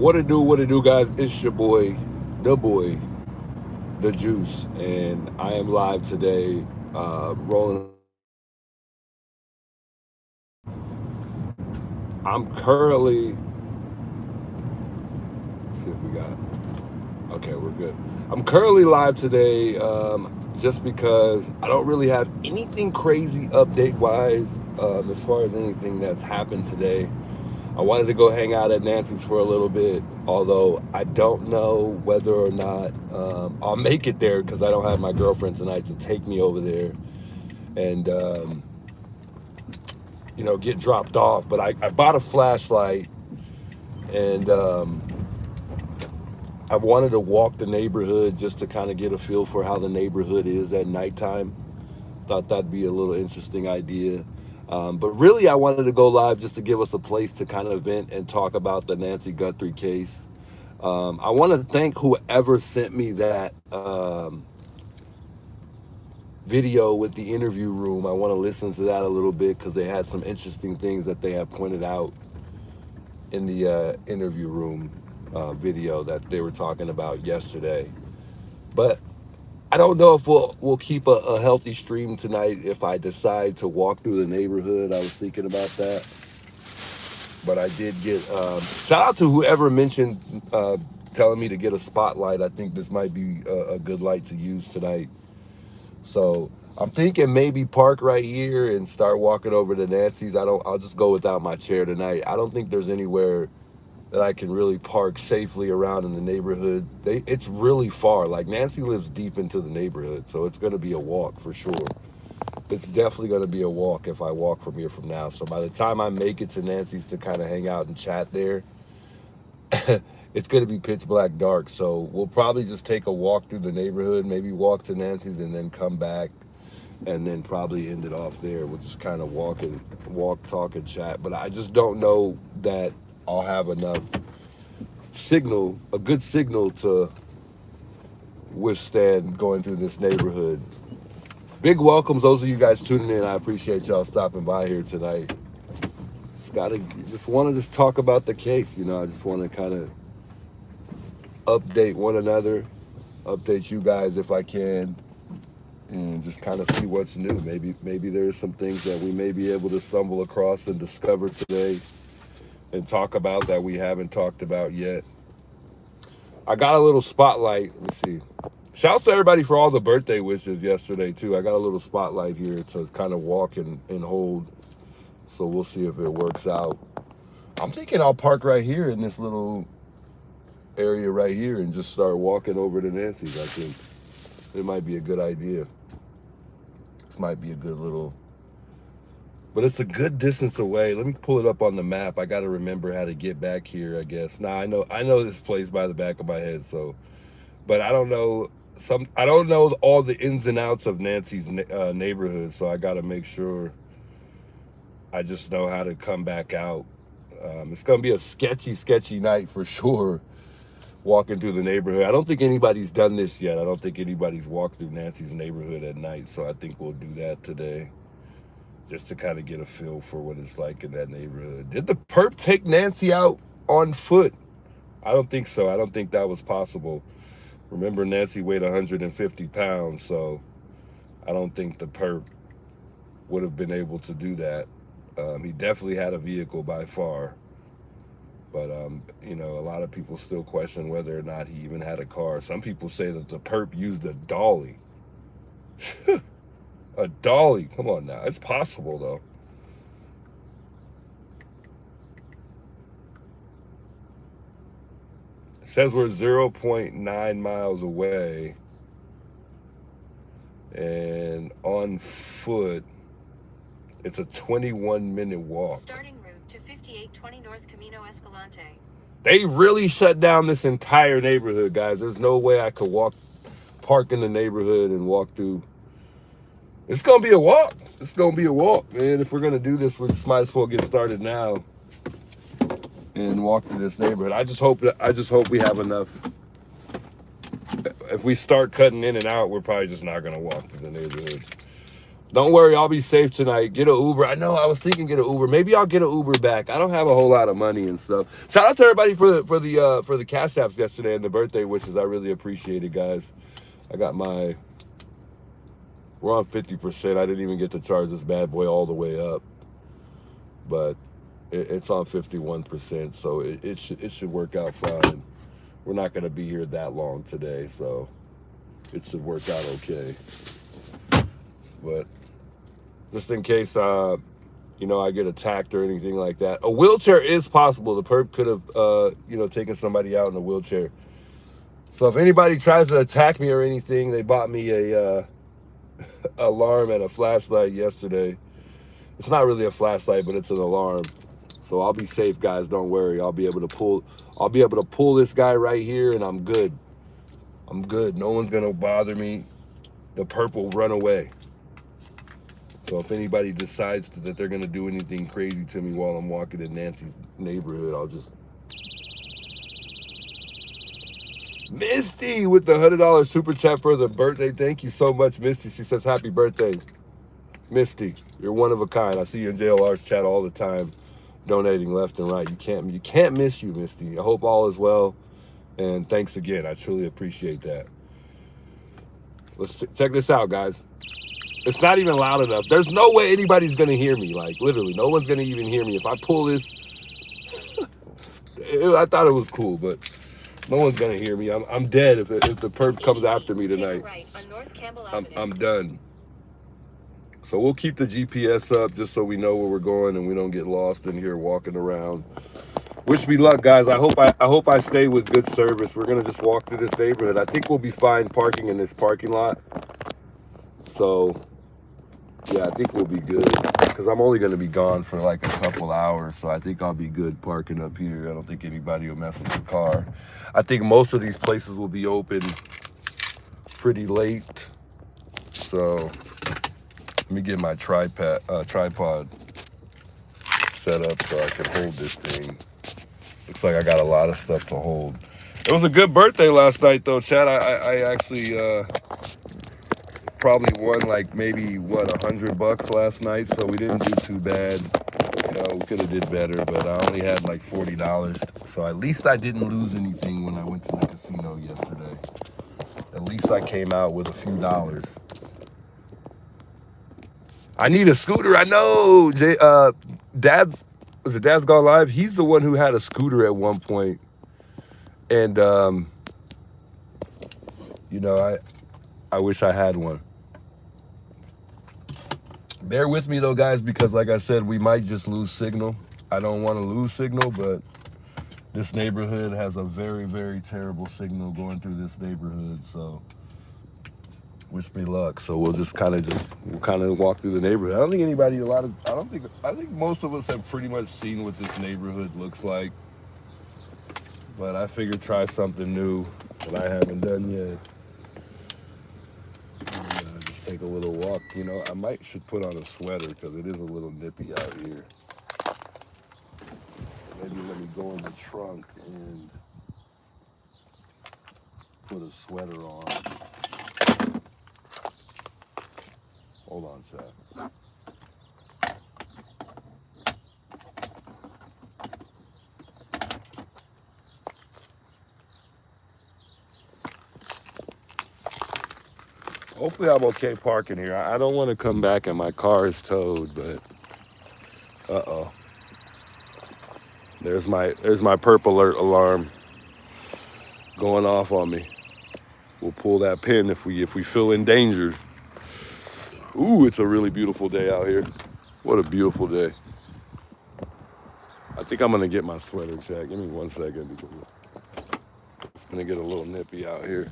What it do, guys? It's your boy, the Juice, and I am live today, rolling up some joints. I'm currently, let's see if we got, okay, we're good. I'm currently live today, just because I don't really have anything crazy update wise, as far as anything that's happened today. I wanted to go hang out at Nancy's for a little bit, although I don't know whether or not I'll make it there because I don't have my girlfriend tonight to take me over there and, get dropped off. But I bought a flashlight and I wanted to walk the neighborhood just to kind of get a feel for how the neighborhood is at nighttime. Thought that'd be a little interesting idea. But really, I wanted to go live just to give us a place to kind of vent and talk about the Nancy Guthrie case. I want to thank whoever sent me that video with the interview room. I want to listen to that a little bit because they had some interesting things that they have pointed out in the interview room video that they were talking about yesterday. But I don't know if we'll keep a healthy stream tonight if I decide to walk through the neighborhood. I was thinking about that. But I did get shout out to whoever mentioned telling me to get a spotlight. I think this might be a good light to use tonight. So I'm thinking maybe park right here and start walking over to Nancy's. I'll just go without my chair tonight. I don't think there's anywhere that I can really park safely around in the neighborhood. It's really far. Like Nancy lives deep into the neighborhood, so it's going to be a walk for sure. It's definitely going to be a walk if I walk from here from now. So by the time I make it to Nancy's to kind of hang out and chat there, it's going to be pitch black dark. So we'll probably just take a walk through the neighborhood, maybe walk to Nancy's and then come back and then probably end it off there. We'll just kind of walk, talk, and chat. But I just don't know that I'll have enough signal, a good signal to withstand going through this neighborhood. Big welcomes, those of you guys tuning in. I appreciate y'all stopping by here tonight. Just want to talk about the case. I just want to kind of update one another, update you guys if I can, and just kind of see what's new. Maybe there's some things that we may be able to stumble across and discover today and talk about that we haven't talked about yet. I got a little spotlight. Let me see. Shouts to everybody for all the birthday wishes yesterday, too. I got a little spotlight here to kind of walk and hold. So we'll see if it works out. I'm thinking I'll park right here in this little area right here and just start walking over to Nancy's. I think it might be a good idea. This might be a good little... But it's a good distance away. Let me pull it up on the map. I got to remember how to get back here, I guess. Nah, I know this place by the back of my head, so... But I don't know all the ins and outs of Nancy's neighborhood, so I got to make sure I just know how to come back out. It's going to be a sketchy night for sure, walking through the neighborhood. I don't think anybody's done this yet. I don't think anybody's walked through Nancy's neighborhood at night, so I think we'll do that today, just to kind of get a feel for what it's like in that neighborhood. Did the perp take Nancy out on foot? I don't think so. I don't think that was possible. Remember, Nancy weighed 150 pounds, so I don't think the perp would have been able to do that. He definitely had a vehicle by far. But, a lot of people still question whether or not he even had a car. Some people say that the perp used a dolly. A dolly? Come on now. It's possible, though. It says we're 0.9 miles away. And on foot, it's a 21-minute walk. Starting route to 5820 North Camino Escalante. They really shut down this entire neighborhood, guys. There's no way I could park in the neighborhood and walk through. It's going to be a walk. It's going to be a walk, man. If we're going to do this, we just might as well get started now and walk through this neighborhood. I just hope we have enough. If we start cutting in and out, we're probably just not going to walk through the neighborhood. Don't worry, I'll be safe tonight. Get an Uber. I know I was thinking get an Uber. Maybe I'll get an Uber back. I don't have a whole lot of money and stuff. Shout out to everybody for the cash apps yesterday and the birthday wishes. I really appreciate it, guys. I got my. We're on 50%. I didn't even get to charge this bad boy all the way up, but it's on 51%, so it should work out fine. We're not going to be here that long today, so it should work out okay. But just in case, I get attacked or anything like that, a wheelchair is possible. The perp could have, taken somebody out in a wheelchair. So if anybody tries to attack me or anything, they bought me a alarm and a flashlight yesterday. It's not really a flashlight, but it's an alarm. So I'll be safe, guys. Don't worry. I'll be able to pull this guy right here, and I'm good. I'm good. No one's gonna bother me. The perp will run away. So if anybody decides that they're gonna do anything crazy to me while I'm walking in Nancy's neighborhood, I'll just. Misty with the $100 super chat for the birthday. Thank you so much, Misty. She says happy birthday. Misty, you're one of a kind. I see you in JLR's chat all the time, donating left and right. You can't miss you, Misty. I hope all is well, and thanks again. I truly appreciate that. Let's check this out, guys. It's not even loud enough. There's no way anybody's gonna hear me. Like literally, no one's gonna even hear me if I pull this. I thought it was cool, but no one's gonna hear me. I'm dead if the perp comes after me tonight. Right on North Campbell I'm done. So we'll keep the GPS up just so we know where we're going and we don't get lost in here walking around. Wish me luck, guys. I hope I stay with good service. We're gonna just walk through this neighborhood. I think we'll be fine parking in this parking lot. So yeah, I think we'll be good because I'm only gonna be gone for like a couple hours. So I think I'll be good parking up here. I don't think anybody will mess with the car. I think most of these places will be open pretty late. So let me get my tripod set up so I can hold this thing. Looks like I got a lot of stuff to hold. It was a good birthday last night, though, Chad. I actually probably won like maybe $100 last night, so we didn't do too bad. We could have did better, but I only had like $40, so at least I didn't lose anything when I went to the casino yesterday. At least I came out with a few dollars. I need a scooter. I know. Dad's Gone Live? He's the one who had a scooter at one point. And, I wish I had one. Bear with me, though, guys, because like I said, we might just lose signal. I don't want to lose signal, but this neighborhood has a very, very terrible signal going through this neighborhood, so wish me luck. So we'll kind of walk through the neighborhood. I think most of us have pretty much seen what this neighborhood looks like, but I figured try something new that I haven't done yet. Just take a little walk. I should put on a sweater because it is a little nippy out here. Maybe let me go in the trunk and put a sweater on. Hold on, Chad. Hopefully I'm okay parking here. I don't want to come back and my car is towed, but uh-oh. There's my perp alert alarm going off on me. We'll pull that pin if we feel endangered. Ooh, it's a really beautiful day out here. What a beautiful day. I think I'm gonna get my sweater checked. Give me 1 second because it's gonna get a little nippy out here.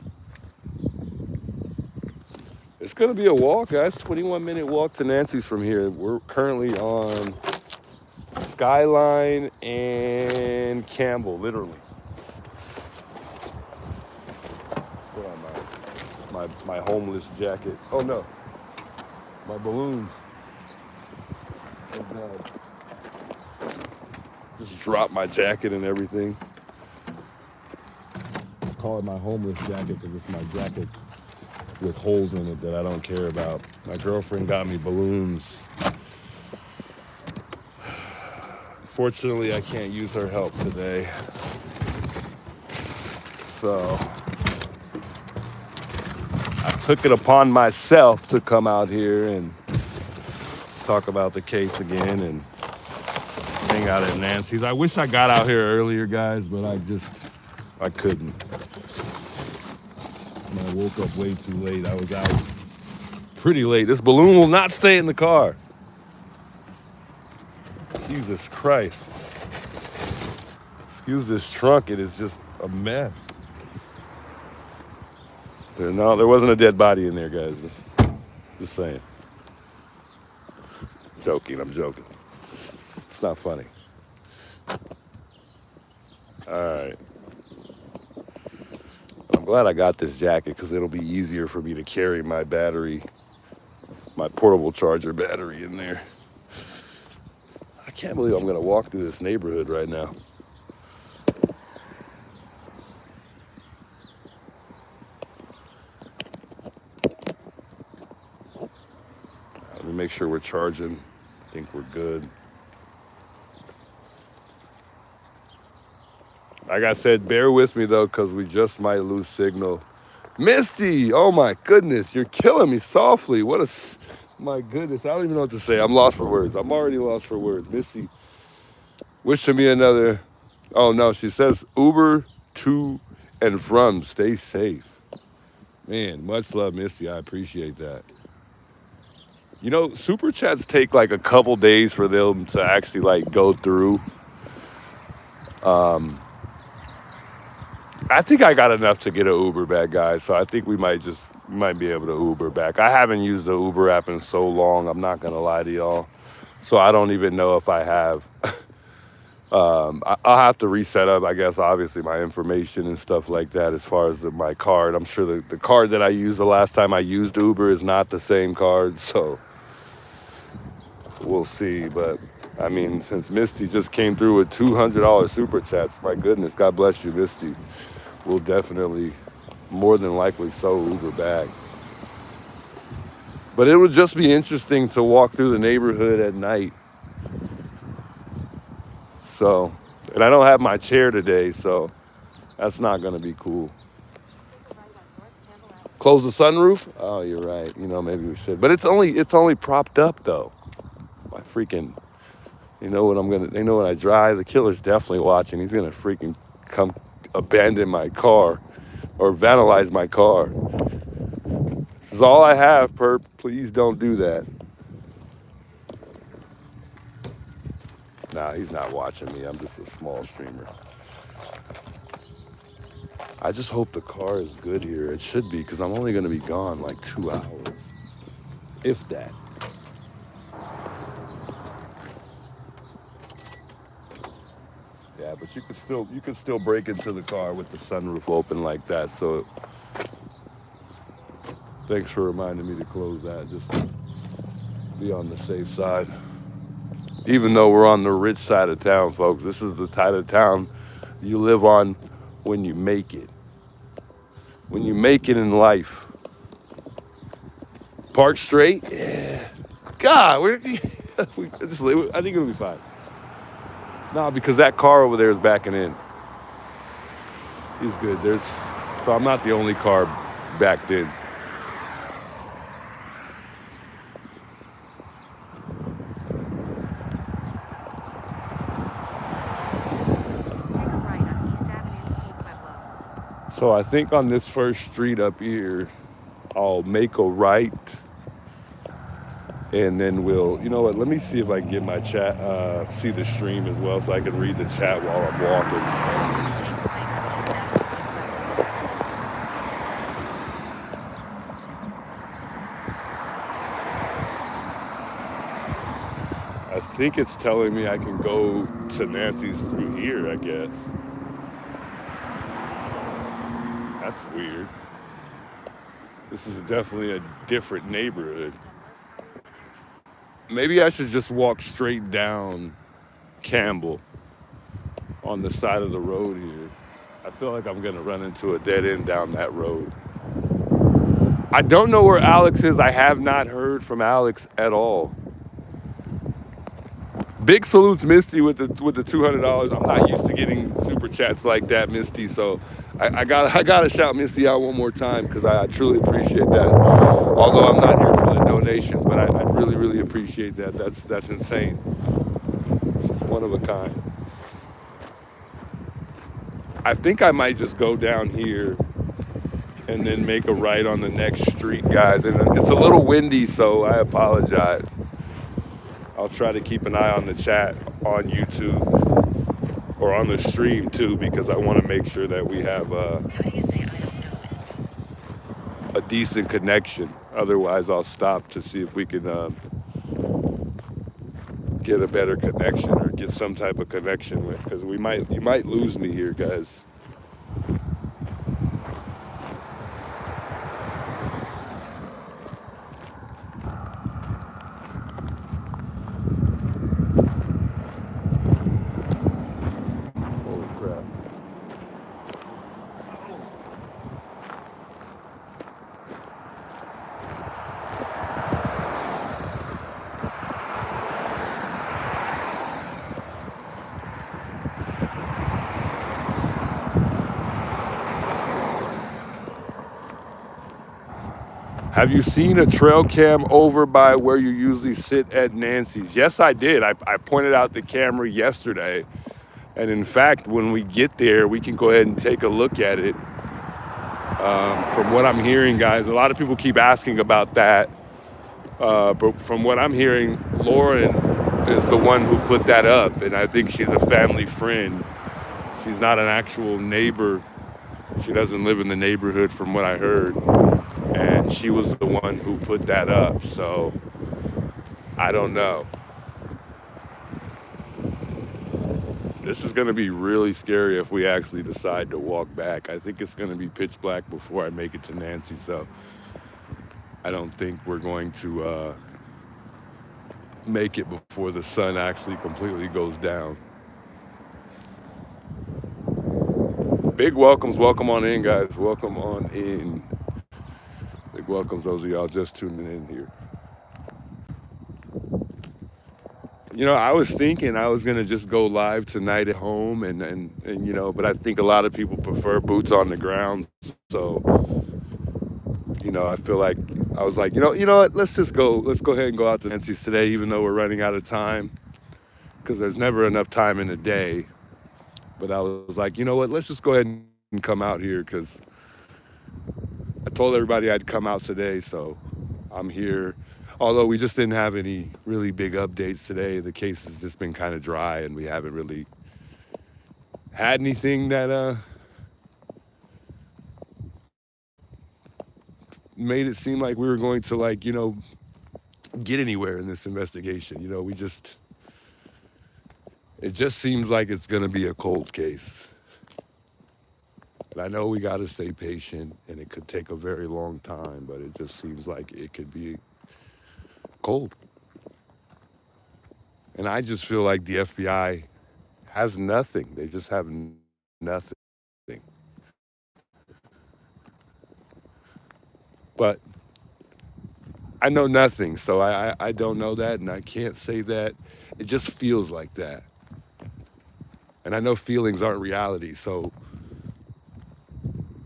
It's gonna be a walk, guys. 21-minute walk to Nancy's from here. We're currently on Skyline and Campbell, literally. Put on my homeless jacket. Oh no, my balloons. Oh God. Just dropped my jacket and everything. I call it my homeless jacket because it's my jacket with holes in it that I don't care about. My girlfriend got me balloons. Fortunately, I can't use her help today. So I took it upon myself to come out here and talk about the case again and hang out at Nancy's. I wish I got out here earlier, guys, but I couldn't. I woke up way too late. I was out pretty late. This balloon will not stay in the car. Jesus Christ. Excuse this trunk. It is just a mess. There wasn't a dead body in there, guys. Just saying. Joking. I'm joking. It's not funny. All right. I'm glad I got this jacket because it'll be easier for me to carry my battery, my portable charger battery in there. I can't believe I'm going to walk through this neighborhood right now. Let me make sure we're charging. I think we're good. Like I said, bear with me though, because we just might lose signal. Misty, oh my goodness, you're killing me softly. My goodness, I don't even know what to say. I'm lost for words. I'm already lost for words. Misty, wishing me another, oh no, she says Uber to and from, stay safe. Man, much love, Misty, I appreciate that. You know, super chats take like a couple days for them to actually like go through. I think I got enough to get an Uber back, guys. So I think we might be able to Uber back. I haven't used the Uber app in so long. I'm not going to lie to y'all. So I don't even know if I have. I'll have to reset up, I guess, obviously, my information and stuff like that as far as my card. I'm sure the card that I used the last time I used Uber is not the same card. So we'll see. But, I mean, since Misty just came through with $200 super chats, my goodness, God bless you, Misty. We'll definitely, more than likely, so Uber back. But it would just be interesting to walk through the neighborhood at night. So, and I don't have my chair today, so that's not going to be cool. Close the sunroof? Oh, you're right. You know, maybe we should. But it's only propped up, though. My freaking, they know when I drive. The killer's definitely watching. He's going to freaking come abandon my car or vandalize my car. This is all I have, Perp. Please don't do that. Nah, he's not watching me. I'm just a small streamer. I just hope the car is good here. It should be, because I'm only going to be gone like 2 hours. If that. Yeah, but you could still break into the car with the sunroof open like that. So thanks for reminding me to close that, just to be on the safe side. Even though we're on the rich side of town, folks, this is the side of town you live on when you make it. When you make it in life. Park straight? Yeah. God, I think it'll be fine. No, because that car over there is backing in. He's good. So I'm not the only car backed in. So I think on this first street up here, I'll make a right. And then you know what, let me see if I can get my chat, see the stream as well so I can read the chat while I'm walking. I think it's telling me I can go to Nancy's through here, I guess. That's weird. This is definitely a different neighborhood. Maybe I should just walk straight down Campbell on the side of the road here. I feel like I'm gonna run into a dead end down that road. I don't know where Alex is. I have not heard from Alex at all. Big salutes, Misty, with the $200. I'm not used to getting super chats like that, Misty. So I gotta shout Misty out one more time because I truly appreciate that. Although I'm not here for the donations, but I really really appreciate that. That's insane. It's one of a kind. I think I might just go down here and then make a right on the next street, guys. And it's a little windy, so I apologize. I'll try to keep an eye on the chat on YouTube or on the stream too, because I want to make sure that we have How do you say I don't know? It's a decent connection. Otherwise, I'll stop to see if we can get a better connection or get some type of connection with, because you might lose me here, guys. Holy crap. Have you seen a trail cam over by where you usually sit at Nancy's? Yes, I did. I pointed out the camera yesterday. And in fact, when we get there, we can go ahead and take a look at it. From what I'm hearing, guys, a lot of people keep asking about that. But from what I'm hearing, Lauren is the one who put that up. And I think she's a family friend. She's not an actual neighbor. She doesn't live in the neighborhood from what I heard. And she was the one who put that up. So I don't know. This is going to be really scary if we actually decide to walk back. I think it's going to be pitch black before I make it to Nancy. So I don't think we're going to make it before the sun actually completely goes down. Big welcomes. Welcome on in, guys. Welcome on in. Big welcomes, those of y'all just tuning in here. You know, I was thinking I was gonna just go live tonight at home, and you know, but I think a lot of people prefer boots on the ground. So, you know, I feel like I was like, you know what? Let's go ahead and go out to Nancy's today, even though we're running out of time, because there's never enough time in a day. But I was like, you know what? Let's just go ahead and come out here, because I told everybody I'd come out today, so I'm here. Although we just didn't have any really big updates today. The case has just been kind of dry, and we haven't really had anything that made it seem like we were going to, like, you know, get anywhere in this investigation. You know, it just seems like it's going to be a cold case. And I know we got to stay patient, and it could take a very long time, but it just seems like it could be cold. And I just feel like the FBI has nothing. They just have nothing. But I know nothing, so I don't know that, and I can't say that. It just feels like that. And I know feelings aren't reality, so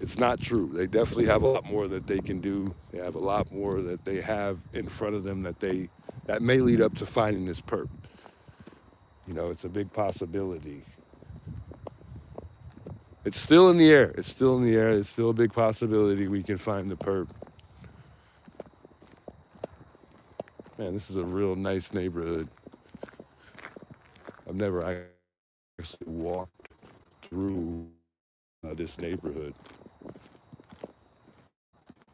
it's not true. They definitely have a lot more that they can do. They have a lot more that they have in front of them that may lead up to finding this perp. You know, it's a big possibility. It's still in the air. It's still in the air. It's still a big possibility we can find the perp. Man, this is a real nice neighborhood. I've never actually walked through this neighborhood.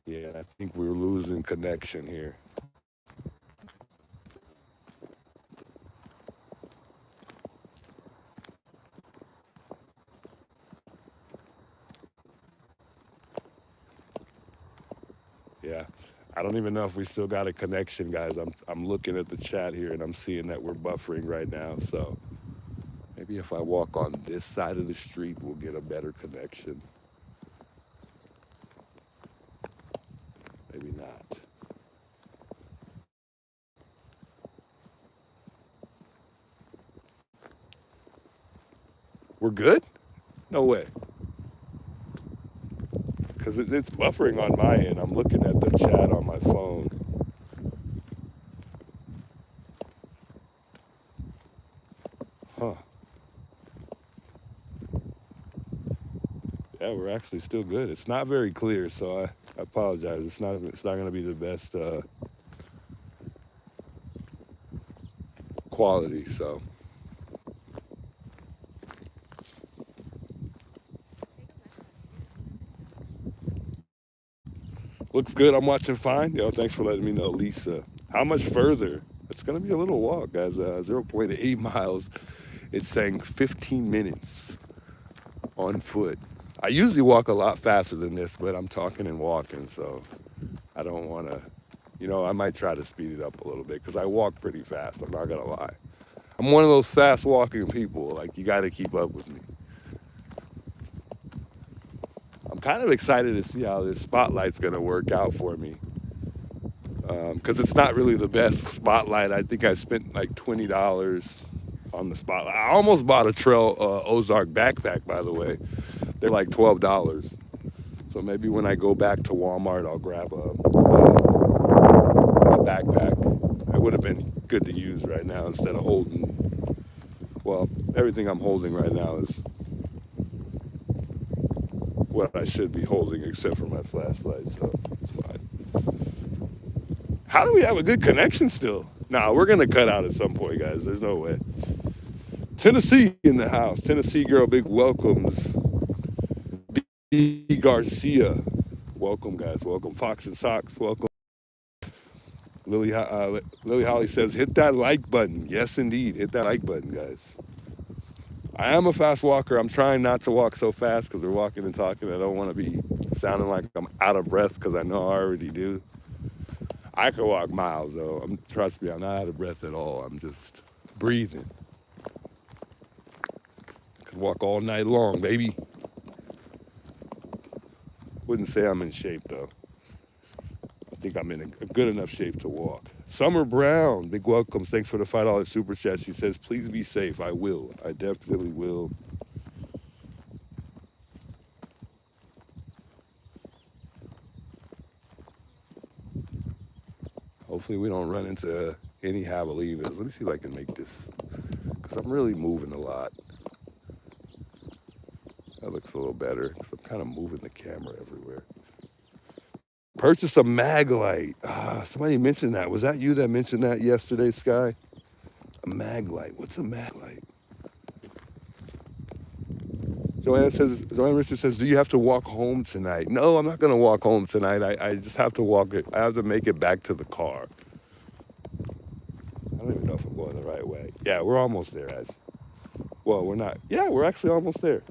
Yeah, I think we're losing connection here. Yeah, I don't even know if we still got a connection, guys. I'm looking at the chat here, and I'm seeing that we're buffering right now. So maybe if I walk on this side of the street, we'll get a better connection. Maybe We're good? No way. Because it's buffering on my end. I'm looking at the chat on my phone. Huh. Yeah, we're actually still good. It's not very clear, so I apologize. It's not going to be the best quality, so. Looks good. I'm watching fine. Yo, thanks for letting me know, Lisa. How much further? It's going to be a little walk, guys. 0.8 miles. It's saying 15 minutes on foot. I usually walk a lot faster than this, but I'm talking and walking, so I don't want to, I might try to speed it up a little bit because I walk pretty fast. I'm not going to lie. I'm one of those fast walking people. Like, you got to keep up with me. I'm kind of excited to see how this spotlight's going to work out for me. Because it's not really the best spotlight. I think I spent like $20 on the spotlight. I almost bought a Trail Ozark backpack, by the way. They're like $12. So maybe when I go back to Walmart, I'll grab a backpack. It would have been good to use right now instead of holding. Well, everything I'm holding right now is what I should be holding except for my flashlight, so it's fine. How do we have a good connection still? Nah, we're going to cut out at some point, guys. There's no way. Tennessee in the house. Tennessee girl, big welcomes. B. Garcia. Welcome, guys. Welcome. Fox and Socks, welcome. Lily Holly says, hit that like button. Yes, indeed. Hit that like button, guys. I am a fast walker. I'm trying not to walk so fast because we're walking and talking. I don't want to be sounding like I'm out of breath because I know I already do. I could walk miles, though. Trust me, I'm not out of breath at all. I'm just breathing. Could walk all night long, baby. Wouldn't say I'm in shape, though. I think I'm in a good enough shape to walk. Summer Brown, big welcomes. Thanks for the $5 super chat. She says, please be safe. I will. I definitely will. Hopefully we don't run into any javelinas. Let me see if I can make this, because I'm really moving a lot. That looks a little better, because I'm kind of moving the camera everywhere. Purchase a mag light. Somebody mentioned that. Was that you that mentioned that yesterday, Sky? A mag light. What's a mag light? Joanne Richard says, do you have to walk home tonight? No, I'm not going to walk home tonight. I just have to walk it. I have to make it back to the car. I don't even know if I'm going the right way. Yeah, we're almost there, guys. Well, we're not. Yeah, we're actually almost there.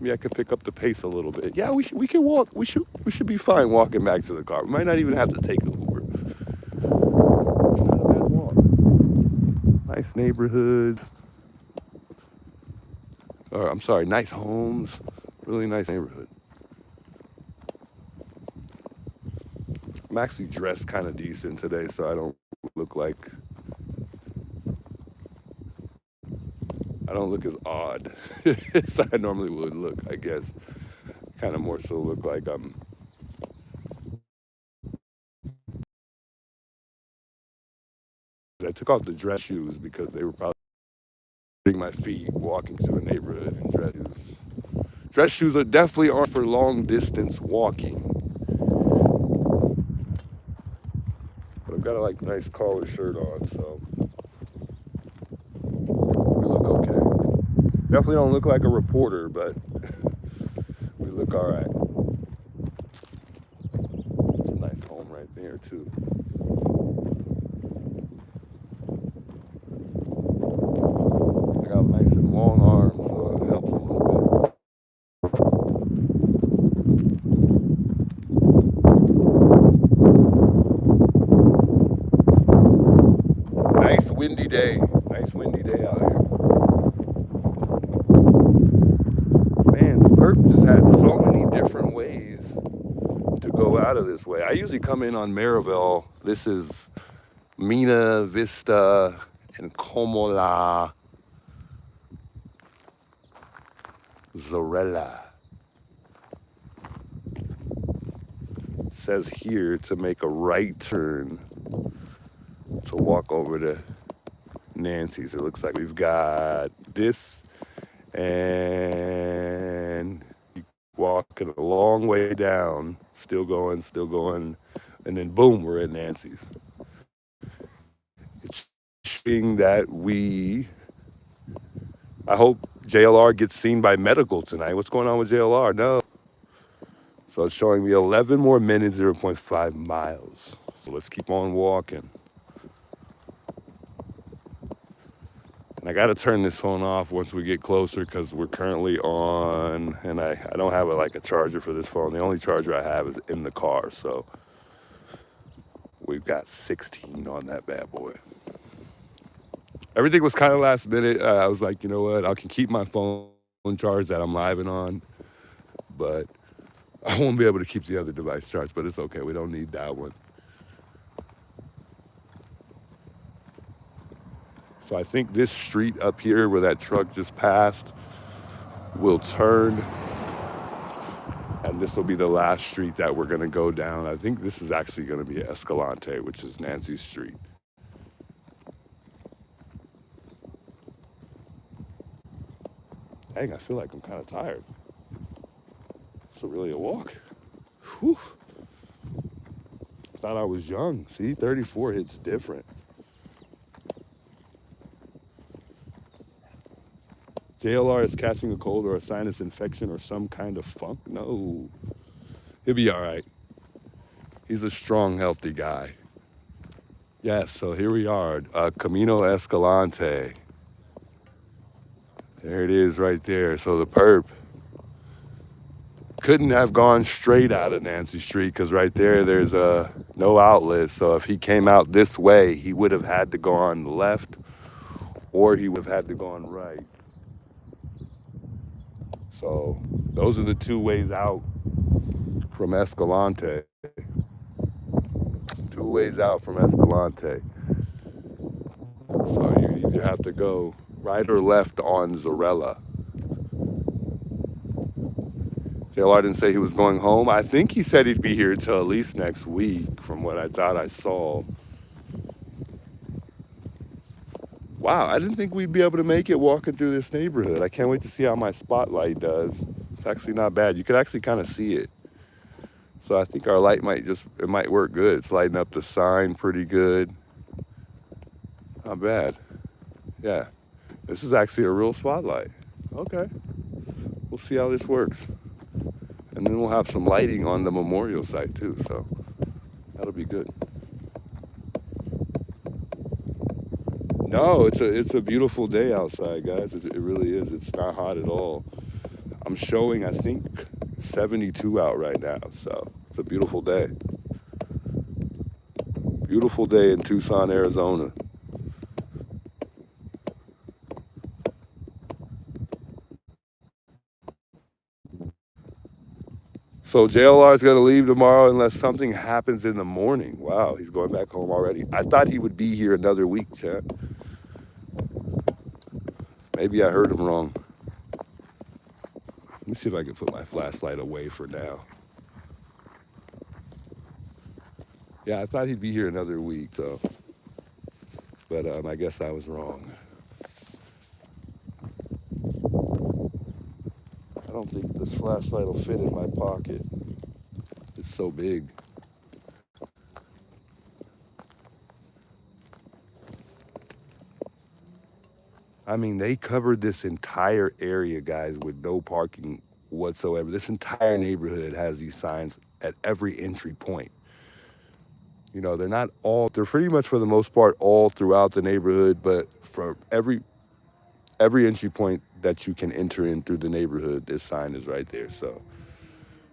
Maybe I could pick up the pace a little bit. Yeah, we can walk. We should be fine walking back to the car. We might not even have to take an Uber. It's not a bad walk. Nice neighborhoods. Or I'm sorry, nice homes. Really nice neighborhood. I'm actually dressed kind of decent today, so I don't look as odd as I normally would look, I guess. Kind of more so look like I'm. I took off the dress shoes because they were probably hurting my feet walking through a neighborhood in dress shoes. Dress shoes are definitely aren't for long distance walking. But I've got a nice collar shirt on, so we look okay. Definitely don't look like a reporter, but we look all right. It's a nice home right there too. I got nice and long arms, so it helps a little bit. Nice windy day. Nice windy day out here. Man, the perp just had so many different ways to go out of this way. I usually come in on Maryville. This is Mina, Vista, and Comola. Zorella. Says here to make a right turn to walk over to Nancy's. It looks like we've got this, and walking a long way down, still going, and then boom, we're at Nancy's. It's showing that I hope JLR gets seen by medical tonight. What's going on with JLR? No. So it's showing me 11 more minutes, 0.5 miles. So let's keep on walking. And I got to turn this phone off once we get closer because we're currently on, and I don't have like a charger for this phone. The only charger I have is in the car. So we've got 16 on that bad boy. Everything was kind of last minute. I was like, you know what? I can keep my phone charged that I'm living on, but I won't be able to keep the other device charged, but it's okay. We don't need that one. So I think this street up here where that truck just passed will turn, and this will be the last street that we're gonna go down. I think this is actually gonna be Escalante, which is Nancy's street. Dang, I feel like I'm kind of tired. It's really a walk. Whew. Thought I was young. See, 34 hits different. JLR is catching a cold or a sinus infection or some kind of funk? No. He'll be all right. He's a strong, healthy guy. Yes, so here we are, Camino Escalante. There it is right there. So the perp couldn't have gone straight out of Nancy Street because right there's no outlet. So if he came out this way, he would have had to go on the left or he would have had to go on right. So those are the two ways out from Escalante. Two ways out from Escalante. So you either have to go right or left on Zorella. JLR didn't say he was going home. I think he said he'd be here till at least next week from what I thought I saw. Wow, I didn't think we'd be able to make it walking through this neighborhood. I can't wait to see how my spotlight does. It's actually not bad. You could actually kind of see it. So I think our light might work good. It's lighting up the sign pretty good. Not bad. Yeah, this is actually a real spotlight. Okay, we'll see how this works. And then we'll have some lighting on the memorial site too, so that'll be good. No, it's a beautiful day outside, guys. It really is. It's not hot at all. I'm showing, I think, 72 out right now, so it's a beautiful day. Beautiful day in Tucson, Arizona. So JLR is going to leave tomorrow unless something happens in the morning. Wow, he's going back home already. I thought he would be here another week, chat. Maybe I heard him wrong. Let me see if I can put my flashlight away for now. Yeah, I thought he'd be here another week, though. But I guess I was wrong. I don't think this flashlight will fit in my pocket. It's so big. I mean, they covered this entire area, guys, with no parking whatsoever. This entire neighborhood has these signs at every entry point. You know, they're pretty much for the most part all throughout the neighborhood, but for every entry point that you can enter in through the neighborhood, this sign is right there. So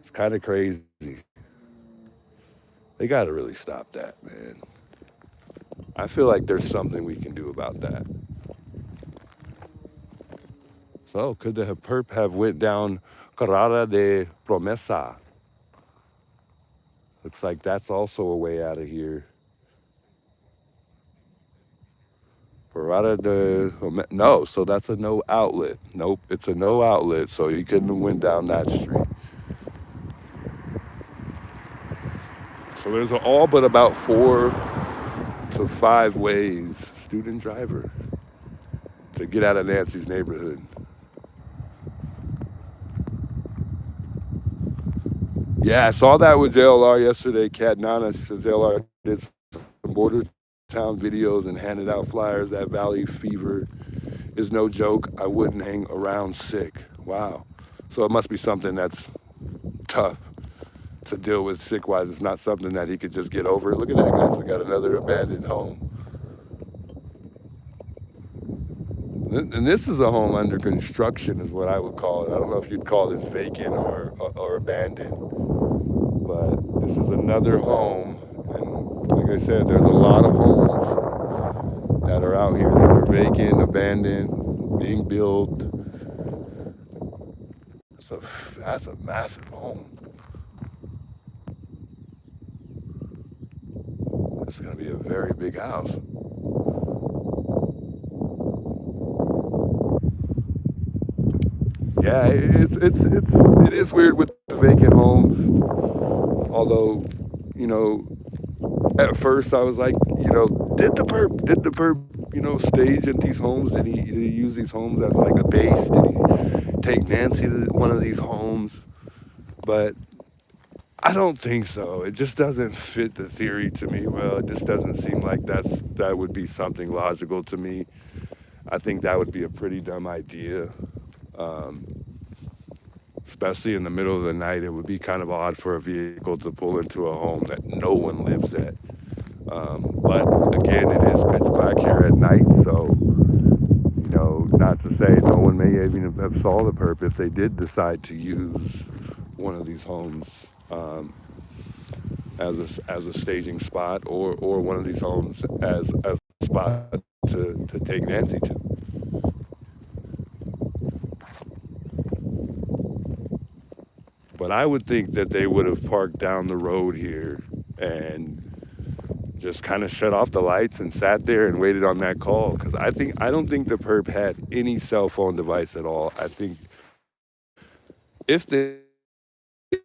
it's kind of crazy. They got to really stop that, man. I feel like there's something we can do about that. So could the perp have went down Carrera de Promesa? Looks like that's also a way out of here. Parada de no, so that's a no outlet. Nope, it's a no outlet, so he couldn't have went down that street. So there's all but about 4 to 5 ways, student driver, to get out of Nancy's neighborhood. Yeah, I saw that with JLR yesterday. Cat Nana, she says JLR did some border town videos and handed out flyers. That Valley fever is no joke. I wouldn't hang around sick. Wow. So it must be something that's tough to deal with sick-wise. It's not something that he could just get over. Look at that, guys. We got another abandoned home. And this is a home under construction is what I would call it. I don't know if you'd call this vacant or abandoned. But this is another home. And like I said, there's a lot of homes that are out here that are vacant, abandoned, being built. So that's a massive home. It's going to be a very big house. Yeah, it is weird with the vacant homes. Although, you know, at first I was like, you know, did the perp, you know, stage at these homes? Did he use these homes as like a base? Did he take Nancy to one of these homes? But I don't think so. It just doesn't fit the theory to me. Well, it just doesn't seem like that would be something logical to me. I think that would be a pretty dumb idea. Especially in the middle of the night, it would be kind of odd for a vehicle to pull into a home that no one lives at. But again, it is pitch black here at night, so, you know, not to say no one may even have saw the perp if they did decide to use one of these homes as a staging spot, or one of these homes as a spot to take Nancy to. But I would think that they would have parked down the road here and just kind of shut off the lights and sat there and waited on that call. Because I don't think the perp had any cell phone device at all. I think if they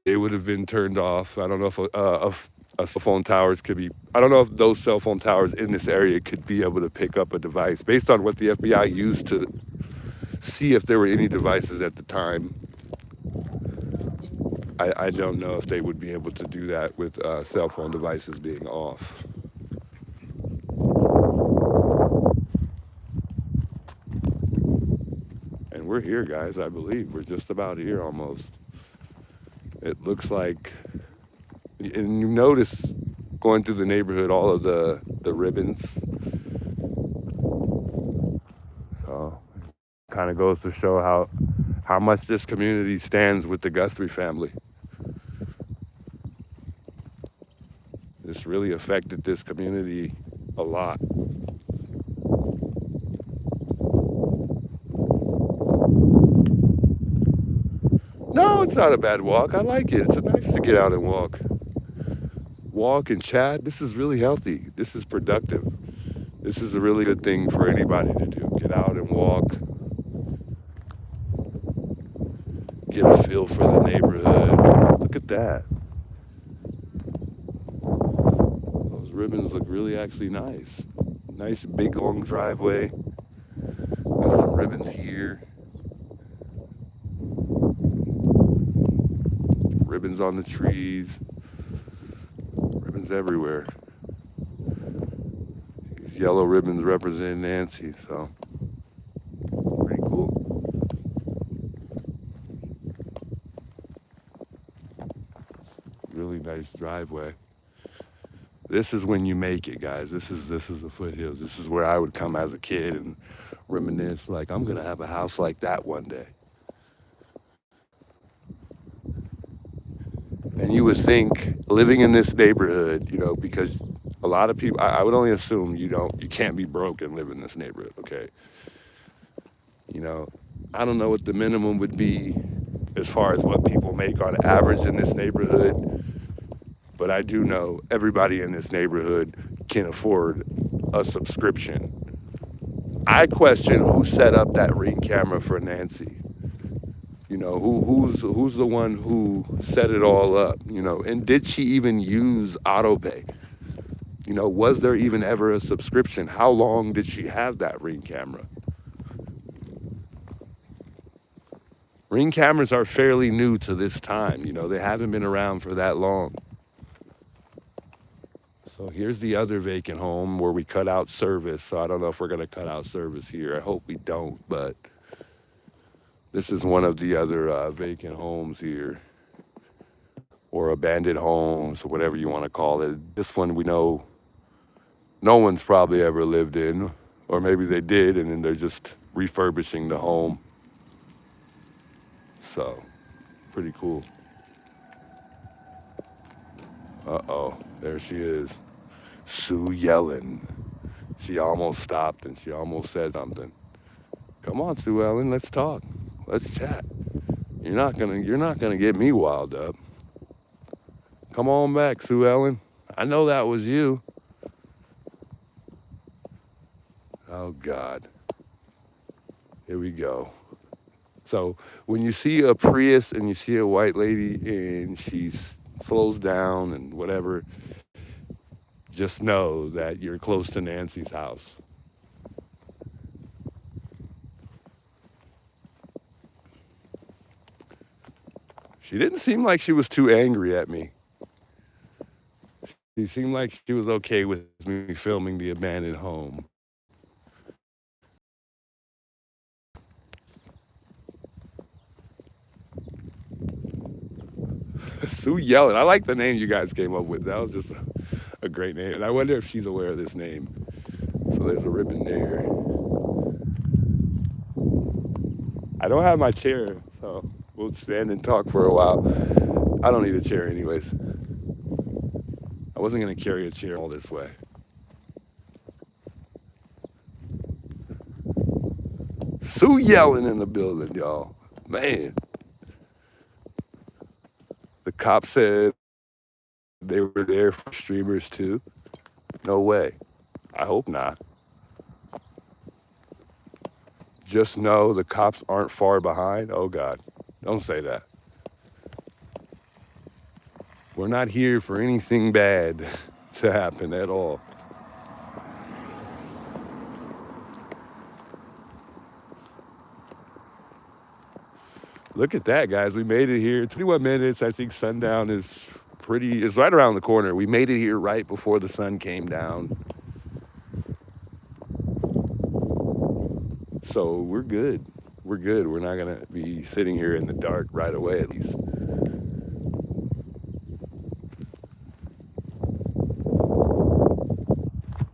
would have been turned off. I don't know if a cell phone towers could be. I don't know if those cell phone towers in this area could be able to pick up a device based on what the FBI used to see if there were any devices at the time. I don't know if they would be able to do that with cell phone devices being off. And we're here, guys, I believe. We're just about here almost. It looks like, and you notice going through the neighborhood, all of the ribbons. So kind of goes to show how much this community stands with the Guthrie family. This really affected this community a lot. No, it's not a bad walk. I like it. It's nice to get out and walk. Walk and chat. This is really healthy. This is productive. This is a really good thing for anybody to do. Get out and walk. Get a feel for the neighborhood. Look at that. Those ribbons look really actually nice. Nice big long driveway. Got some ribbons here. Ribbons on the trees. Ribbons everywhere. These yellow ribbons represent Nancy, so pretty cool. Really nice driveway. This is when you make it, guys. This is the foothills. This is where I would come as a kid and reminisce, like, I'm gonna have a house like that one day. And you would think, living in this neighborhood, you know, because a lot of people, I would only assume you can't be broke and live in this neighborhood, okay? You know, I don't know what the minimum would be as far as what people make on average in this neighborhood, but I do know everybody in this neighborhood can afford a subscription I question who set up that Ring camera for Nancy. You know, who's the one who set it all up, you know, and did she even use auto pay? You know, was there even ever a subscription? How long did she have that Ring camera? Ring cameras are fairly new to this time, you know, they haven't been around for that long. So here's the other vacant home where we cut out service. So I don't know if we're going to cut out service here. I hope we don't, but this is one of the other vacant homes here, or abandoned homes, or whatever you want to call it. This one we know no one's probably ever lived in, or maybe they did and then they're just refurbishing the home. So pretty cool. Uh-oh, there she is. Sue yelling. She almost stopped and she almost said something. Come on, Sue Ellen, let's talk. Let's chat. You're not gonna get me wild up. Come on back, Sue Ellen. I know that was you. Oh God. Here we go. So when you see a Prius and you see a white lady and she slows down and whatever, just know that you're close to Nancy's house. She didn't seem like she was too angry at me. She seemed like she was okay with me filming the abandoned home. Sue Yellen. I like the name you guys came up with. That was just a great name. And I wonder if she's aware of this name. So there's a ribbon there. I don't have my chair, so we'll stand and talk for a while. I don't need a chair anyways. I wasn't going to carry a chair all this way. Sue Yellen in the building, y'all. Man. The cop said they were there for streamers too. No way. I hope not. Just know the cops aren't far behind. Oh God, don't say that. We're not here for anything bad to happen at all. Look at that, guys. We made it here. 21 minutes. I think sundown is it's right around the corner. We made it here right before the sun came down. So we're good. We're good. We're not going to be sitting here in the dark right away, at least.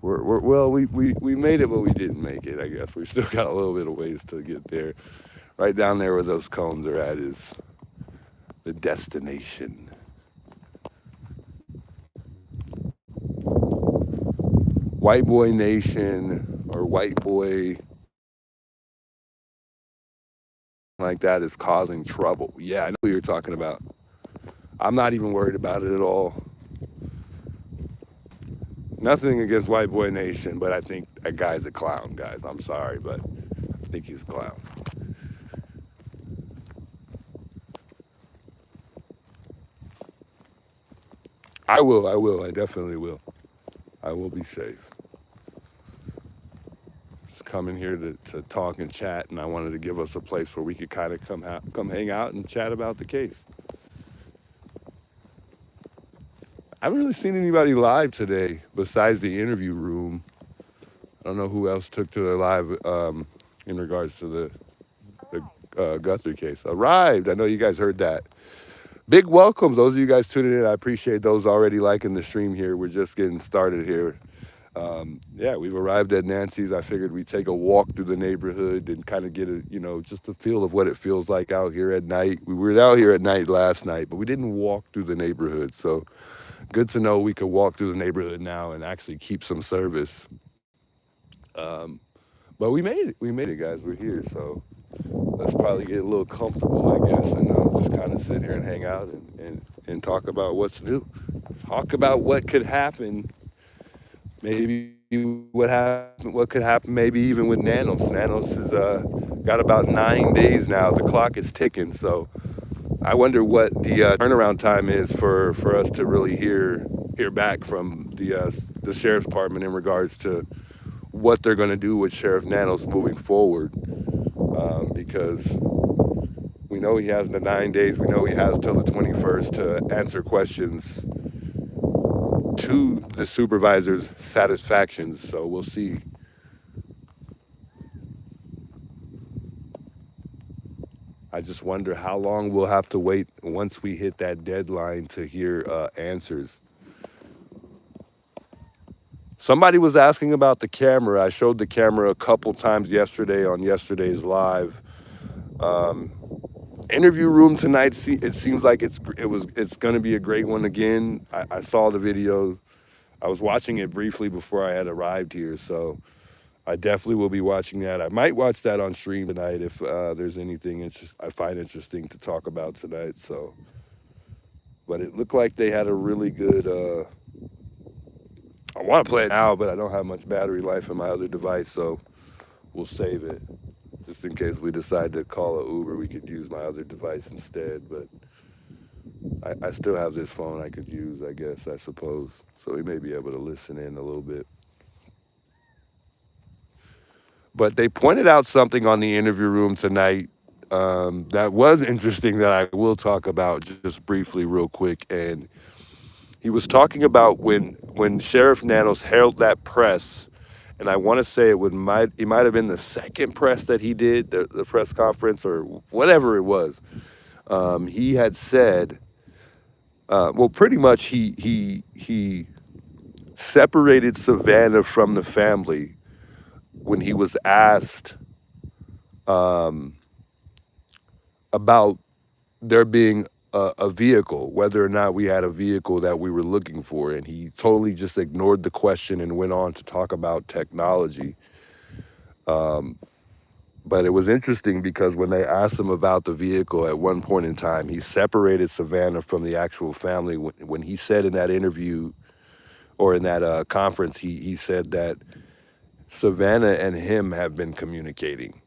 Well, we made it, but we didn't make it, I guess. We still got a little bit of ways to get there. Right down there where those cones are at is the destination. White boy nation, or white boy like that, is causing trouble. Yeah, I know what you're talking about. I'm not even worried about it at all. Nothing against white boy nation, but I think that guy's a clown, guys. I'm sorry, but I think he's a clown. I will. I definitely will. I will be safe. Just coming here to talk and chat, and I wanted to give us a place where we could kind of come hang out and chat about the case. I haven't really seen anybody live today besides the interview room. I don't know who else took to the live in regards to the Guthrie case. Arrived. I know you guys heard that. Big welcomes, those of you guys tuning in. I appreciate those already liking the stream here. We're just getting started here. Yeah, we've arrived at Nancy's. I figured we'd take a walk through the neighborhood and kind of get just a feel of what it feels like out here at night. We were out here at night last night, but we didn't walk through the neighborhood. So good to know we could walk through the neighborhood now and actually keep some service. But we made it. We made it, guys. We're here. So let's probably get a little comfortable, I guess, and just kind of sit here and hang out and talk about what's new. Talk about what could happen maybe what could happen maybe even with Nanos. Nanos has got about 9 days now. The clock is ticking, so I wonder what the turnaround time is for us to really hear back from the sheriff's department in regards to what they're going to do with Sheriff Nanos moving forward, because we know he has the 9 days. We know he has till the 21st to answer questions to the supervisor's satisfactions. So we'll see. I just wonder how long we'll have to wait once we hit that deadline to hear answers. Somebody was asking about the camera. I showed the camera a couple times yesterday on yesterday's live. Um, Interview room tonight. It seems like it's going to be a great one again. I saw the video. I was watching it briefly before I had arrived here, so I definitely will be watching that. I might watch that on stream tonight if there's anything I find interesting to talk about tonight. So, but it looked like they had a really good. I want to play it now, but I don't have much battery life in my other device, so we'll save it just in case we decide to call an Uber. We could use my other device instead, but I still have this phone I could use, I guess, I suppose. So we may be able to listen in a little bit. But they pointed out something on the interview room tonight that was interesting that I will talk about just briefly, real quick. And he was talking about when Sheriff Nanos held that press, and I want to say it might have been the second press that he did, the press conference or whatever it was. He had said, well, pretty much he separated Savannah from the family when he was asked about there being a vehicle, whether or not we had a vehicle that we were looking for. And he totally just ignored the question and went on to talk about technology. But it was interesting because when they asked him about the vehicle at one point in time, he separated Savannah from the actual family. When he said in that interview or in that conference, he said that Savannah and him have been communicating.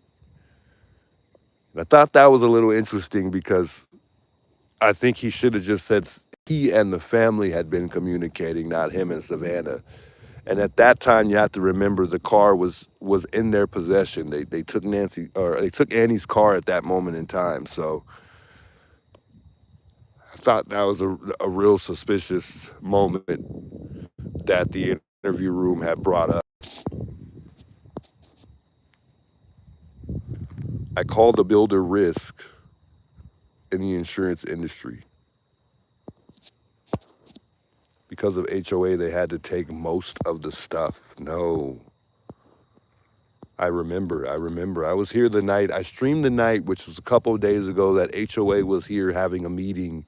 And I thought that was a little interesting because I think he should have just said he and the family had been communicating, not him and Savannah. And at that time, you have to remember the car was in their possession. They took they took Annie's car at that moment in time. So I thought that was a real suspicious moment that the interview room had brought up. I called the builder risk in the insurance industry. Because of HOA, they had to take most of the stuff. No. I remember. I was here the night. I streamed the night, which was a couple of days ago, that HOA was here having a meeting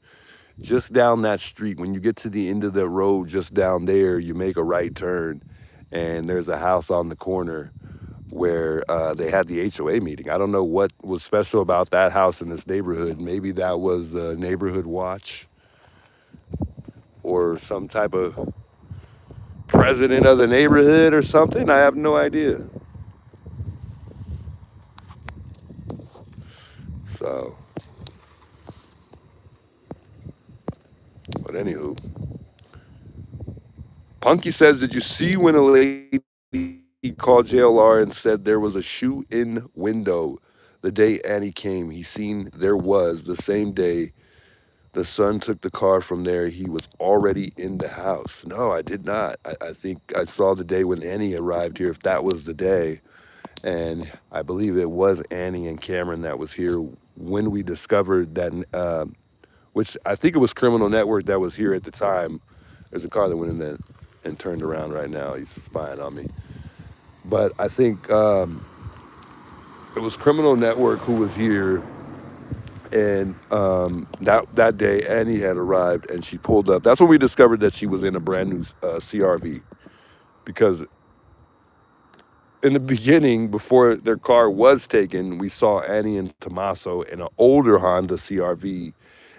just down that street. When you get to the end of the road, just down there, you make a right turn, and there's a house on the corner where they had the HOA meeting. I don't know what was special about that house in this neighborhood. Maybe that was the neighborhood watch or some type of president of the neighborhood or something. I have no idea. So, but anywho, Punky says, did you see when a lady called JLR and said there was a shoe in window the day Annie came? He seen there was the same day the son took the car from there. He was already in the house. No, I did not. I think I saw the day when Annie arrived here, if that was the day. And I believe it was Annie and Cameron that was here when we discovered that, which I think it was Criminal Network that was here at the time. There's a car that went in there and turned around right now. He's spying on me. But I think it was Criminal Network who was here. And that day, Annie had arrived and she pulled up. That's when we discovered that she was in a brand new CRV. Because in the beginning, before their car was taken, we saw Annie and Tommaso in an older Honda CRV,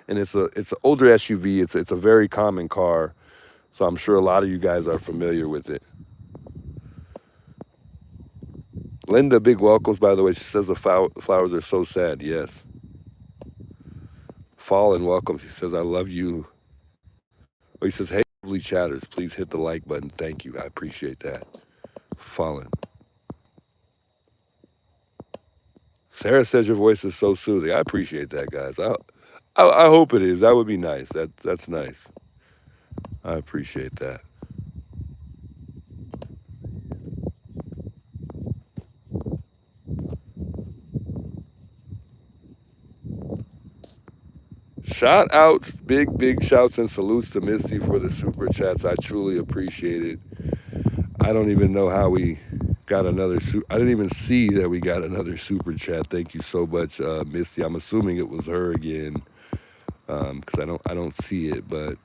and it's an older SUV. It's a very common car, so I'm sure a lot of you guys are familiar with it. Linda, big welcomes, by the way. She says the flowers are so sad. Yes. Fallen, welcome. She says, I love you. Oh, he says, hey, lovely chatters, please hit the like button. Thank you. I appreciate that. Fallen. Sarah says your voice is so soothing. I appreciate that, guys. I hope it is. That would be nice. That's nice. I appreciate that. Shout outs, big shouts and salutes to Misty for the super chats. I truly appreciate it. I don't even know how we got another. I didn't even see that we got another super chat. Thank you so much, Misty. I'm assuming it was her again, because I don't see it. But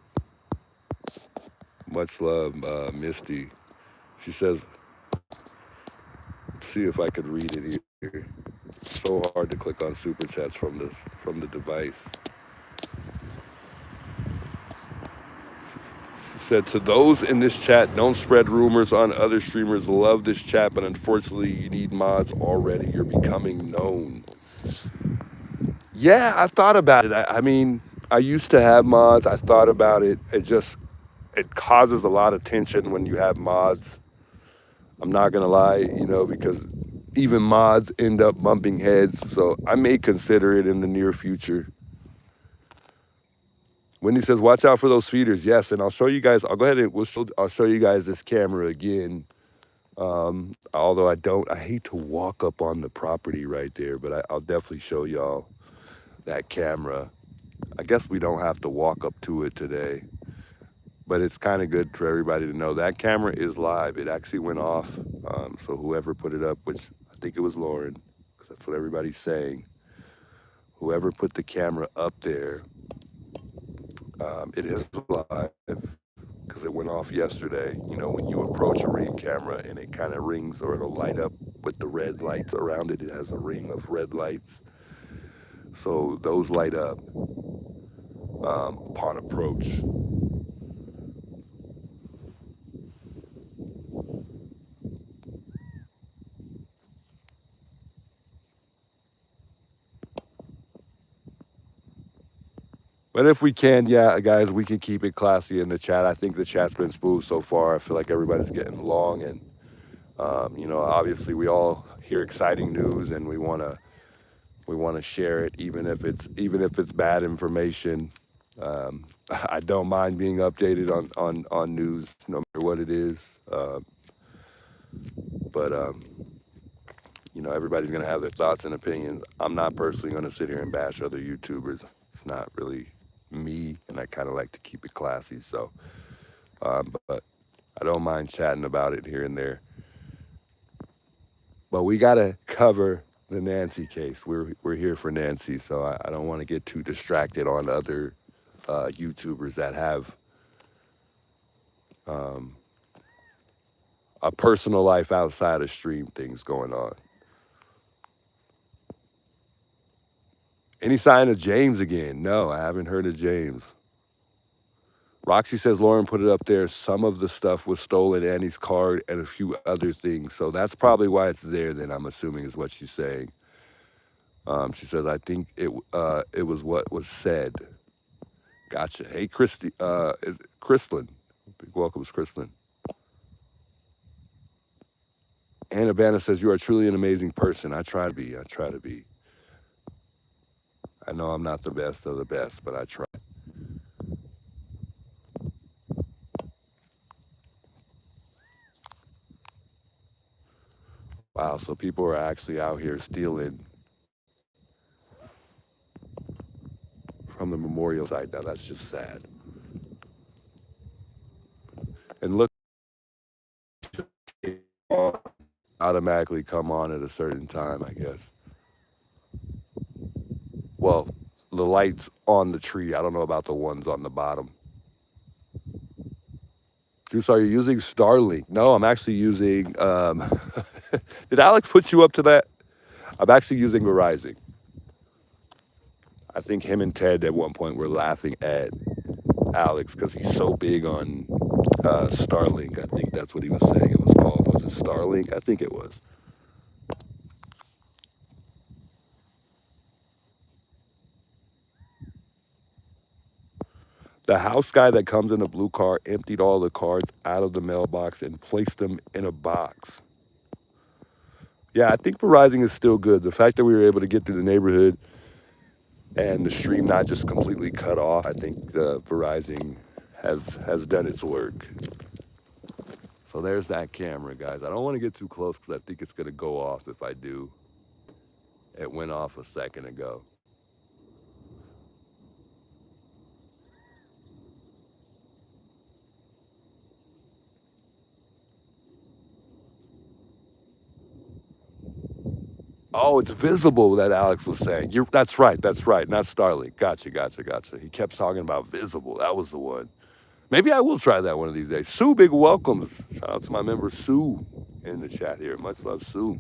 much love, Misty. She says, let's see if I could read it here. It's so hard to click on super chats from the device. Said to those in this chat, don't spread rumors on other streamers. Love this chat, but unfortunately, you need mods already. You're becoming known. Yeah, I thought about it. I mean, I used to have mods. I thought about it. It causes a lot of tension when you have mods. I'm not gonna lie, because even mods end up bumping heads. So I may consider it in the near future. Wendy says, watch out for those feeders. Yes, and I'll show you guys. I'll go ahead and I'll show you guys this camera again. Although I hate to walk up on the property right there, but I'll definitely show y'all that camera. I guess we don't have to walk up to it today, but it's kind of good for everybody to know that camera is live. It actually went off. So whoever put it up, which I think it was Lauren, because that's what everybody's saying. Whoever put the camera up there, it is live because it went off yesterday. When you approach a Ring camera and it kind of rings or it'll light up with the red lights around it. It has a ring of red lights. So those light up upon approach. But if we can, yeah, guys, we can keep it classy in the chat. I think the chat's been smooth so far. I feel like everybody's getting along, and obviously we all hear exciting news, and we want to share it, even if it's bad information. I don't mind being updated on news, no matter what it is. But everybody's gonna have their thoughts and opinions. I'm not personally gonna sit here and bash other YouTubers. It's not really me, and I kind of like to keep it classy. So, but I don't mind chatting about it here and there. But we gotta cover the Nancy case. We're here for Nancy, so I don't want to get too distracted on other YouTubers that have a personal life outside of stream things going on. Any sign of James again? No, I haven't heard of James. Roxy says Lauren put it up there. Some of the stuff was stolen, Annie's card, and a few other things. So that's probably why it's there. Then I'm assuming is what she's saying. She says I think it was what was said. Gotcha. Hey, Kristlyn. Big welcomes, Kristlyn. Anna Banna says you are truly an amazing person. I try to be. I know I'm not the best of the best, but I try. Wow, so people are actually out here stealing from the memorial site. Now that's just sad. And look, automatically come on at a certain time, I guess. Well, the lights on the tree. I don't know about the ones on the bottom. Juice, are you using Starlink? No, I'm actually using. Did Alex put you up to that? I'm actually using Verizon. I think him and Ted at one point were laughing at Alex because he's so big on Starlink. I think that's what he was saying it was called. Was it Starlink? I think it was. The house guy that comes in the blue car emptied all the cards out of the mailbox and placed them in a box. Yeah, I think Verizon is still good. The fact that we were able to get through the neighborhood and the stream not just completely cut off, I think Verizon has done its work. So there's that camera, guys. I don't want to get too close because I think it's going to go off if I do. It went off a second ago. Oh, it's visible that Alex was saying. That's right. That's right. Not Starlink. Gotcha. He kept talking about visible. That was the one. Maybe I will try that one of these days. Sue, big welcomes. Shout out to my member Sue in the chat here. Much love, Sue.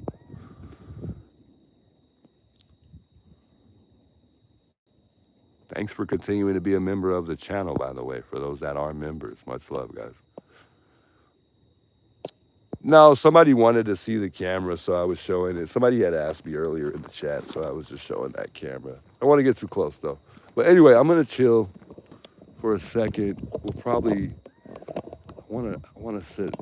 Thanks for continuing to be a member of the channel, by the way, for those that are members. Much love, guys. No, somebody wanted to see the camera, so I was showing it. Somebody had asked me earlier in the chat, so I was just showing that camera. I don't want to get too close, though. But anyway, I'm going to chill for a second. We'll probably I want to sit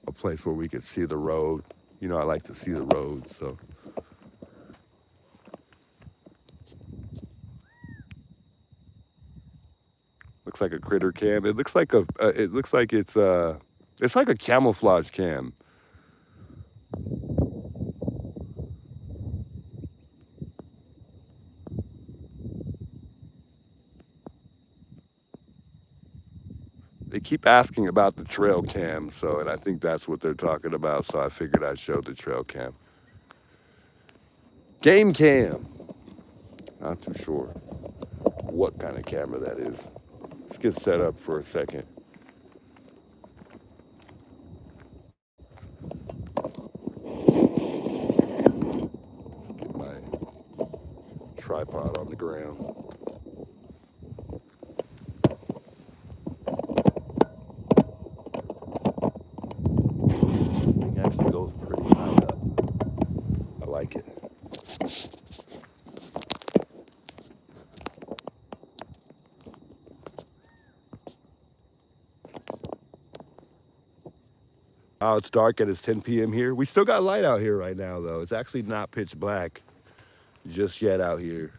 a place where we could see the road. You know, I like to see the road, so. Looks like a critter cam. It looks like it's like a camouflage cam. They keep asking about the trail cam, and I think that's what they're talking about. So I figured I'd show the trail cam. Game cam. Not too sure what kind of camera that is. Let's get set up for a second. Get my tripod on the ground. It actually goes pretty high up. I like it. Oh, it's dark and it's 10 p.m. here. We still got light out here right now, though. It's actually not pitch black just yet out here.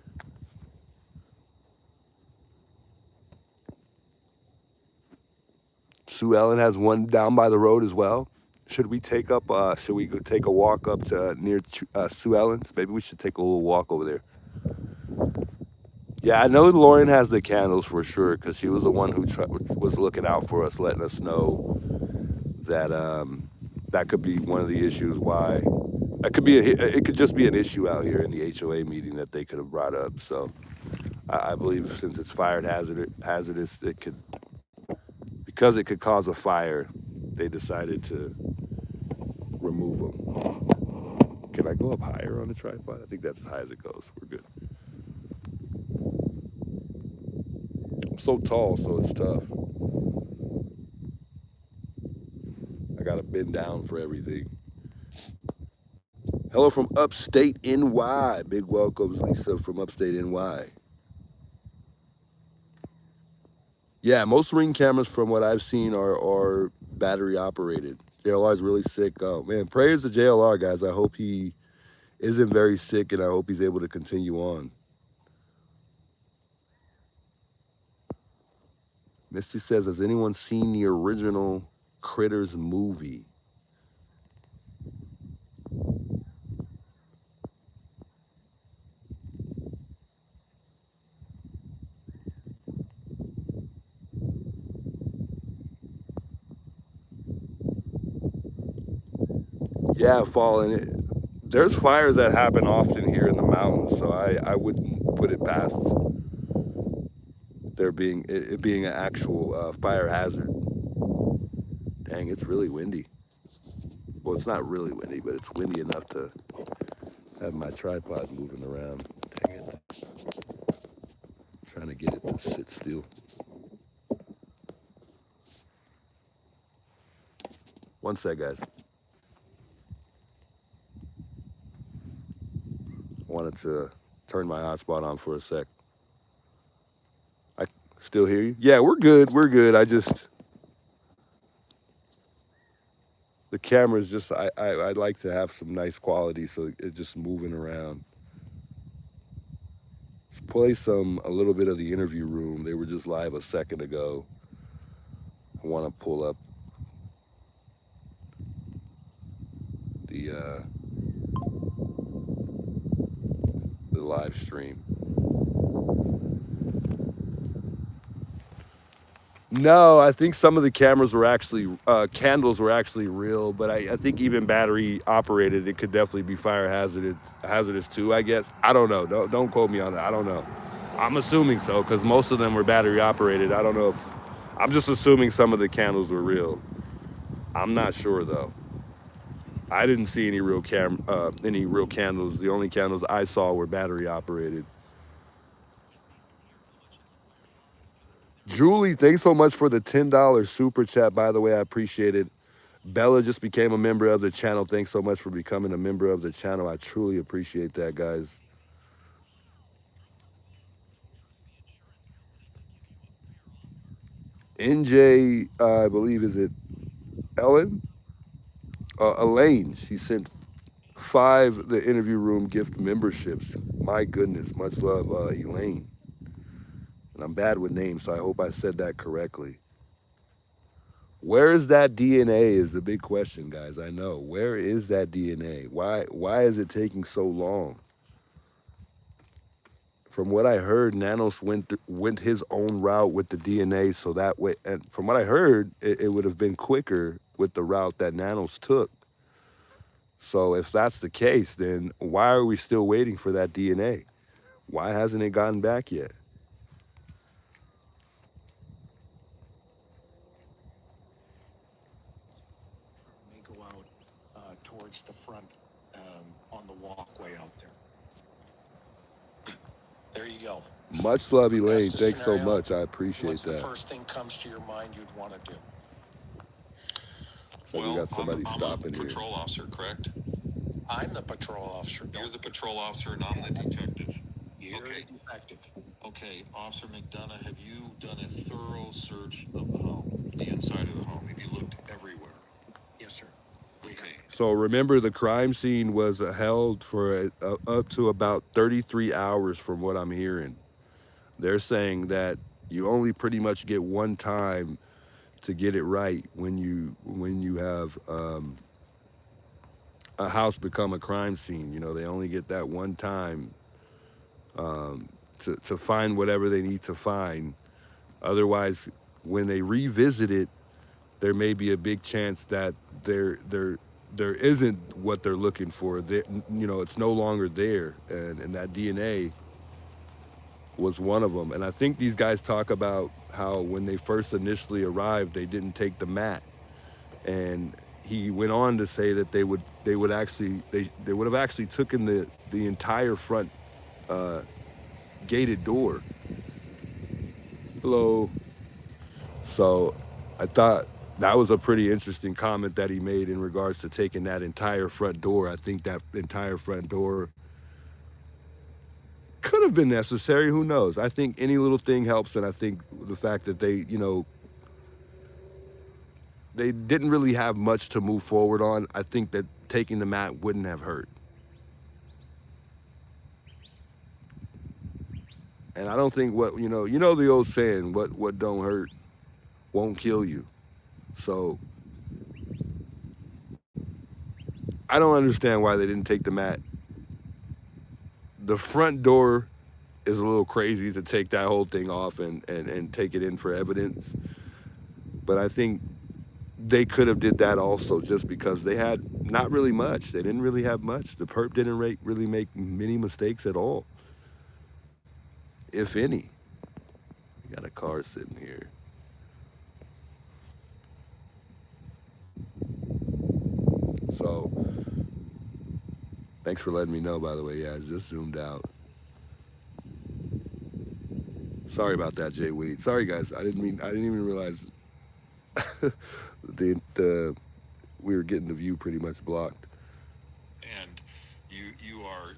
Sue Ellen has one down by the road as well. Should we take up? Should we go take a walk up to near Sue Ellen's? Maybe we should take a little walk over there. Yeah, I know Lauren has the candles for sure because she was the one who was looking out for us, letting us know that that could be one of the issues why. That could be it could just be an issue out here in the HOA meeting that they could have brought up. So I believe since it's fire hazardous, it could, because it could cause a fire, they decided to remove them. Can I go up higher on the tripod? I think that's as high as it goes. We're good. I'm so tall, so it's tough. I gotta bend down for everything. Hello from upstate NY. Big welcomes, Lisa from upstate NY. Yeah, most Ring cameras from what I've seen are battery operated. JLR is really sick. Oh man, prayers to JLR, guys. I hope he isn't very sick and I hope he's able to continue on. Misty says, has anyone seen the original Critters movie? Yeah, falling. There's fires that happen often here in the mountains, so I wouldn't put it past there being it being an actual fire hazard. Dang, it's really windy. Well, it's not really windy, but it's windy enough to have my tripod moving around. Dang it. Trying to get it to sit still. One sec, guys. Wanted to turn my hotspot on for a sec. Still hear you? Yeah, we're good. We're good. I just the camera's just I'd like to have some nice quality so it's just moving around. Let's play some a little bit of the interview room. They were just live a second ago. I want to pull up the the live stream. No, I think some of the cameras were actually candles were actually real, but I think even battery operated, it could definitely be fire hazardous too. I guess I don't know. Don't quote me on that. I don't know. I'm assuming so because most of them were battery operated. I don't know if I'm just assuming some of the candles were real. I'm not sure though. I didn't see any real candles. The only candles I saw were battery operated. Julie, thanks so much for the $10 super chat. By the way, I appreciate it. Bella just became a member of the channel. Thanks so much for becoming a member of the channel. I truly appreciate that, guys. NJ, I believe, is it Ellen? Elaine. She sent 5 the interview room gift memberships. My goodness, much love, Elaine. And I'm bad with names, so I hope I said that correctly. Where is that DNA is the big question, guys. I know. Where is that DNA? Why is it taking so long? From what I heard, Nanos went his own route with the DNA, so that way, and from what I heard, it would have been quicker with the route that Nanos took. So if that's the case, then why are we still waiting for that DNA? Why hasn't it gotten back yet? May go out towards the front on the walkway out there. There you go. Much love, Elaine. That's the Thanks so scenario. much. I appreciate What's the that. first thing comes to your mind you'd want to do? So we got somebody I'm stopping a here. patrol officer, correct? I'm the patrol officer. You're the patrol officer and I'm the detective. You're Okay. the detective. Okay, Officer McDonough, have you done a thorough search of the home, the inside of the home? Have you looked everywhere? Yes, sir. Okay. So remember, the crime scene was held for up to about 33 hours, from what I'm hearing. They're saying that you only pretty much get one time to get it right when you have a house become a crime scene. You know, they only get that one time to find whatever they need to find. Otherwise, when they revisit it, there may be a big chance that there isn't what they're looking for. You know, it's no longer there, and that DNA was one of them. And I think these guys talk about how when they first initially arrived, they didn't take the mat, and he went on to say that they would have actually taken the entire front gated door. Hello. So I thought that was a pretty interesting comment that he made in regards to taking that entire front door. I think that entire front door could have been necessary. Who knows? I think any little thing helps, and I think the fact that they, you know, they didn't really have much to move forward on. I think that taking the mat wouldn't have hurt. And I don't think what you know the old saying, what don't hurt won't kill you. So I don't understand why they didn't take the mat. The front door is a little crazy to take that whole thing off and take it in for evidence. But I think they could have did that also just because they had not really much. They didn't really have much. The perp didn't really make many mistakes at all, if any. We got a car sitting here. So thanks for letting me know, by the way. Yeah, I just zoomed out. Sorry about that, Jay Weed. Sorry, guys. I didn't even realize the we were getting the view pretty much blocked. And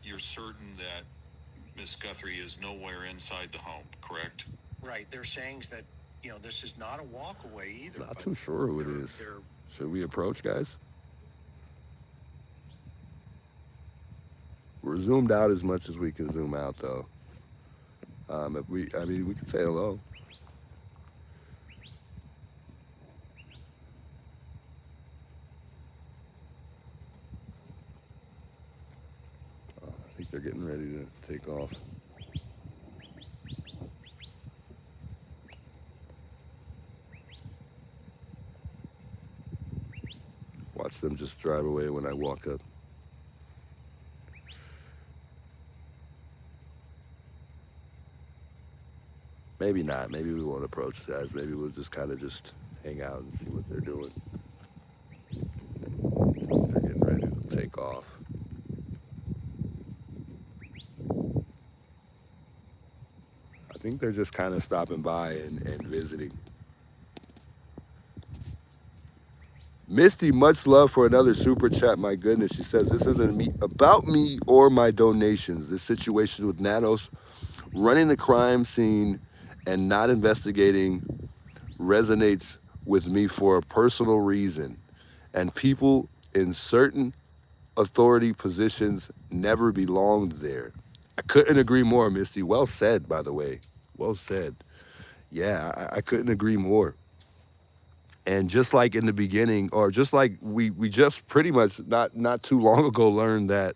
you're certain that Miss Guthrie is nowhere inside the home, correct? Right. They're saying that, this is not a walk away either. Not But too sure who it they're is. they're Should we approach, guys? We're zoomed out as much as we can zoom out, though. If we, I mean, we can say hello. I think they're getting ready to take off. Watch them just drive away when I walk up. Maybe not. Maybe we won't approach, guys. Maybe we'll just kind of just hang out and see what they're doing. They're getting ready to take off. I think they're just kind of stopping by and visiting. Misty, much love for another super chat. My goodness, she says this isn't about me or my donations. This situation with Nanos running the crime scene and not investigating resonates with me for a personal reason. And people in certain authority positions never belonged there. I couldn't agree more, Misty. Well said, by the way. Well said. Yeah, I couldn't agree more. And just like in the beginning, or just like we just pretty much not too long ago learned that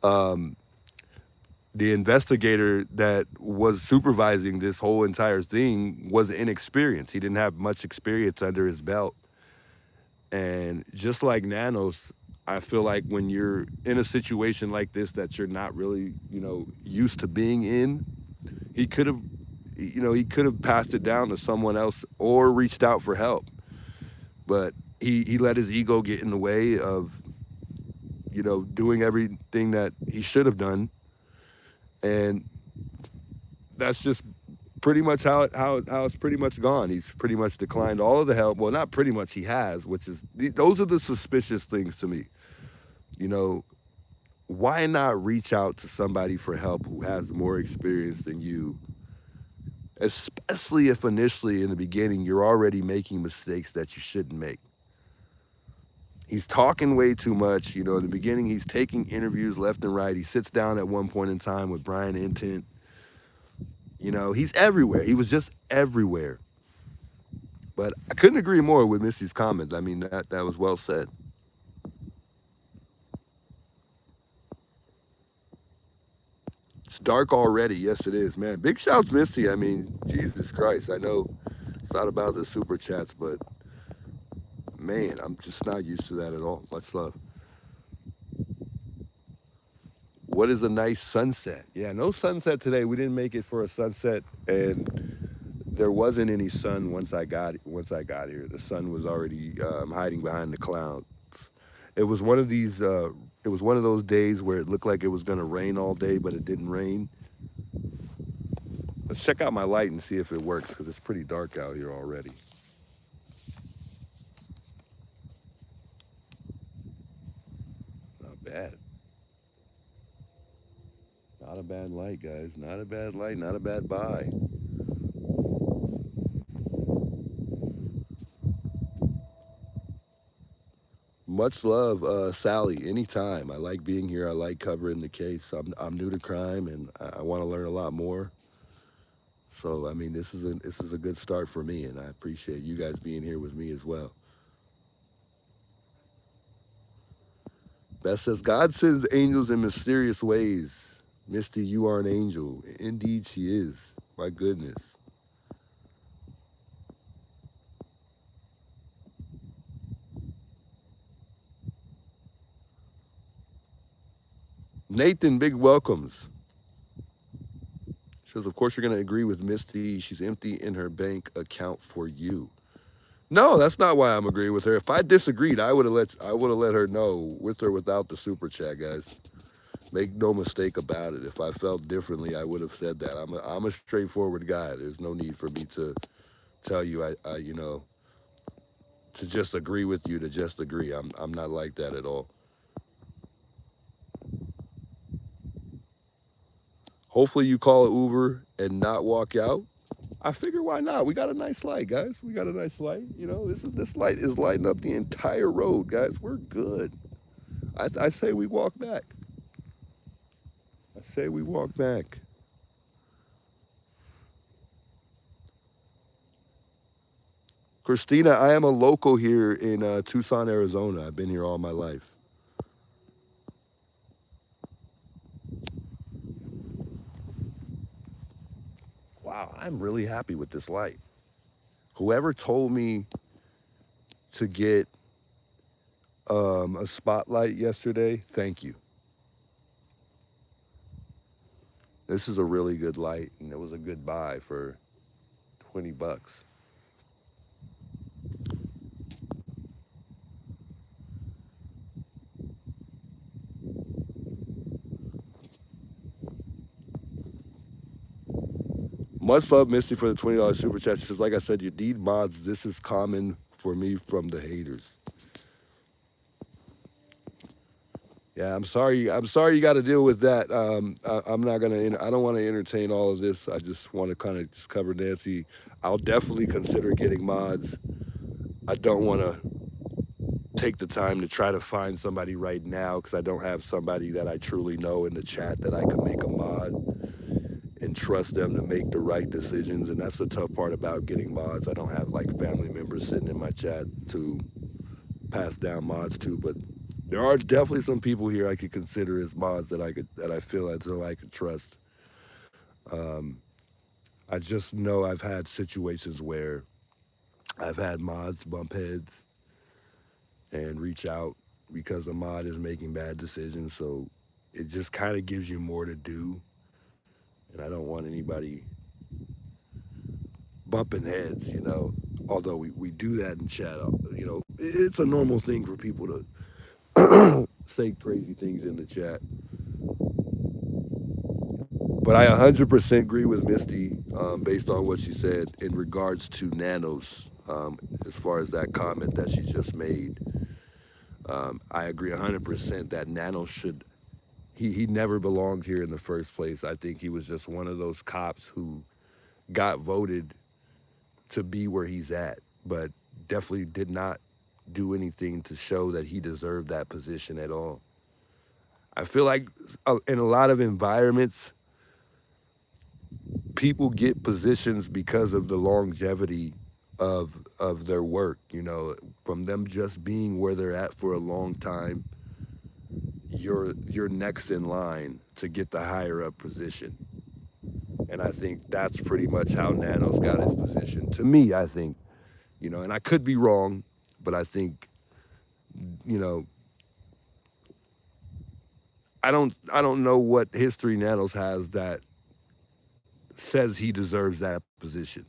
the investigator that was supervising this whole entire thing was inexperienced. He didn't have much experience under his belt. And just like Nanos, I feel like when you're in a situation like this that you're not really, used to being in, he could have, he could have passed it down to someone else or reached out for help. But he let his ego get in the way of, doing everything that he should have done. And that's just pretty much how it's pretty much gone. He's pretty much declined all of the help. Well, not pretty much, he has, which is, those are the suspicious things to me. Why not reach out to somebody for help who has more experience than you, especially if initially in the beginning you're already making mistakes that you shouldn't make. He's talking way too much. In the beginning, he's taking interviews left and right. He sits down at one point in time with Brian Intent. He's everywhere. He was just everywhere. But I couldn't agree more with Missy's comments. I mean, that was well said. It's dark already. Yes, it is, man. Big shouts, Missy. I mean, Jesus Christ. I know it's not about the super chats, but man, I'm just not used to that at all. Much love. What is a nice sunset? Yeah, no sunset today. We didn't make it for a sunset, and there wasn't any sun once I got here. The sun was already hiding behind the clouds. It was one of these. It was one of those days where it looked like it was going to rain all day, but it didn't rain. Let's check out my light and see if it works because it's pretty dark out here already. Not bad. Not a bad light, guys. Not a bad light. Not a bad buy. Much love, Sally. Anytime. I like being here. I like covering the case. I'm new to crime, and I want to learn a lot more. So I mean, this is a good start for me, and I appreciate you guys being here with me as well. Beth says God sends angels in mysterious ways. Misty, you are an angel. Indeed, she is. My goodness. Nathan, big welcomes. She says, of course, you're going to agree with Misty. She's empty in her bank account for you. No, that's not why I'm agreeing with her. If I disagreed, I would have let her know with or without the super chat, guys. Make no mistake about it. If I felt differently, I would have said that. I'm a straightforward guy. There's no need for me to tell you to just agree with you to just agree. I'm not like that at all. Hopefully you call an Uber and not walk out. I figure why not? We got a nice light, guys. We got a nice light. You know, this light is lighting up the entire road, guys. We're good. I say we walk back. I say we walk back. Christina, I am a local here in Tucson, Arizona. I've been here all my life. Wow, I'm really happy with this light. Whoever told me to get a spotlight yesterday, thank you. This is a really good light, and it was a good buy for $20. Much love, Misty, for the $20 super chat. She says, like I said, you need mods. This is common for me from the haters. Yeah, I'm sorry. I'm sorry you got to deal with that. I'm not gonna. I don't want to entertain all of this. I just want to kind of just cover Nancy. I'll definitely consider getting mods. I don't want to take the time to try to find somebody right now because I don't have somebody that I truly know in the chat that I can make a mod and trust them to make the right decisions. And that's the tough part about getting mods. I don't have like family members sitting in my chat to pass down mods to, but there are definitely some people here I could consider as mods that I feel as though I could trust. I just know I've had situations where I've had mods bump heads and reach out because a mod is making bad decisions. So it just kind of gives you more to do. And I don't want anybody bumping heads, you know. Although we do that in chat, you know, it's a normal thing for people to say crazy things in the chat. But I 100% agree with Misty based on what she said in regards to nanos, as far as that comment that she just made. I agree 100% that Nano should, he never belonged here in the first place. I think he was just one of those cops who got voted to be where he's at, but definitely did not do anything to show that he deserved that position at all. I feel like in a lot of environments, people get positions because of the longevity of their work, you know, from them just being where they're at for a long time. You're next in line to get the higher up position. And I think that's pretty much how Nano's got his position. To me, I think, you know, and I could be wrong, but I think, you know, I don't know what history Nanos has that says he deserves that position.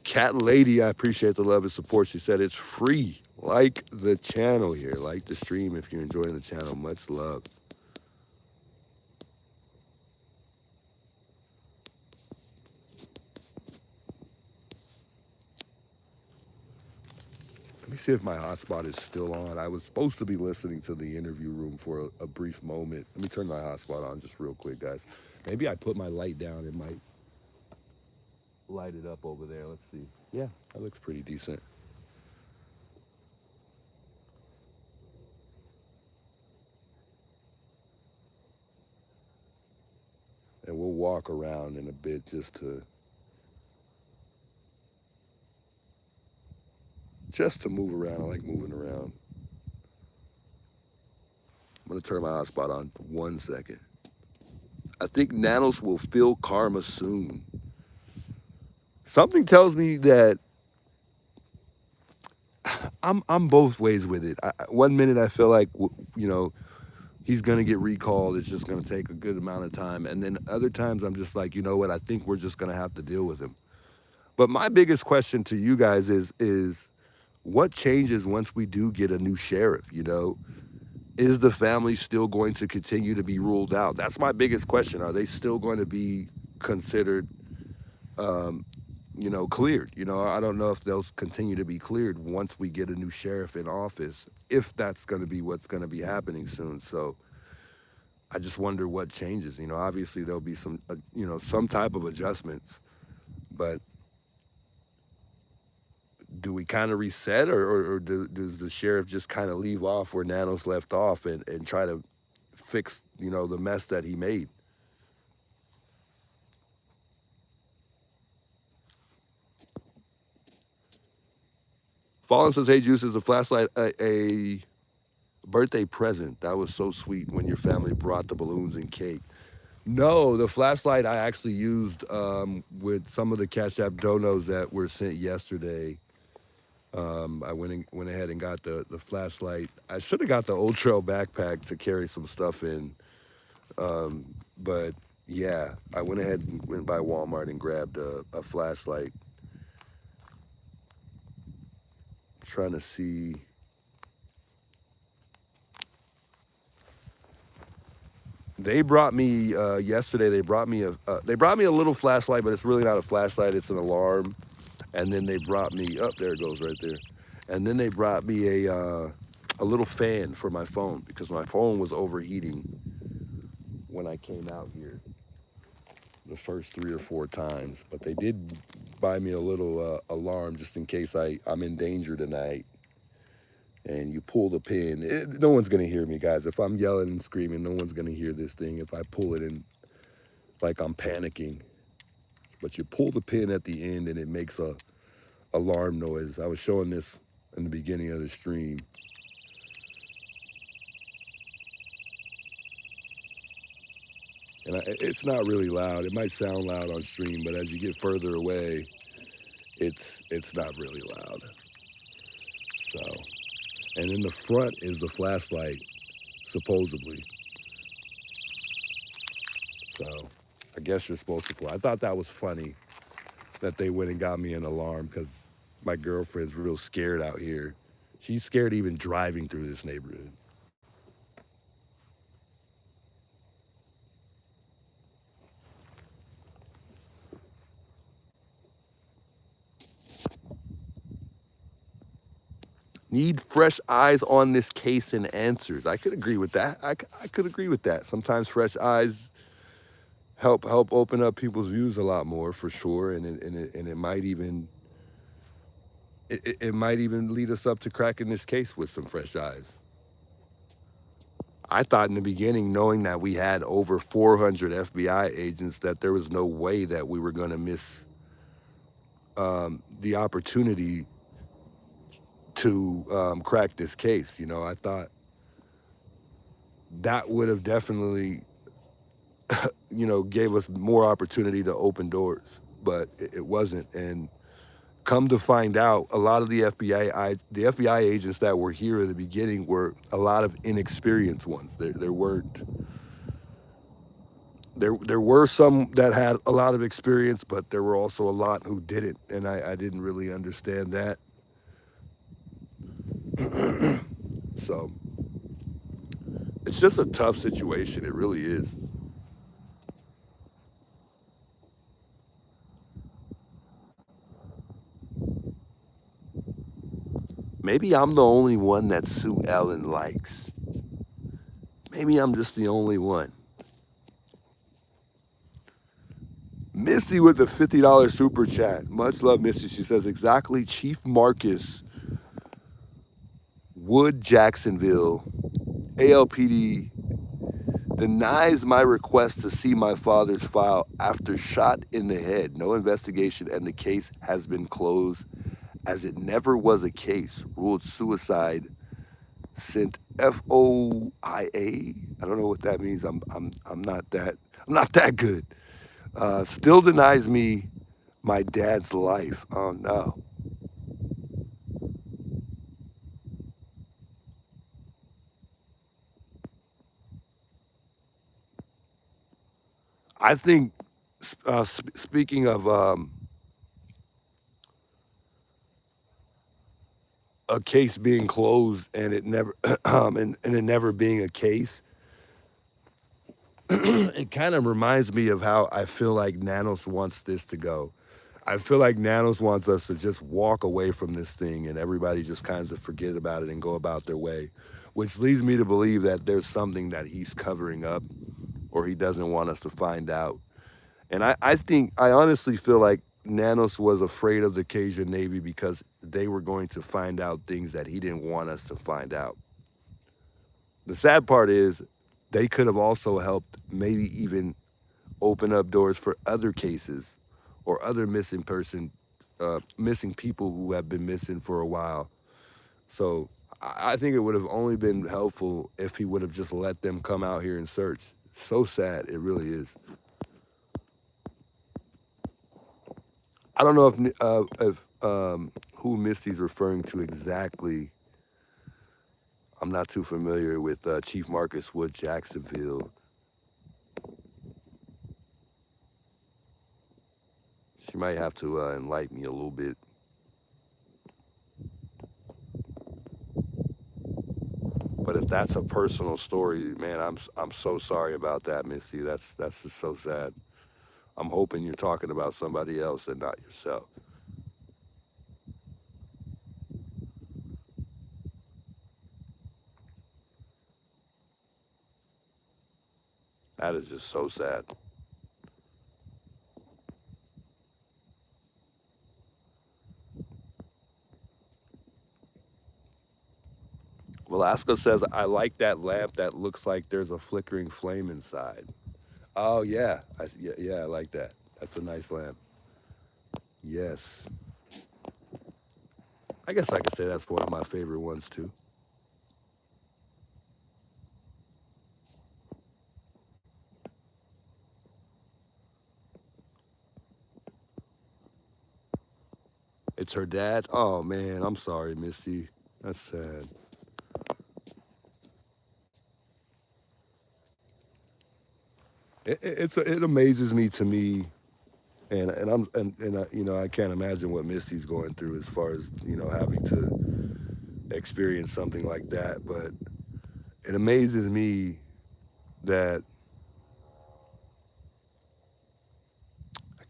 Cat Lady, I appreciate the love and support. She said it's free. Like the channel here. Like the stream if you're enjoying the channel. Much love. Let me see if my hotspot is still on. I was supposed to be listening to the interview room for a brief moment. Let me turn my hotspot on just real quick, guys. Maybe I put my light down. It might light it up over there. Let's see. Yeah, that looks pretty decent. And we'll walk around in a bit just to move around. I like moving around. I'm gonna turn my hotspot on 1 second. I think Nanos will feel karma soon. Something tells me that I'm both ways with it. 1 minute I feel like, you know, he's gonna get recalled. It's just gonna take a good amount of time, and then other times I'm just like, you know what? I think we're just gonna have to deal with him. But my biggest question to you guys is what changes once we do get a new sheriff? You know, is the family still going to continue to be ruled out? That's my biggest question. Are they still going to be considered cleared. I don't know if they'll continue to be cleared once we get a new sheriff in office, if that's going to be what's going to be happening soon. So I just wonder what changes. Obviously there'll be some type of adjustments, but do we kind of reset, or does the sheriff just kind of leave off where Nanos left off and try to fix, the mess that he made? Fallen says, "Hey, Juice, is a flashlight a birthday present? That was so sweet when your family brought the balloons and cake." No, the flashlight I actually used with some of the Cash App donos that were sent yesterday. I went ahead and got the flashlight. I should have got the Old Trail backpack to carry some stuff in, but yeah, I went ahead and went by Walmart and grabbed a flashlight. Trying to see. They brought me yesterday. They brought me a little flashlight, but it's really not a flashlight. It's an alarm. And then they brought me up. There it goes right there. And then they brought me a little fan for my phone because my phone was overheating when I came out here the first 3 or 4 times. But they did buy me a little alarm just in case I'm in danger tonight. And you pull the pin. No one's going to hear me, guys. If I'm yelling and screaming, no one's going to hear this thing if I pull it in like I'm panicking. But you pull the pin at the end and it makes a alarm noise. I was showing this in the beginning of the stream. And it's not really loud. It might sound loud on stream, but as you get further away, it's not really loud. So, and in the front is the flashlight, supposedly. So, I guess you're supposed to pull. I thought that was funny that they went and got me an alarm because my girlfriend's real scared out here. She's scared even driving through this neighborhood. Need fresh eyes on this case and answers. I could agree with that. I could agree with that. Sometimes fresh eyes help open up people's views a lot more, for sure, and it might even it might even lead us up to cracking this case with some fresh eyes. I thought in the beginning, knowing that we had over 400 FBI agents, that there was no way that we were going to miss the opportunity to crack this case. I thought that would have definitely, gave us more opportunity to open doors, but it wasn't. And come to find out, a lot of the FBI agents that were here in the beginning were a lot of inexperienced ones. There weren't. There were some that had a lot of experience, but there were also a lot who didn't, and I didn't really understand that. So it's just a tough situation. It really is. Maybe I'm the only one that Sue Ellen likes. Maybe I'm just the only one. Misty with the $50 super chat. Much love, Misty. She says, exactly, Chief Marcus, Wood, Jacksonville, ALPD denies my request to see my father's file after shot in the head. No investigation, and the case has been closed as it never was a case. Ruled suicide. Sent FOIA. I don't know what that means. I'm not that good. Still denies me my dad's life. Oh no. I think, speaking of a case being closed and it never and it never being a case, it kind of reminds me of how I feel like Nanos wants this to go. I feel like Nanos wants us to just walk away from this thing and everybody just kind of forget about it and go about their way, which leads me to believe that there's something that he's covering up or he doesn't want us to find out. And I honestly feel like Nanos was afraid of the Cajun Navy because they were going to find out things that he didn't want us to find out. The sad part is they could have also helped maybe even open up doors for other cases or other missing people who have been missing for a while. So I think it would have only been helpful if he would have just let them come out here and search. So sad, it really is. I don't know if who Misty's referring to exactly. I'm not too familiar with Chief Marcus Wood Jacksonville. She might have to enlighten me a little bit. But if that's a personal story, man, I'm so sorry about that, Misty. That's just so sad. I'm hoping you're talking about somebody else and not yourself. That is just so sad. Velasco says, I like that lamp that looks like there's a flickering flame inside. Oh, yeah. Yeah, I like that. That's a nice lamp. Yes. I guess I could say that's one of my favorite ones, too. It's her dad. Oh, man. I'm sorry, Misty. That's sad. It amazes me to me, and I can't imagine what Misty's going through as far as having to experience something like that. But it amazes me that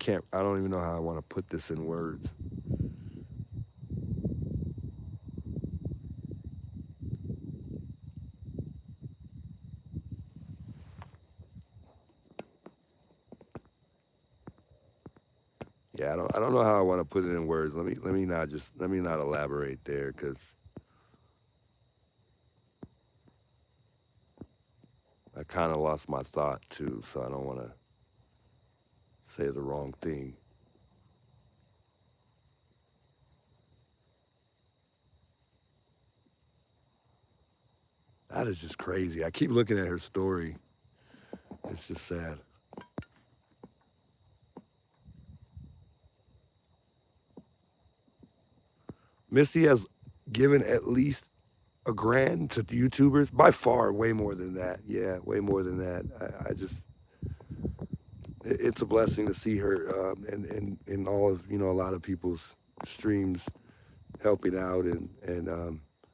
I don't even know how I want to put this in words. Yeah, I don't know how I want to put it in words. Let me not elaborate there because I kind of lost my thought too, so I don't want to say the wrong thing. That is just crazy. I keep looking at her story. It's just sad. Misty has given at least a grand to YouTubers, by far, way more than that. Yeah, way more than that. I just, it's a blessing to see her and all of a lot of people's streams helping out and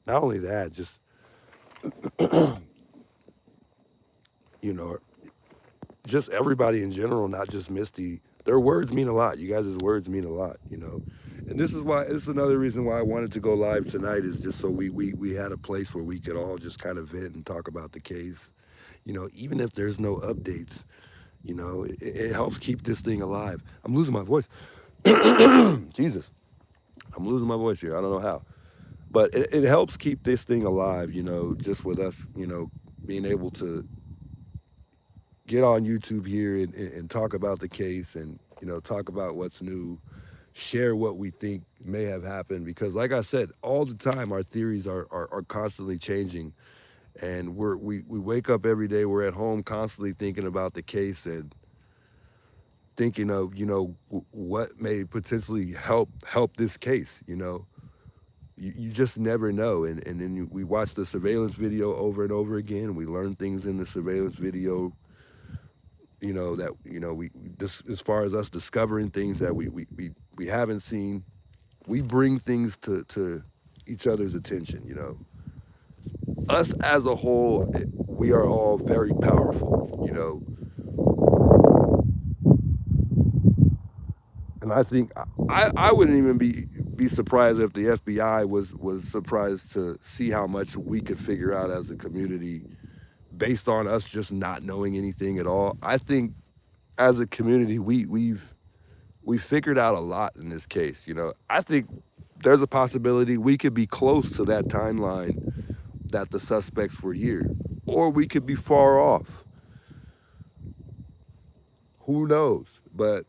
not only that, just you know, just everybody in general, not just Misty. Their words mean a lot. You guys' words mean a lot. And this is another reason why I wanted to go live tonight is just so we had a place where we could all just kind of vent and talk about the case. Even if there's no updates, it helps keep this thing alive. I'm losing my voice. Jesus. I'm losing my voice here. I don't know how. But it helps keep this thing alive, just with us, being able to get on YouTube here and talk about the case and, talk about what's new, share what we think may have happened. Because like I said, all the time our theories are constantly changing. And we wake up every day, we're at home constantly thinking about the case and thinking of, what may potentially help this case, You just never know. And then we watch the surveillance video over and over again. We learn things in the surveillance video, that, we this as far as us discovering things that we haven't seen, we bring things to each other's attention, Us as a whole, we are all very powerful, And And I think I wouldn't even be surprised if the FBI was surprised to see how much we could figure out as a community based on us just not knowing anything at all. I think as a community we figured out a lot in this case. You know, I think there's a possibility we could be close to that timeline that the suspects were here, or we could be far off. Who knows? But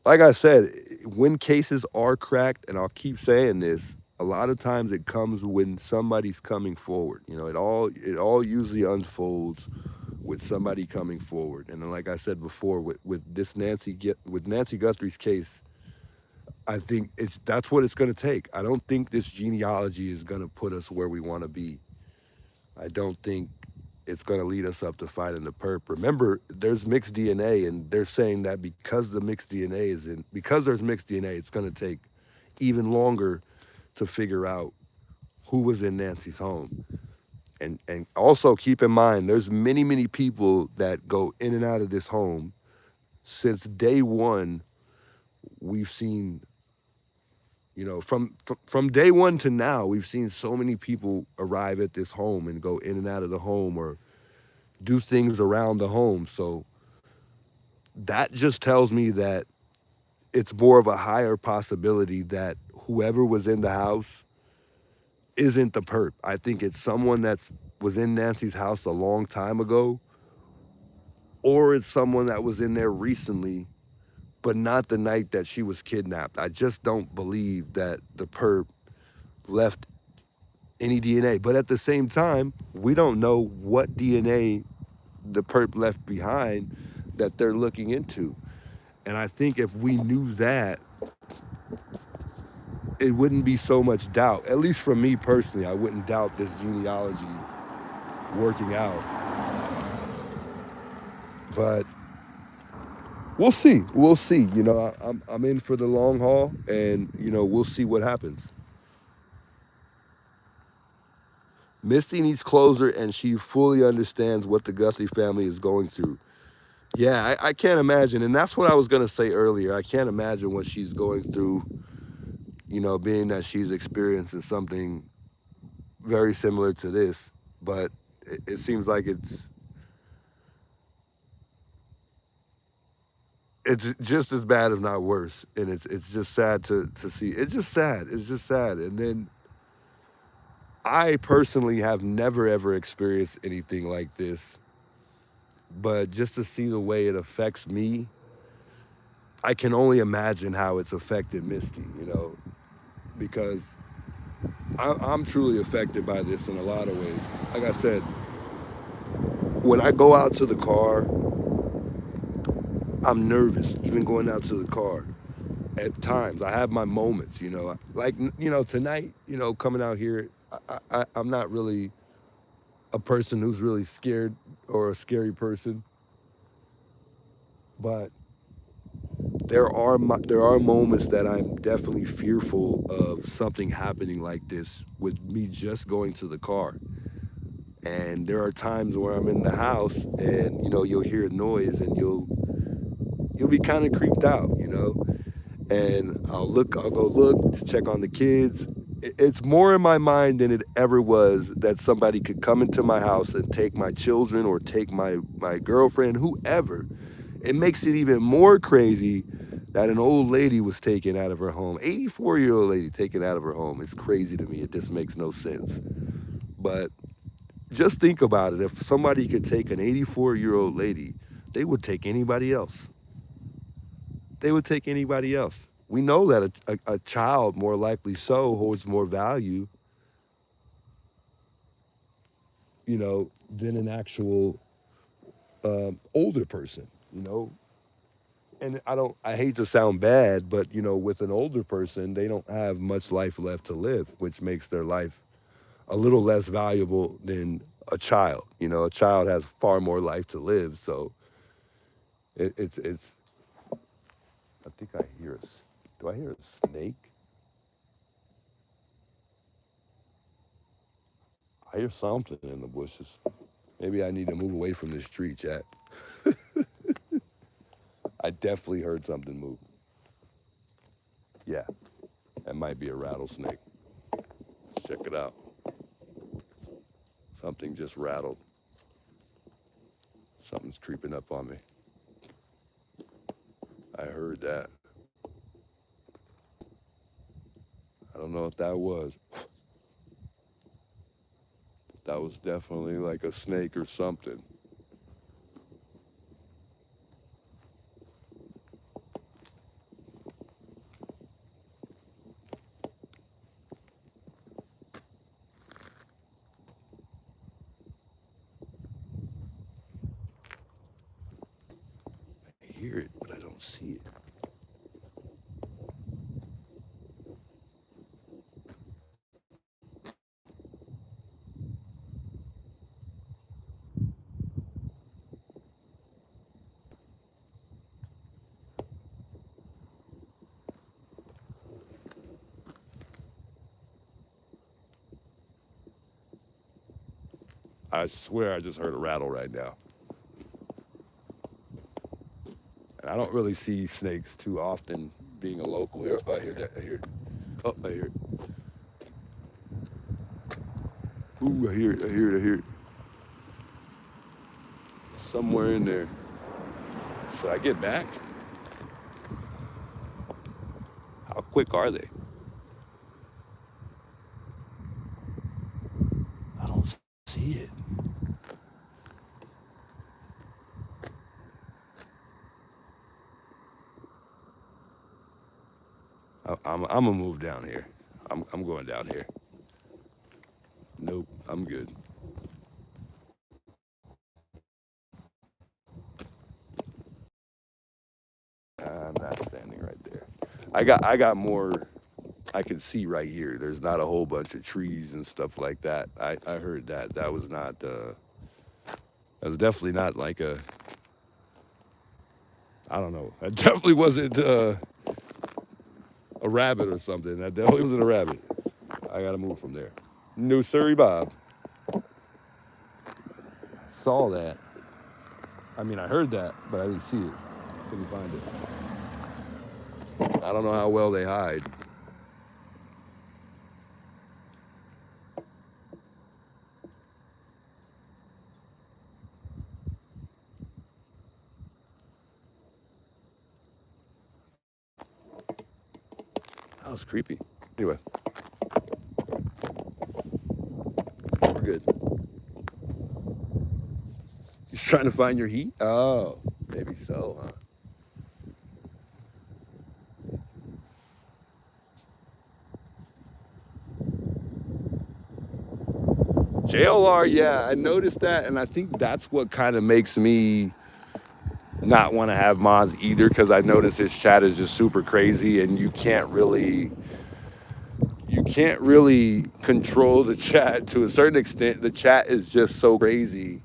like I said, when cases are cracked, and I'll keep saying this, a lot of times it comes when somebody's coming forward. You know, it all usually unfolds with somebody coming forward. And then, like I said before, with this with Nancy Guthrie's case, I think that's what it's going to take. I don't think this genealogy is going to put us where we want to be. I don't think it's going to lead us up to finding the perp. Remember, there's mixed DNA, and they're saying that because there's mixed DNA, it's going to take even longer to figure out who was in Nancy's home. And also keep in mind, there's many people that go in and out of this home. Since day one, we've seen, you know, from day one to now, we've seen so many people arrive at this home and go in and out of the home or do things around the home. So that just tells me that it's more of a higher possibility that whoever was in the house isn't the perp. I think it's someone that's was in Nancy's house a long time ago, or it's someone that was in there recently, but not the night that she was kidnapped. I just don't believe that the perp left any DNA. But at the same time, we don't know what DNA the perp left behind that they're looking into. And I think if we knew that, it wouldn't be so much doubt. At least for me personally, I wouldn't doubt this genealogy working out. But we'll see. We'll see. You know, I'm in for the long haul, and you know, we'll see what happens. Misty needs closure, and she fully understands what the Guthrie family is going through. Yeah, I can't imagine, and that's what I was gonna say earlier. I can't imagine what she's going through. You know, being that she's experiencing something very similar to this, but it seems like it's just as bad, if not worse. And it's just sad to see. It's just sad. It's just sad. And then I personally have never ever experienced anything like this, but just to see the way it affects me, I can only imagine how it's affected Misty. You know, because I'm truly affected by this in a lot of ways. Like I said, when I go out to the car, I'm nervous even going out to the car. At times, I have my moments, you know, like, you know, tonight, you know, coming out here, I'm not really a person who's really scared or a scary person, but there are moments that I'm definitely fearful of something happening like this with me just going to the car. And there are times where I'm in the house and, you know, you'll hear a noise and you'll be kind of creeped out, you know. And I'll go look to check on the kids. It's more in my mind than it ever was that somebody could come into my house and take my children or take my girlfriend, whoever. It makes it even more crazy that an old lady was taken out of her home. 84-year-old lady taken out of her home. It's crazy to me. It just makes no sense. But just think about it. If somebody could take an 84-year-old lady, they would take anybody else. They would take anybody else. We know that a child, more likely so, holds more value, you know, than an actual older person, you know. And I hate to sound bad, but, you know, with an older person, they don't have much life left to live, which makes their life a little less valuable than a child. You know, a child has far more life to live. So it's I think I hear do I hear a snake? I hear something in the bushes. Maybe I need to move away from this tree, chat. I definitely heard something move. Yeah, that might be a rattlesnake. Let's check it out. Something just rattled. Something's creeping up on me. I heard that. I don't know what that was. That was definitely like a snake or something. I hear it, but I don't see it. I swear I just heard a rattle right now. And I don't really see snakes too often being a local here. Oh, I hear that. I hear it. Oh, I hear it. Ooh, I hear it. I hear it. I hear it. Somewhere in there. Should I get back? How quick are they? I don't see it. I'm gonna move down here. I'm going down here. Nope, I'm good. I'm not standing right there. I got more I can see right here. There's not a whole bunch of trees and stuff like that. I heard that. That was not that was definitely not like a I don't know. That definitely wasn't a rabbit or something. That definitely wasn't a rabbit. I gotta move from there. No sorry, Bob. Saw that. I mean, I heard that, but I didn't see it. Couldn't find it. I don't know how well they hide. That was creepy. Anyway, we're good. He's trying to find your heat? Oh, maybe so, huh? JLR, yeah, I noticed that, and I think that's what kind of makes me not want to have mods either, because I notice his chat is just super crazy, and you can't really control the chat to a certain extent. The chat is just so crazy.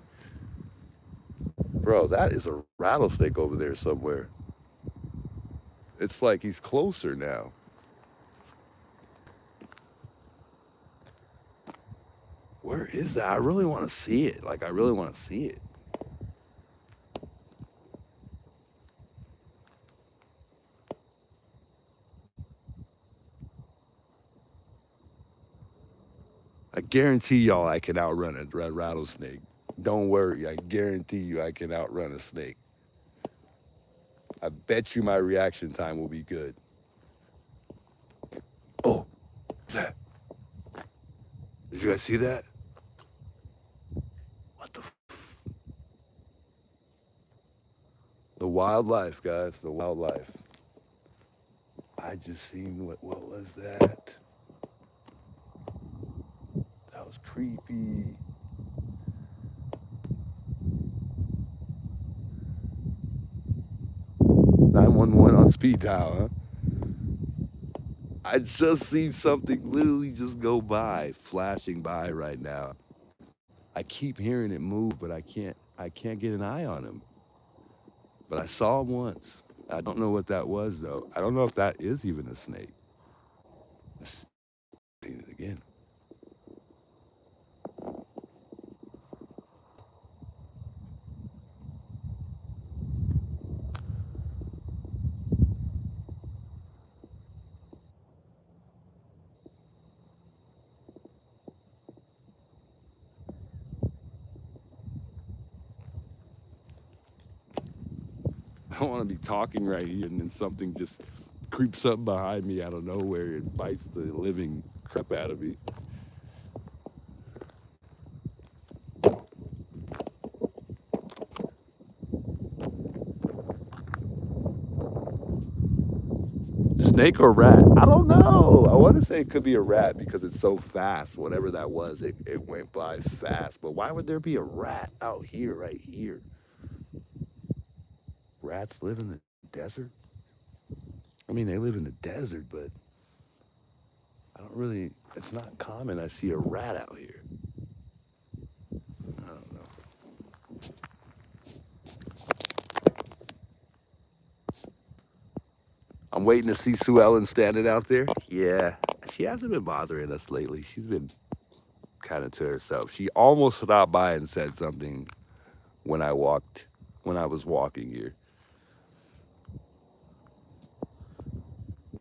Bro, that is a rattlesnake over there somewhere. It's like he's closer now. Where is that? I really want to see it. Like, I really want to see it. I guarantee y'all I can outrun a rattlesnake. Don't worry. I guarantee you I can outrun a snake. I bet you my reaction time will be good. Oh, what's that? Did you guys see that? What the? The wildlife, guys. The wildlife. I just seen what was that? That was creepy. 911 on speed dial, huh? I just seen something literally just go by, flashing by right now. I keep hearing it move, but I can't get an eye on him. But I saw him once. I don't know what that was though. I don't know if that is even a snake. Let's see it again. don't want to be talking right here and then something just creeps up behind me out of nowhere and bites the living crap out of me. Snake or rat? I don't know. I want to say it could be a rat because it's so fast. Whatever that was, it went by fast. But why would there be a rat out here, right here? Rats live in the desert? I mean, they live in the desert, but I don't really, it's not common I see a rat out here. I don't know. I'm waiting to see Sue Ellen standing out there. Yeah, she hasn't been bothering us lately. She's been kind of to herself. She almost stopped by and said something when I was walking here.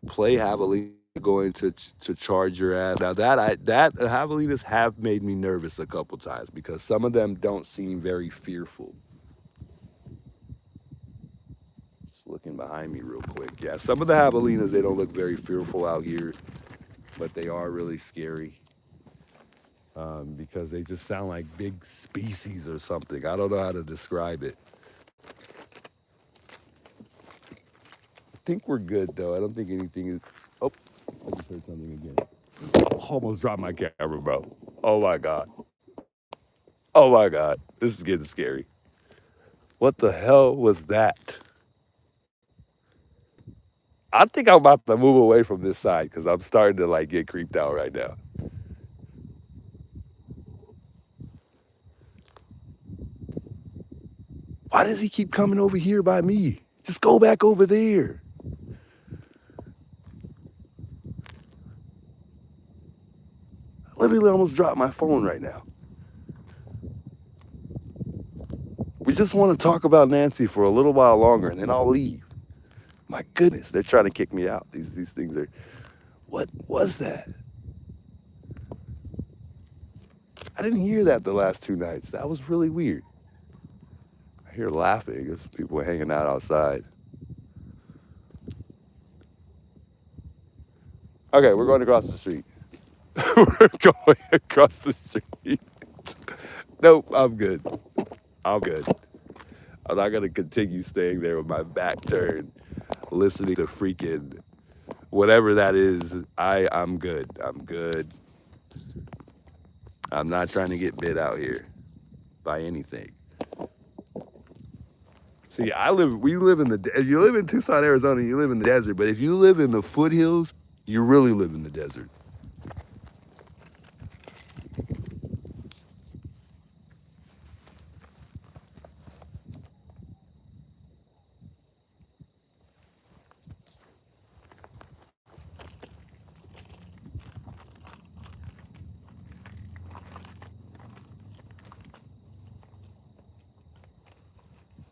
Play Javelina going to charge your ass. Now that Javelinas have made me nervous a couple times because some of them don't seem very fearful. Just looking behind me real quick. Yeah, some of the Javelinas, they don't look very fearful out here, but they are really scary. Because they just sound like big species or something. I don't know how to describe it. I think we're good though. I don't think anything is. Oh, I just heard something again. Almost dropped my camera, bro. Oh my god. Oh my god. This is getting scary. What the hell was that? I think I'm about to move away from this side because I'm starting to like get creeped out right now. Why does he keep coming over here by me? Just go back over there. I literally almost dropped my phone right now. We just want to talk about Nancy for a little while longer and then I'll leave. My goodness, they're trying to kick me out. These things are. What was that? I didn't hear that the last 2 nights. That was really weird. I hear laughing. There's people hanging out outside. Okay, we're going across the street. We're going across the street. Nope, I'm good. I'm good. I'm not gonna continue staying there with my back turned, listening to freaking whatever that is. I'm good. I'm good. I'm not trying to get bit out here by anything. See, we live in if you live in Tucson, Arizona, you live in the desert. But if you live in the foothills, you really live in the desert.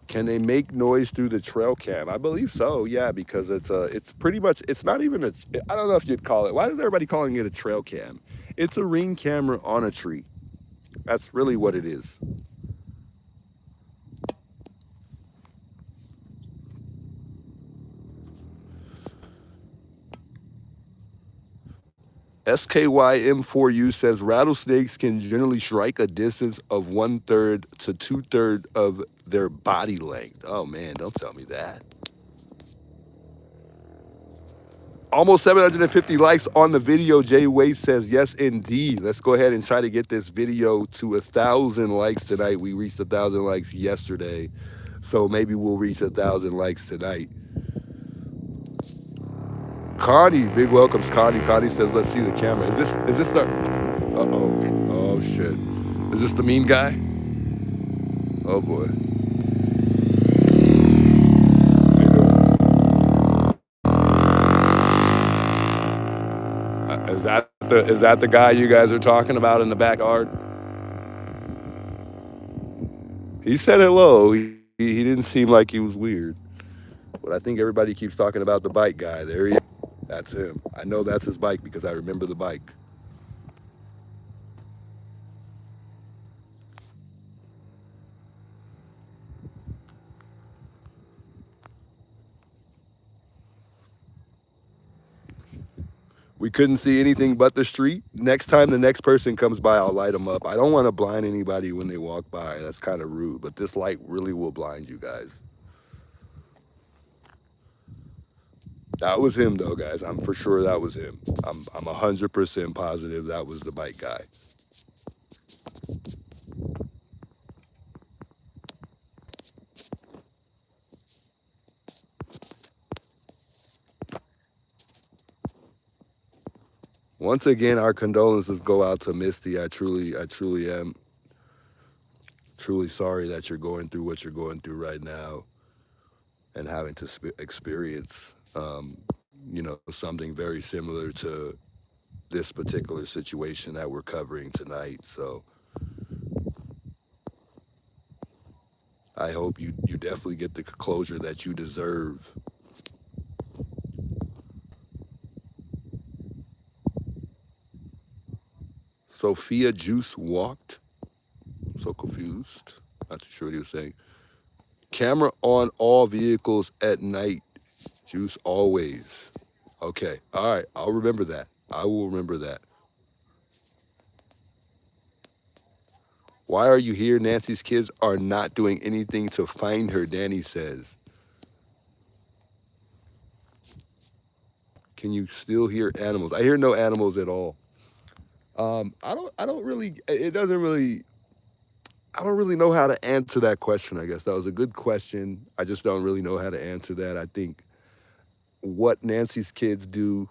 Can they make noise through the trail cam? I believe so. Yeah, because it's pretty much it's not even a. I don't know if you'd call it. Why is everybody calling it a trail cam? It's a Ring camera on a tree. That's really what it is. SKYM4U says rattlesnakes can generally strike a distance of 1/3 to 2/3 of their body length. Oh man, don't tell me that. Almost 750 likes on the video. Jay Wade says, yes, indeed. Let's go ahead and try to get this video to 1,000 likes tonight. We reached 1,000 likes yesterday, so maybe we'll reach 1,000 likes tonight. Connie, big welcomes, Connie. Connie says, let's see the camera. Is this the, uh-oh, oh shit. Is this the mean guy? Oh boy. Is that the guy you guys are talking about in the backyard? He said hello. He didn't seem like he was weird. But I think everybody keeps talking about the bike guy. There he is. That's him. I know that's his bike because I remember the bike. We couldn't see anything but the street. Next time the next person comes by, I'll light them up. I don't want to blind anybody when they walk by. That's kind of rude, but this light really will blind you guys. That was him, though, guys. I'm for sure that was him. I'm 100% positive that was the bike guy. Once again, our condolences go out to Misty. I truly am truly sorry that you're going through what you're going through right now and having to experience, something very similar to this particular situation that we're covering tonight. So I hope you definitely get the closure that you deserve. Sophia Juice walked. I'm so confused. Not too sure what he was saying. Camera on all vehicles at night. Juice always. Okay. All right. I'll remember that. I will remember that. Why are you here? Nancy's kids are not doing anything to find her, Danny says. Can you still hear animals? I hear no animals at all. I don't really, it doesn't really, I don't really know how to answer that question, I guess. That was a good question. I just don't really know how to answer that. I think what Nancy's kids do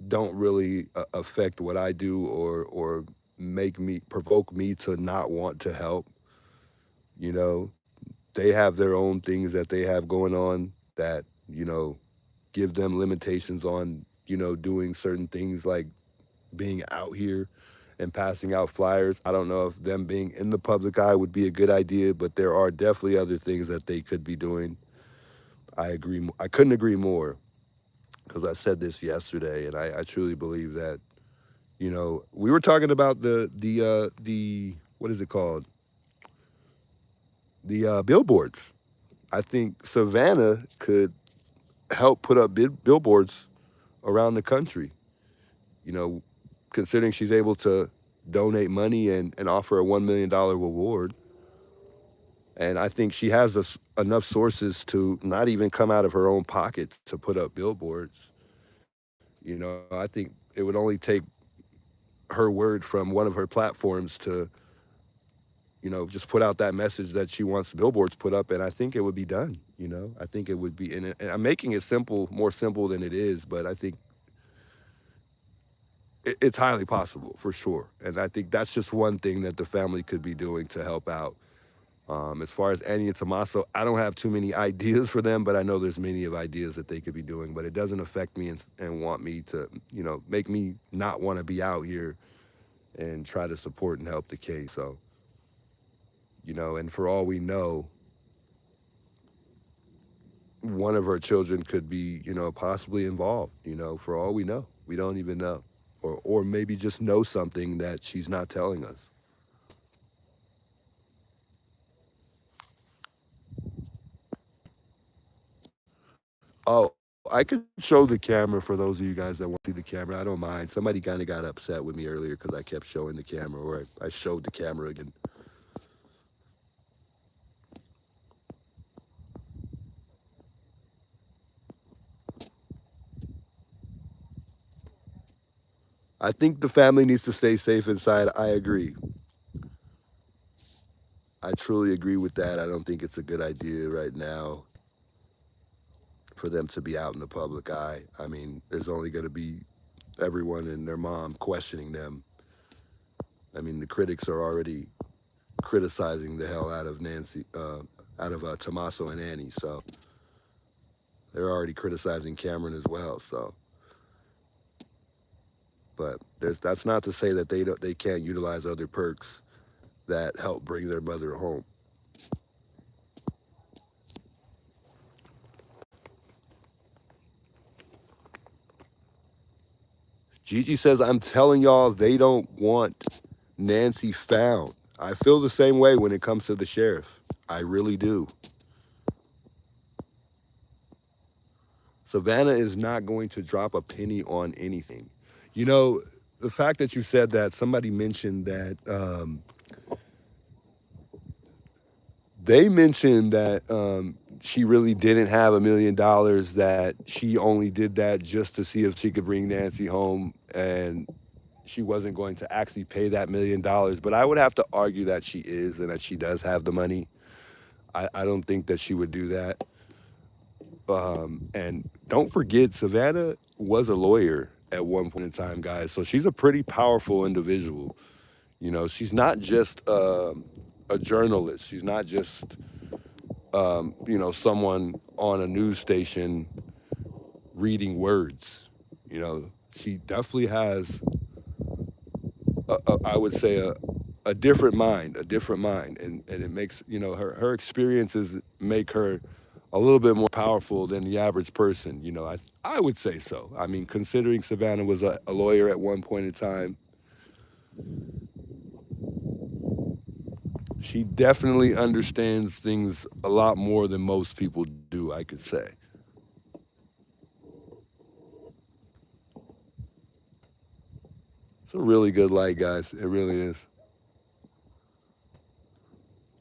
don't really affect what I do or make me provoke me to not want to help. You know, they have their own things that they have going on that, give them limitations on, doing certain things like being out here and passing out flyers. I don't know if them being in the public eye would be a good idea, but there are definitely other things that they could be doing. I agree. I couldn't agree more because I said this yesterday, and I truly believe that, we were talking about the what is it called? The billboards. I think Savannah could help put up billboards around the country. You know, considering she's able to donate money and offer a $1 million reward. And I think she has enough sources to not even come out of her own pocket to put up billboards. I think it would only take her word from one of her platforms to, just put out that message that she wants billboards put up. And I think it would be done. I think it would be, and I'm making it simple, more simple than it is, but I think it's highly possible for sure. And I think that's just one thing that the family could be doing to help out. As far as Annie and Tommaso, I don't have too many ideas for them, but I know there's many of ideas that they could be doing. But it doesn't affect me and want me to, make me not want to be out here and try to support and help the case. So, and for all we know, one of her children could be, possibly involved. For all we know, we don't even know, or maybe just know something that she's not telling us. Oh, I could show the camera for those of you guys that want to see the camera. I don't mind. Somebody kind of got upset with me earlier because I kept showing the camera, or I showed the camera again. I think the family needs to stay safe inside. I agree. I truly agree with that. I don't think it's a good idea right now for them to be out in the public eye. I mean, there's only going to be everyone and their mom questioning them. I mean, the critics are already criticizing the hell out of Tommaso and Annie. So they're already criticizing Cameron as well. So, but that's not to say that they can't utilize other perks that help bring their mother home. Gigi says, I'm telling y'all, they don't want Nancy found. I feel the same way when it comes to the sheriff. I really do. Savannah is not going to drop a penny on anything. You know, the fact that you said that, somebody mentioned that they mentioned that she really didn't have $1 million, that she only did that just to see if she could bring Nancy home, and she wasn't going to actually pay that $1 million. But I would have to argue that she is and that she does have the money. I don't think that she would do that. And don't forget, Savannah was a lawyer at one point in time, guys. So she's a pretty powerful individual. You know, she's not just a journalist. She's not just, someone on a news station reading words. You know, she definitely has, I would say, a different mind. And it makes, her experiences make her a little bit more powerful than the average person. I would say so. I mean, considering Savannah was a lawyer at one point in time, she definitely understands things a lot more than most people do, I could say. It's a really good light, guys. It really is.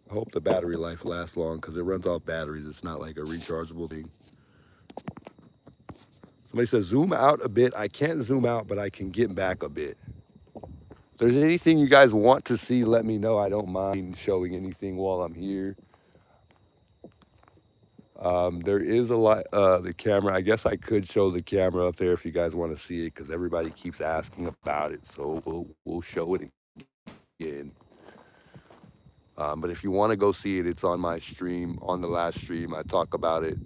I hope the battery life lasts long because it runs off batteries. It's not like a rechargeable thing. Somebody says zoom out a bit. I can't zoom out, but I can get back a bit. If there's anything you guys want to see, let me know. I don't mind showing anything while I'm here. There is a lot, the camera. I guess I could show the camera up there if you guys want to see it, because everybody keeps asking about it. So we'll show it again. But if you want to go see it, it's on my stream, on the last stream. I talked about it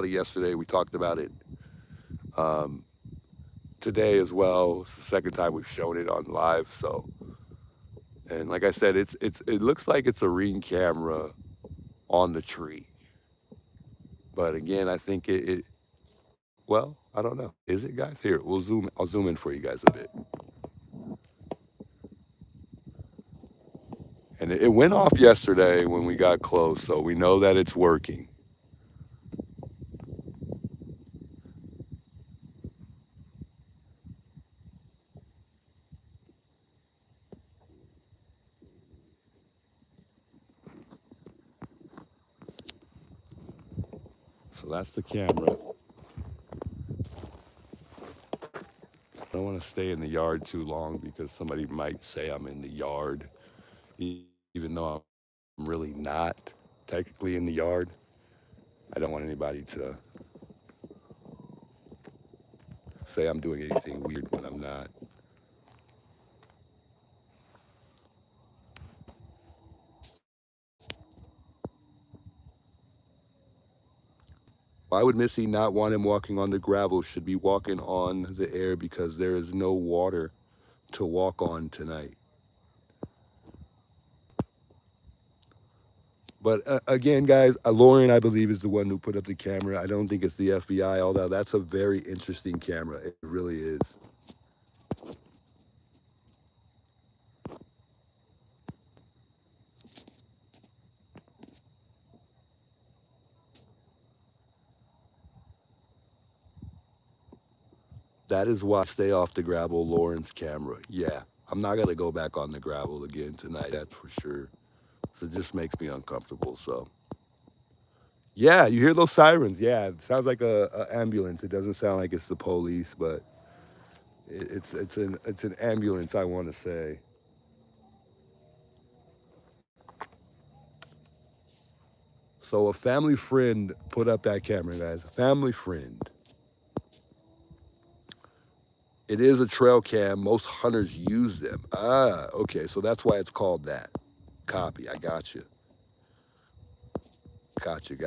yesterday. We talked about it today as well. It's the second time we've shown it on live. So, and like I said, it looks like it's a Ring camera on the tree. But again, I think well, I don't know. Is it, guys? Here, I'll zoom in for you guys a bit. And it went off yesterday when we got close, so we know that it's working. So that's the camera. I don't want to stay in the yard too long because somebody might say I'm in the yard, even though I'm really not technically in the yard. I don't want anybody to say I'm doing anything weird when I'm not. Why would Missy not want him walking on the gravel? Should be walking on the air because there is no water to walk on tonight. But again, guys, Lauren, I believe, is the one who put up the camera. I don't think it's the FBI, although that's a very interesting camera. It really is. That is why I stay off the gravel, Lauren's camera. Yeah, I'm not going to go back on the gravel again tonight, that's for sure. So it just makes me uncomfortable. So, yeah, you hear those sirens. Yeah, it sounds like a ambulance. It doesn't sound like it's the police, but it's an ambulance, I want to say. So a family friend put up that camera, guys. A family friend. It is a trail cam. Most hunters use them. Ah, okay. So that's why it's called that. Copy. I got you. Gotcha.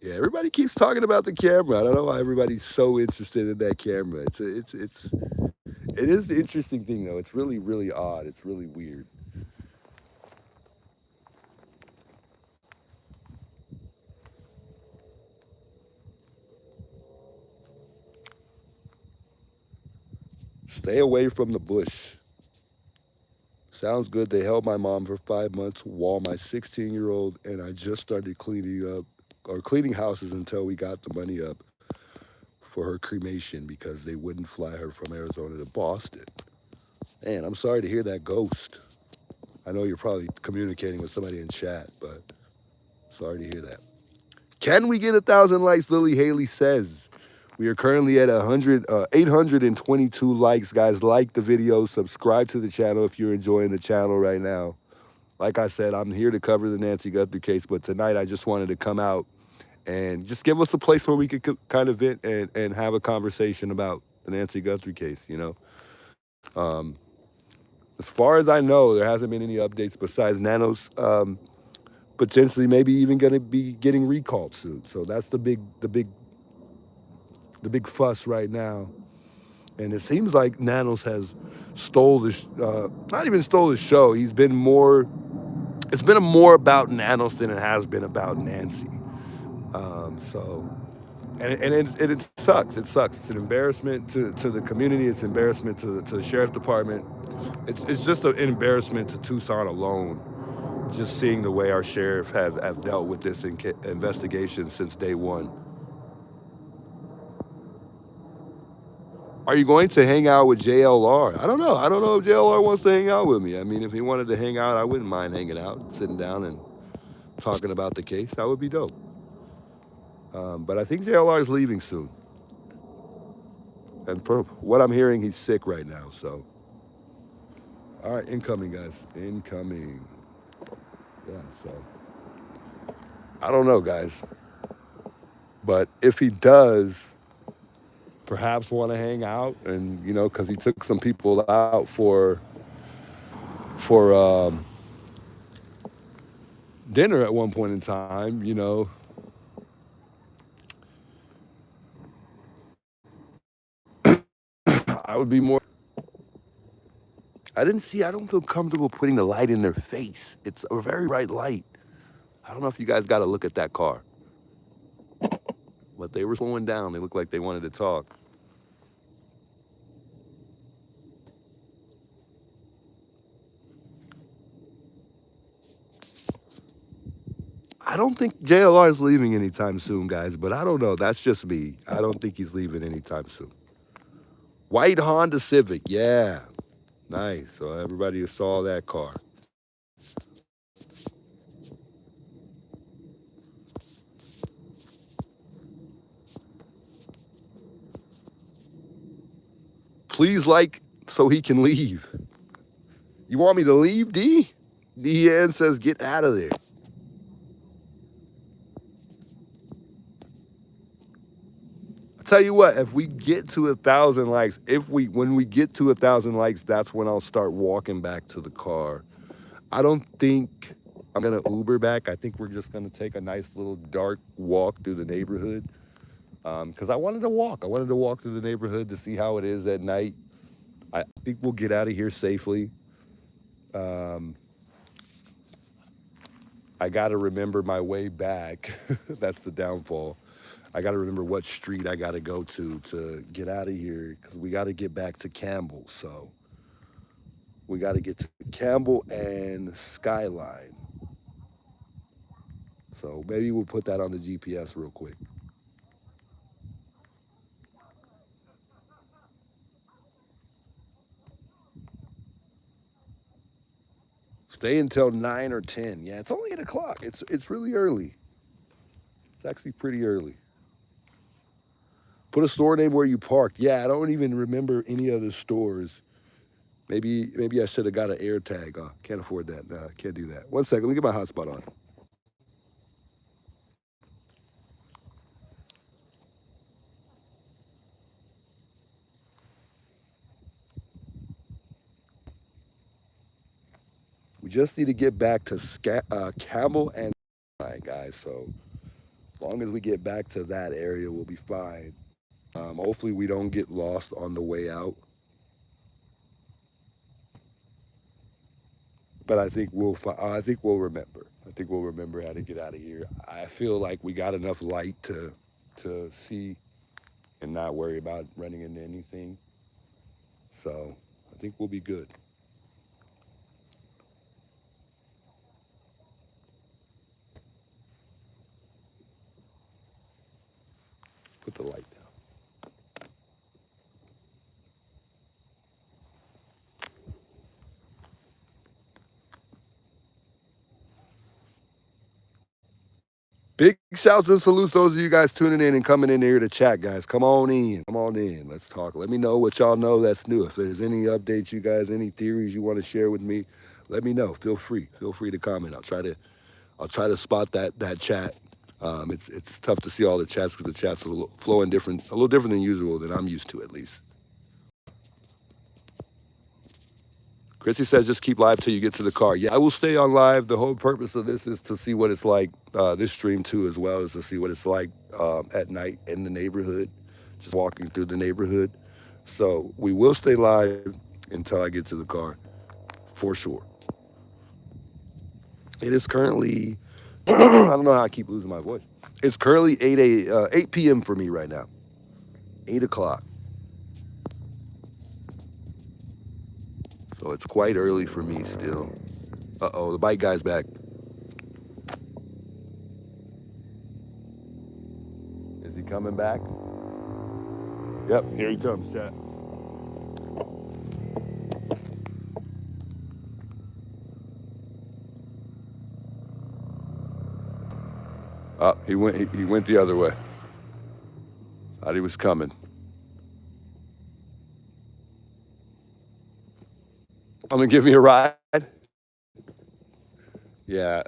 Yeah, everybody keeps talking about the camera. I don't know why everybody's so interested in that camera. It is the interesting thing though. It's really, really odd. It's really weird. Stay away from the bush. Sounds good. They held my mom for 5 months while my 16-year-old and I just started cleaning houses until we got the money up for her cremation because they wouldn't fly her from Arizona to Boston. Man, I'm sorry to hear that, Ghost. I know you're probably communicating with somebody in chat, but sorry to hear that. Can we get 1,000 likes? Lily Haley says. We are currently at 822 likes, guys. Like the video, subscribe to the channel if you're enjoying the channel right now. Like I said, I'm here to cover the Nancy Guthrie case, but tonight I just wanted to come out and just give us a place where we could kind of vent and have a conversation about the Nancy Guthrie case, you know. As far as I know, there hasn't been any updates besides Nano's potentially maybe even going to be getting recalled soon. So that's the big fuss right now. And it seems like Nanos has stole this, not even stole the show. He's been more, it's been more about Nanos than it has been about Nancy. It sucks. It sucks. It's an embarrassment to the community. It's an embarrassment to the sheriff's department. It's just an embarrassment to Tucson alone. Just seeing the way our sheriff have dealt with this investigation since day one. Are you going to hang out with JLR? I don't know. I don't know if JLR wants to hang out with me. I mean, if he wanted to hang out, I wouldn't mind hanging out, sitting down and talking about the case. That would be dope. But I think JLR is leaving soon. And from what I'm hearing, he's sick right now. So, all right, incoming, guys. Incoming. Yeah, so. I don't know, guys. But if he does perhaps want to hang out and, you know, because he took some people out for dinner at one point in time, you know, I would be more. I don't feel comfortable putting the light in their face. It's a very bright light. I don't know if you guys got to look at that car. But they were slowing down. They looked like they wanted to talk. I don't think JLR is leaving anytime soon, guys, but I don't know. That's just me. I don't think he's leaving anytime soon. White Honda Civic, yeah. Nice. So everybody saw that car. Please like so he can leave. You want me to leave, D? DN says get out of there. I'll tell you what, if we get to 1,000 likes, when we get to 1,000 likes, that's when I'll start walking back to the car. I don't think I'm gonna Uber back. I think we're just gonna take a nice little dark walk through the neighborhood. Because I wanted to walk. I wanted to walk through the neighborhood to see how it is at night. I think we'll get out of here safely. I got to remember my way back. That's the downfall. I got to remember what street I got to go to get out of here because we got to get back to Campbell. So we got to get to Campbell and Skyline. So maybe we'll put that on the GPS real quick. Stay until 9 or 10. Yeah, it's only 8 o'clock. It's really early. It's actually pretty early. Put a store name where you parked. Yeah, I don't even remember any other stores. Maybe I should have got an air tag. Can't afford that. Nah, can't do that. 1 second, let me get my hotspot on. We just need to get back to Campbell and guys. So as long as we get back to that area, we'll be fine. Hopefully we don't get lost on the way out. But I think we'll remember. I think we'll remember how to get out of here. I feel like we got enough light to see and not worry about running into anything. So I think we'll be good. Put the light down. Big shouts and salutes to those of you guys tuning in and coming in here to chat, guys. Come on in. Come on in. Let's talk. Let me know what y'all know that's new. If there's any updates, you guys, any theories you want to share with me, let me know. Feel free. Feel free to comment. I'll try to spot that chat. It's tough to see all the chats because the chats are flowing a little different than usual than I'm used to, at least. Chrissy says, just keep live till you get to the car. Yeah, I will stay on live. The whole purpose of this is to see what it's like, this stream too, as well as to see what it's like at night in the neighborhood, just walking through the neighborhood. So we will stay live until I get to the car, for sure. It is currently, I don't know how I keep losing my voice. It's currently 8 p.m. for me right now, 8 o'clock. So it's quite early for me still. Uh-oh, the bike guy's back. Is he coming back? Yep, here he comes, chat. Oh, he went the other way. Thought he was coming. I'm gonna give me a ride. Yeah,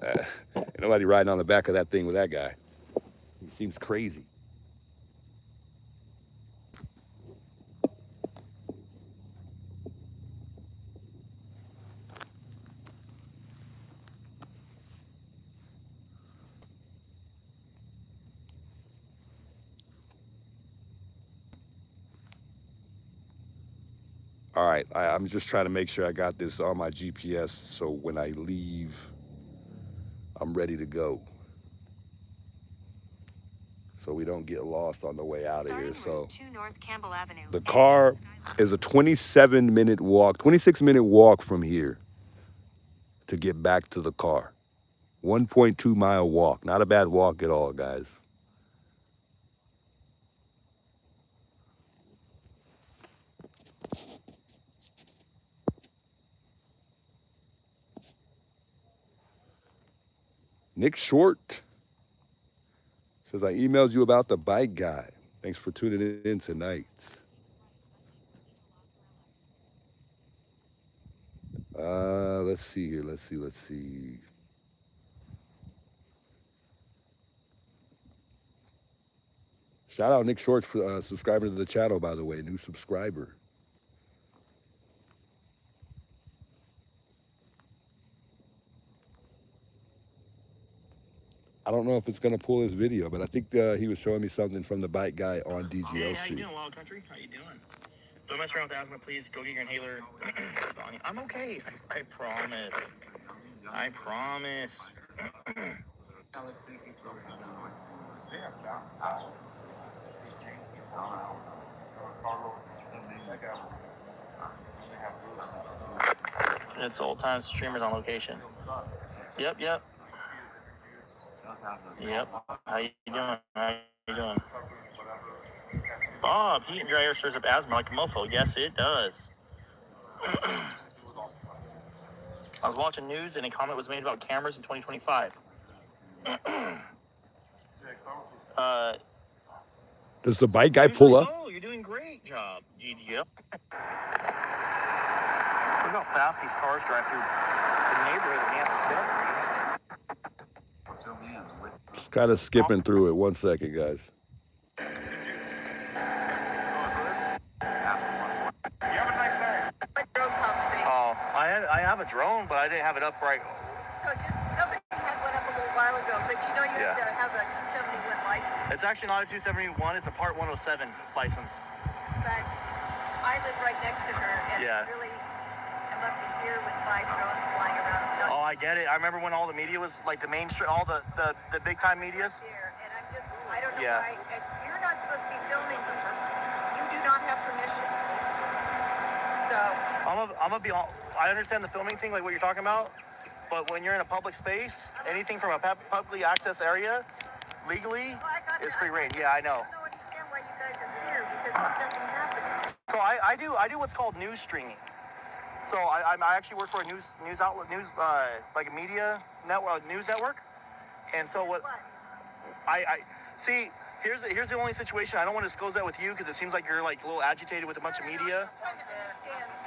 ain't nobody riding on the back of that thing with that guy. He seems crazy. All right, I'm just trying to make sure I got this on my GPS so when I leave, I'm ready to go. So we don't get lost on the way out of here. So North Campbell Avenue. the car is a 26-minute walk from here to get back to the car. 1.2 mile walk. Not a bad walk at all, guys. Nick Short says, I emailed you about the bike guy. Thanks for tuning in tonight. Let's see here. Let's see. Shout out Nick Short for subscribing to the channel, by the way. New subscriber. I don't know if it's going to pull his video, but I think he was showing me something from the bike guy on DGL Hey, how you Street. doing, Wild Country? How you doing? Don't mess around with asthma, please. Go get your inhaler. I'm okay. I promise. I promise. It's old time streamers on location. Yep. Yep. How you doing? How you doing? Bob, heat and dry air stirs up asthma like a mofo. Yes, it does. I was watching news and a comment was made about cameras in 2025. Does the bike guy pull up? Oh, you're doing great job, GGL. Look how fast these cars drive through the neighborhood of Nancy. Just kind of skipping through it. 1 second, guys. Oh, I have a drone, but I didn't have it up right. So somebody had one up a little while ago, but you know you have to have a 271 license. It's actually not a 271, it's a Part 107 license. But I live right next to her, and really, I'm up to here with 5 drones flying around. Oh, I get it. I remember when all the media was, like the mainstream, all the big time medias. And I don't know why, and you're not supposed to be filming here. You do not have permission. So. I'm gonna be all, I understand the filming thing, like what you're talking about, but when you're in a public space, anything from a publicly accessed area, legally, is free reign. Yeah, I know. I don't understand why you guys are here, because there's nothing happening. So I do what's called news streaming. So I actually work for a news outlet, like a media network, news network. And so what? I see. Here's the only situation. I don't want to disclose that with you because it seems like you're like a little agitated with a bunch of media.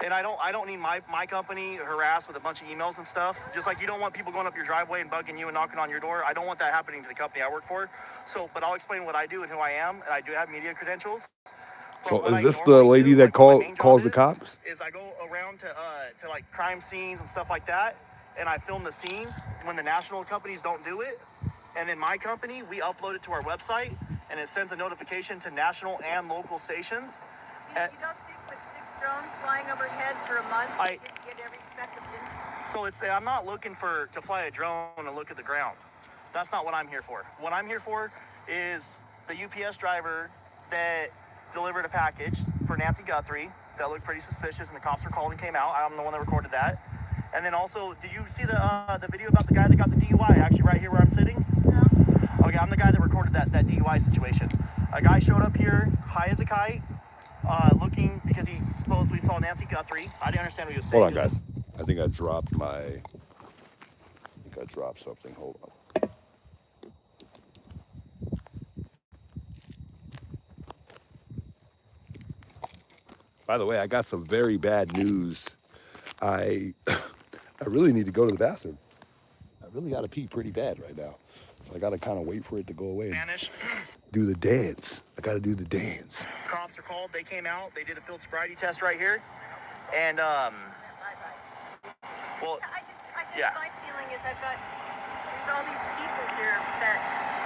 And I don't need my company harassed with a bunch of emails and stuff. Just like you don't want people going up your driveway and bugging you and knocking on your door. I don't want that happening to the company I work for. So, but I'll explain what I do and who I am, and I do have media credentials. So is this the lady that calls the cops? Is I go around to like crime scenes and stuff like that, and I film the scenes when the national companies don't do it. And then my company, we upload it to our website, and it sends a notification to national and local stations. You don't think with 6 drones flying overhead for a month, you get every speck of it? So I'm not looking to fly a drone and look at the ground. That's not what I'm here for. What I'm here for is the UPS driver that delivered a package for Nancy Guthrie that looked pretty suspicious, and the cops were called and came out. I'm the one that recorded that. And then also, did you see the video about the guy that got the DUI? Actually, right here where I'm sitting. No. Okay, I'm the guy that recorded that DUI situation. A guy showed up here, high as a kite, looking because he supposedly saw Nancy Guthrie. I didn't understand what he was saying. Hold on, guys. I think I dropped something. Hold on. By the way, I got some very bad news. I really need to go to the bathroom. I really got to pee pretty bad right now. So I got to kind of wait for it to go away and Spanish. do the dance. I got to do the dance. Cops are called. They came out. They did a field sobriety test right here. And, well, I just yeah. my feeling is there's all these people here that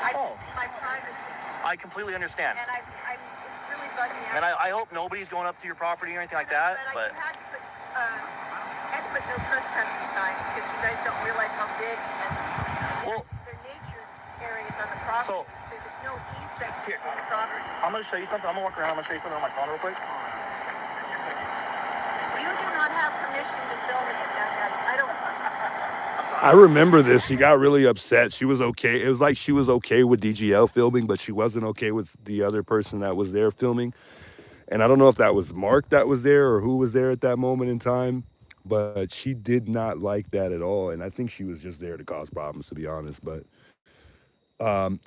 I can see my privacy. I completely understand. And it's really bugging me And out. I hope nobody's going up to your property or anything like that. But You had to put no trespassing signs because you guys don't realize how big and their nature areas on the property. So- There's no easement Here. on the property. I'm going to show you something. I'm going to walk around. I'm going to show you something on my phone real quick. You do not have permission to film it, guys. I don't. I remember this. She got really upset. She was okay. It was like she was okay with DGL filming, but she wasn't okay with the other person that was there filming. And I don't know if that was Mark that was there or who was there at that moment in time, but she did not like that at all. And I think she was just there to cause problems, to be honest. But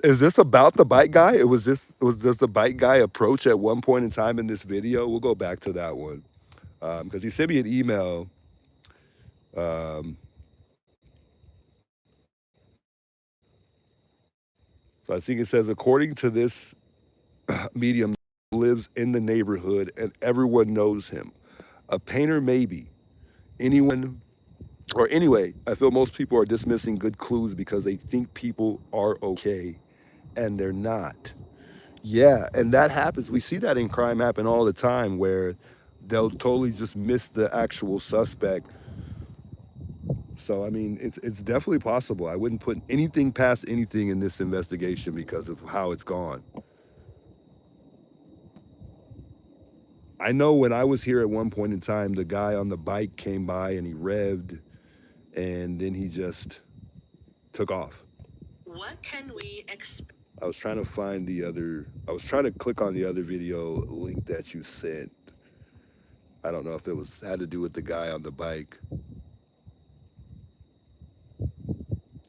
is this about the bike guy? Was this the bike guy approach at one point in time in this video? We'll go back to that one because he sent me an email. So I think it says, according to this medium, lives in the neighborhood and everyone knows him. A painter, maybe. Anyone, or anyway, I feel most people are dismissing good clues because they think people are okay and they're not. Yeah, and that happens. We see that in crime happen all the time where they'll totally just miss the actual suspect. So, I mean, it's definitely possible. I wouldn't put anything past anything in this investigation because of how it's gone. I know when I was here at one point in time, the guy on the bike came by and he revved and then he just took off. What can we expect? I was trying to click on the other video link that you sent. I don't know if it had to do with the guy on the bike.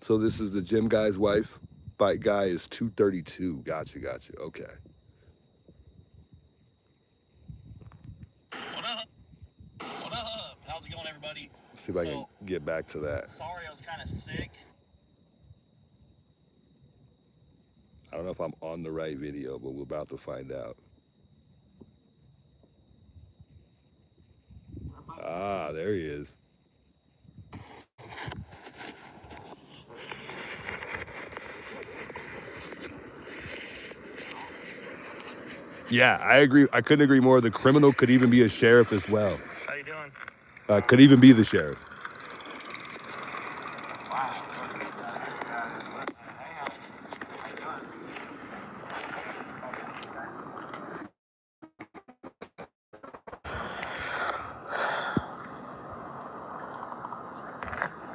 So this is the gym guy's wife. Bike guy is 232. Gotcha. Okay. What up? How's it going, everybody? See if I can get back to that. Sorry, I was kind of sick. I don't know if I'm on the right video, but we're about to find out. Ah, there he is. Yeah, I agree. I couldn't agree more. The criminal could even be a sheriff as well. How you doing? Could even be the sheriff.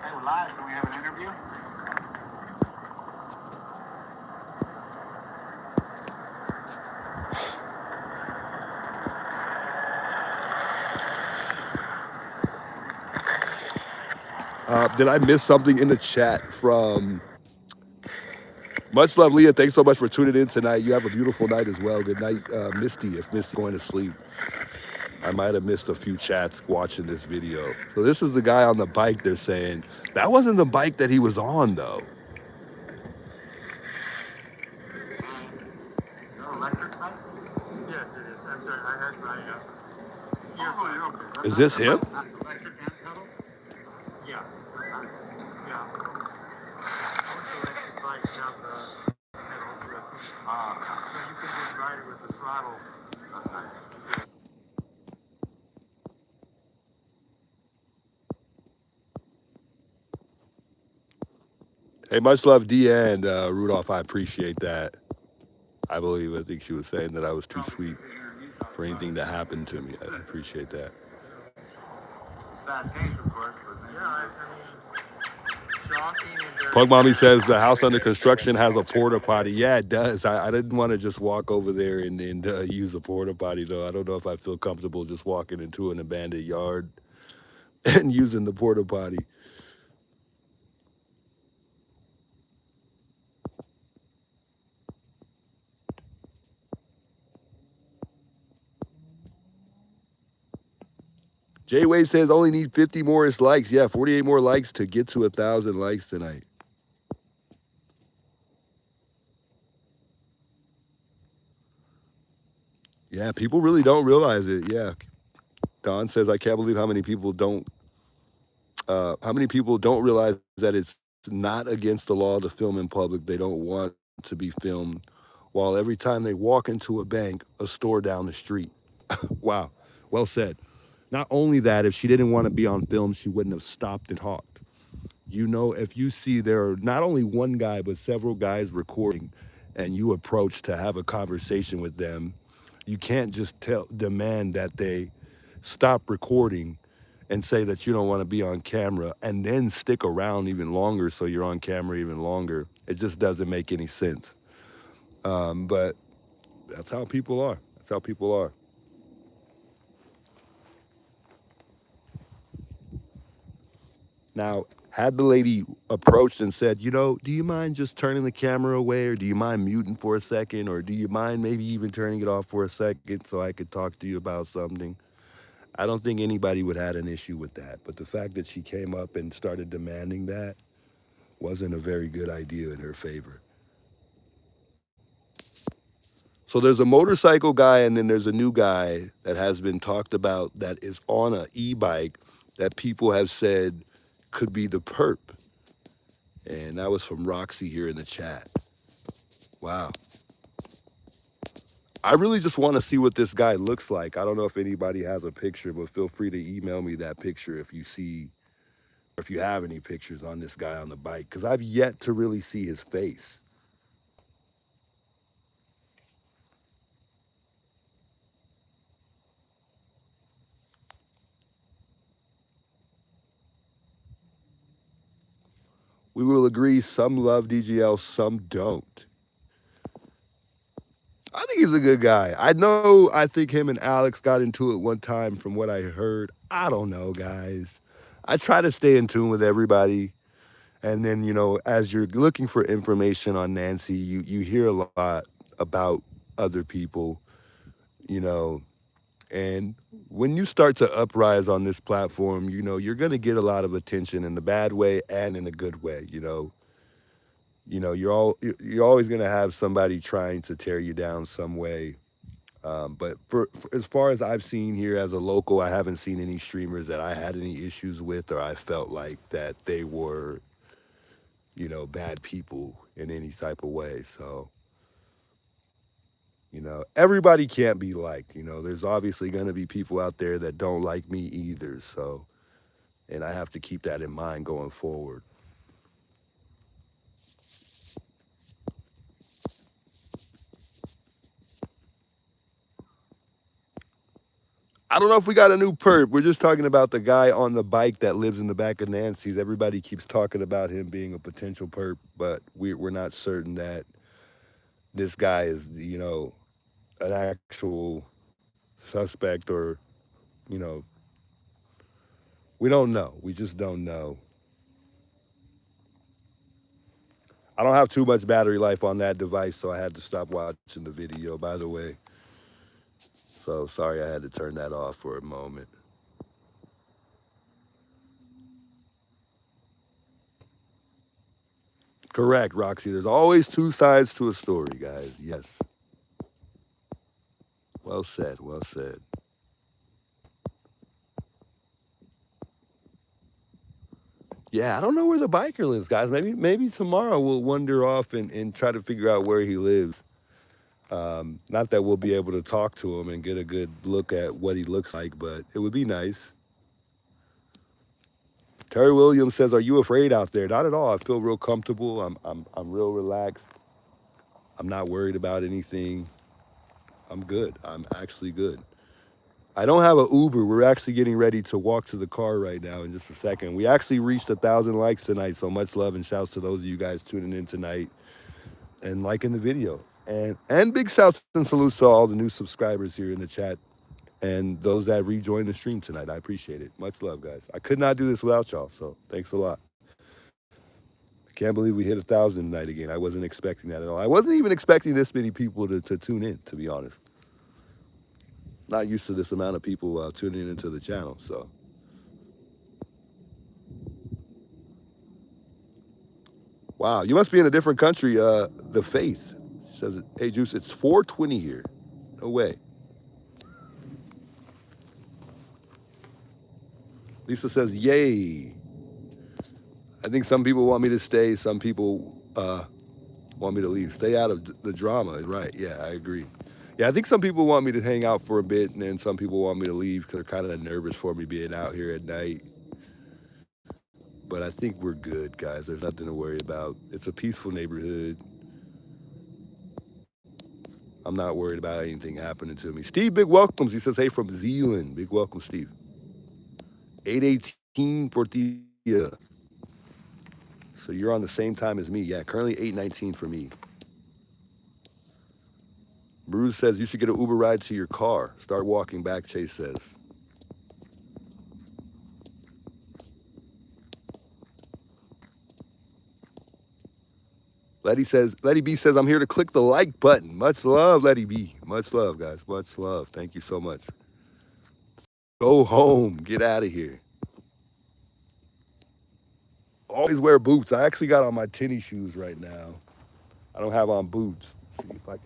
Hey, we're live. Do we have an interview? Did I miss something in the chat from Much love, Leah. Thanks so much for tuning in tonight. You have a beautiful night as well. Good night, Misty. If Misty's going to sleep, I might have missed a few chats watching this video. So this is the guy on the bike. They're saying that wasn't the bike that he was on, though. Electric bike? Yes, it is. I'm sorry, I had my earphone. Is this him? Electric and pedal? Yeah. Yeah. Most electric bikes have the pedal grip. So you can just ride it with the throttle. Hey, much love, Deanne Rudolph. I appreciate that. I think she was saying that I was too sweet for anything to happen to me. I appreciate that. Sad case, of course, but yeah, I mean, shocking and very Pug Mommy sad. says the house under construction has a porta potty. Yeah, it does. I didn't want to just walk over there and use a porta potty, though. I don't know if I feel comfortable just walking into an abandoned yard and using the porta potty. Jay Wade says only need 50 more likes. Yeah, 48 more likes to get to 1,000 likes tonight. Yeah, people really don't realize it. Yeah. Don says I can't believe how many people don't realize that it's not against the law to film in public. They don't want to be filmed while every time they walk into a bank, a store down the street. Wow. Well said. Not only that, if she didn't want to be on film, she wouldn't have stopped and talked. You know, if you see there are not only one guy, but several guys recording and you approach to have a conversation with them, you can't just demand that they stop recording and say that you don't want to be on camera and then stick around even longer so you're on camera even longer. It just doesn't make any sense. But that's how people are. That's how people are. Now, had the lady approached and said, you know, do you mind just turning the camera away, or do you mind muting for a second, or do you mind maybe even turning it off for a second so I could talk to you about something? I don't think anybody would have an issue with that. But the fact that she came up and started demanding that wasn't a very good idea in her favor. So there's a motorcycle guy, and then there's a new guy that has been talked about that is on an e-bike that people have said could be the perp. And that was from Roxy here in the chat. Wow. I really just want to see what this guy looks like. I don't know if anybody has a picture, but feel free to email me that picture if you see, or if you have any pictures on this guy on the bike, because I've yet to really see his face. We will agree some love DGL, some don't. I think he's a good guy. I think him and Alex got into it one time from what I heard. I don't know, guys. I try to stay in tune with everybody. And then, you know, as you're looking for information on Nancy, you hear a lot about other people, you know, and when you start to uprise on this platform, you know, you're going to get a lot of attention in the bad way and in a good way, you know. You're always going to have somebody trying to tear you down some way. But for as far as I've seen here as a local, I haven't seen any streamers that I had any issues with, or I felt like that they were, you know, bad people in any type of way. So, you know, everybody can't be liked. You know, there's obviously going to be people out there that don't like me either. So, and I have to keep that in mind going forward. I don't know if we got a new perp. We're just talking about the guy on the bike that lives in the back of Nancy's. Everybody keeps talking about him being a potential perp, but we're not certain that this guy is, you know, an actual suspect, or, you know, we don't know. We just don't know. I don't have too much battery life on that device, so I had to stop watching the video, by the way. So sorry I had to turn that off for a moment. Correct, Roxy. There's always two sides to a story, guys. Yes. Well said. Well said. Yeah, I don't know where the biker lives, guys. Maybe tomorrow we'll wander off and try to figure out where he lives. Not that we'll be able to talk to him and get a good look at what he looks like, but it would be nice. Terry Williams says, "Are you afraid out there?" Not at all. I feel real comfortable. I'm real relaxed. I'm not worried about anything. I'm good. I'm actually good. I don't have an Uber. We're actually getting ready to walk to the car right now in just a second. We actually reached 1,000 likes tonight, so much love and shouts to those of you guys tuning in tonight and liking the video. And big shouts and salutes to all the new subscribers here in the chat and those that rejoined the stream tonight. I appreciate it. Much love, guys. I could not do this without y'all, so thanks a lot. I can't believe we hit 1,000 tonight again. I wasn't expecting that at all. I wasn't even expecting this many people to tune in, to be honest. Not used to this amount of people tuning into the channel, so. Wow, you must be in a different country. The Faith says, "Hey, Juice, it's 4:20 here." No way. Lisa says, "Yay." I think some people want me to stay. Some people want me to leave. Stay out of the drama. Right, yeah, I agree. Yeah, I think some people want me to hang out for a bit, and then some people want me to leave because they're kind of nervous for me being out here at night. But I think we're good, guys. There's nothing to worry about. It's a peaceful neighborhood. I'm not worried about anything happening to me. Steve, big welcomes. He says, "Hey, from Zealand." Big welcome, Steve. 8:18 Portilla. So you're on the same time as me. Yeah, currently 8:19 for me. Bruce says, "You should get an Uber ride to your car. Start walking back," Chase says. Letty B says, "I'm here to click the like button." Much love, Letty B. Much love, guys. Much love. Thank you so much. Go home. Get out of here. Always wear boots. I actually got on my tennis shoes right now. I don't have on boots. Let's see if I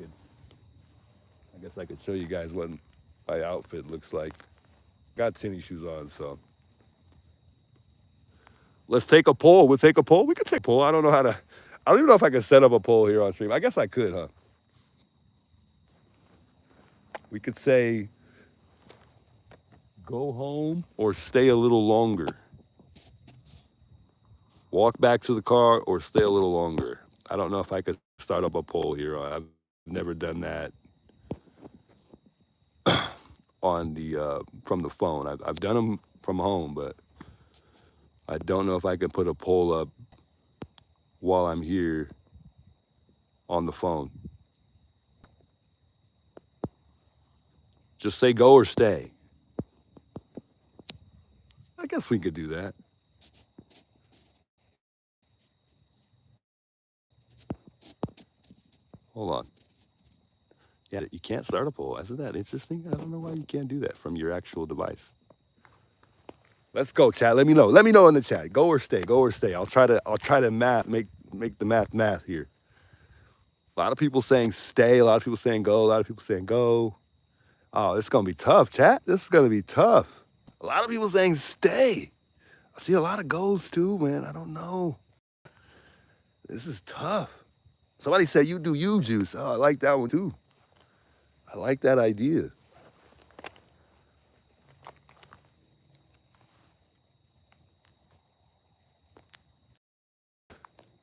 guess I could show you guys what my outfit looks like. Got tennis shoes on, so. Let's take a poll. We'll take a poll. We could take a poll. I don't even know if I can set up a poll here on stream. I guess I could, huh? We could say, go home or stay a little longer. Walk back to the car or stay a little longer. I don't know if I could start up a poll here. I've never done that on the from the phone. I've done them from home, but I don't know if I can put a poll up while I'm here on the phone. Just say go or stay. I guess we could do that. Hold on. Yeah, you can't start a poll. Isn't that interesting? I don't know why you can't do that from your actual device. Let's go, chat. Let me know. Let me know in the chat. Go or stay. Go or stay. I'll try to make the math here. A lot of people saying stay. A lot of people saying go. A lot of people saying go. Oh, this is gonna be tough, chat. This is gonna be tough. A lot of people saying stay. I see a lot of goes too, man. I don't know. This is tough. Somebody said you do you juice. Oh, I like that one too. I like that idea.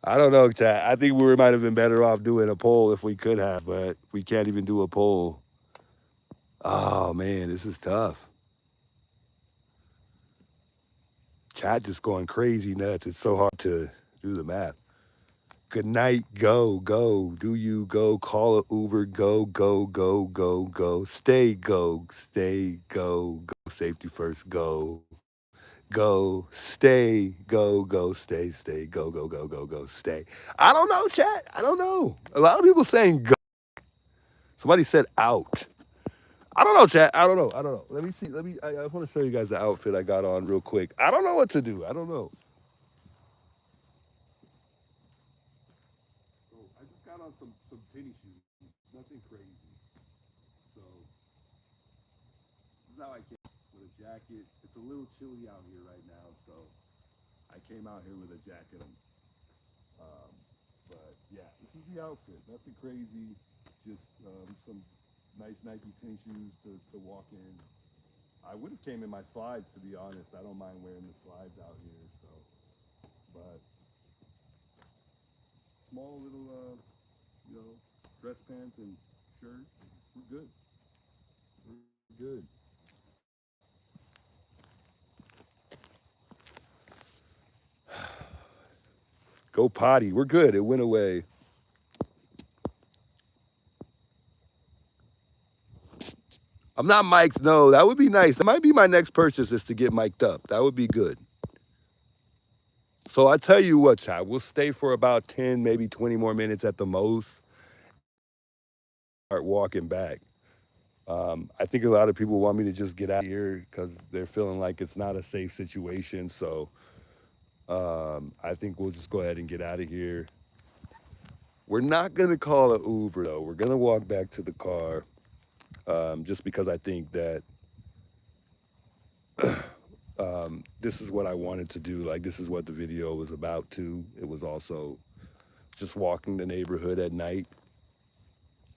I don't know, chat. I think we might have been better off doing a poll if we could have, but we can't even do a poll. Oh man, this is tough. Chat just going crazy nuts. It's so hard to do the math. Good night, go. Do you go? Call a Uber, go. Stay, go. Safety first, go. go, stay, go, stay, go, stay. I don't know, chat. I don't know. A lot of people saying go. Somebody said out. I don't know, chat. I don't know. I don't know. Let me see. I want to show you guys the outfit I got on real quick. I don't know what to do. I don't know. So I just got on some tennis shoes. Nothing crazy. So this is how I came with a jacket. It's a little chilly out here right now, so I came out here with a jacket on. But yeah, this is the outfit. Nothing crazy. Just some nice Nike tennis shoes to walk in. I would have came in my slides, to be honest. I don't mind wearing the slides out here. So, but small little dress pants and shirt. We're good. We're good. Go potty. We're good. It went away. I'm not mic'd. No, that would be nice. That might be my next purchase is to get mic'd up. That would be good. So I tell you what, chat. We'll stay for about 10, maybe 20 more minutes at the most. Start walking back. I think a lot of people want me to just get out of here because they're feeling like it's not a safe situation. So I think we'll just go ahead and get out of here. We're not gonna call an Uber though. We're gonna walk back to the car, just because I think that this is what I wanted to do. Like this is what the video was about too. It was also just walking the neighborhood at night.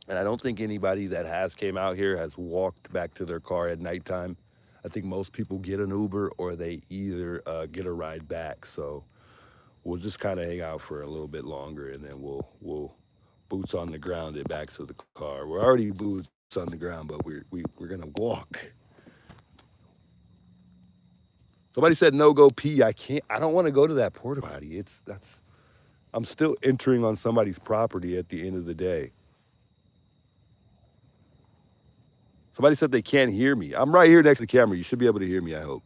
And I don't think anybody that has came out here has walked back to their car at nighttime. I think most people get an Uber or they either get a ride back. So we'll just kind of hang out for a little bit longer, and then we'll boots on the ground it back to the car. We're already boots on the ground, but we're gonna walk. Somebody said no go pee. I can't. I don't want to go to that porta potty. I'm still entering on somebody's property at the end of the day. Somebody said they can't hear me. I'm right here next to the camera. You should be able to hear me, I hope.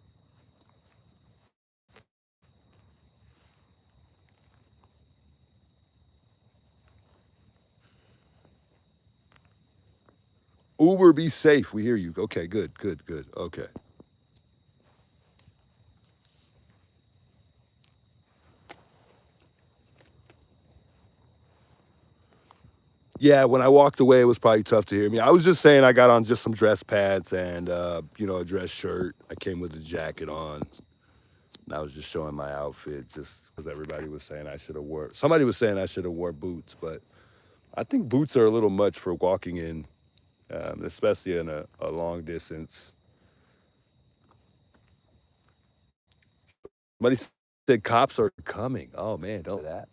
Uber, be safe. We hear you. Okay, good. Okay. Yeah, when I walked away, it was probably tough to hear me. I was just saying I got on just some dress pants and a dress shirt. I came with a jacket on. And I was just showing my outfit just because everybody was saying I should have wore. Somebody was saying I should have wore boots, but I think boots are a little much for walking in, especially in a long distance. Somebody said cops are coming. Oh man, don't do that.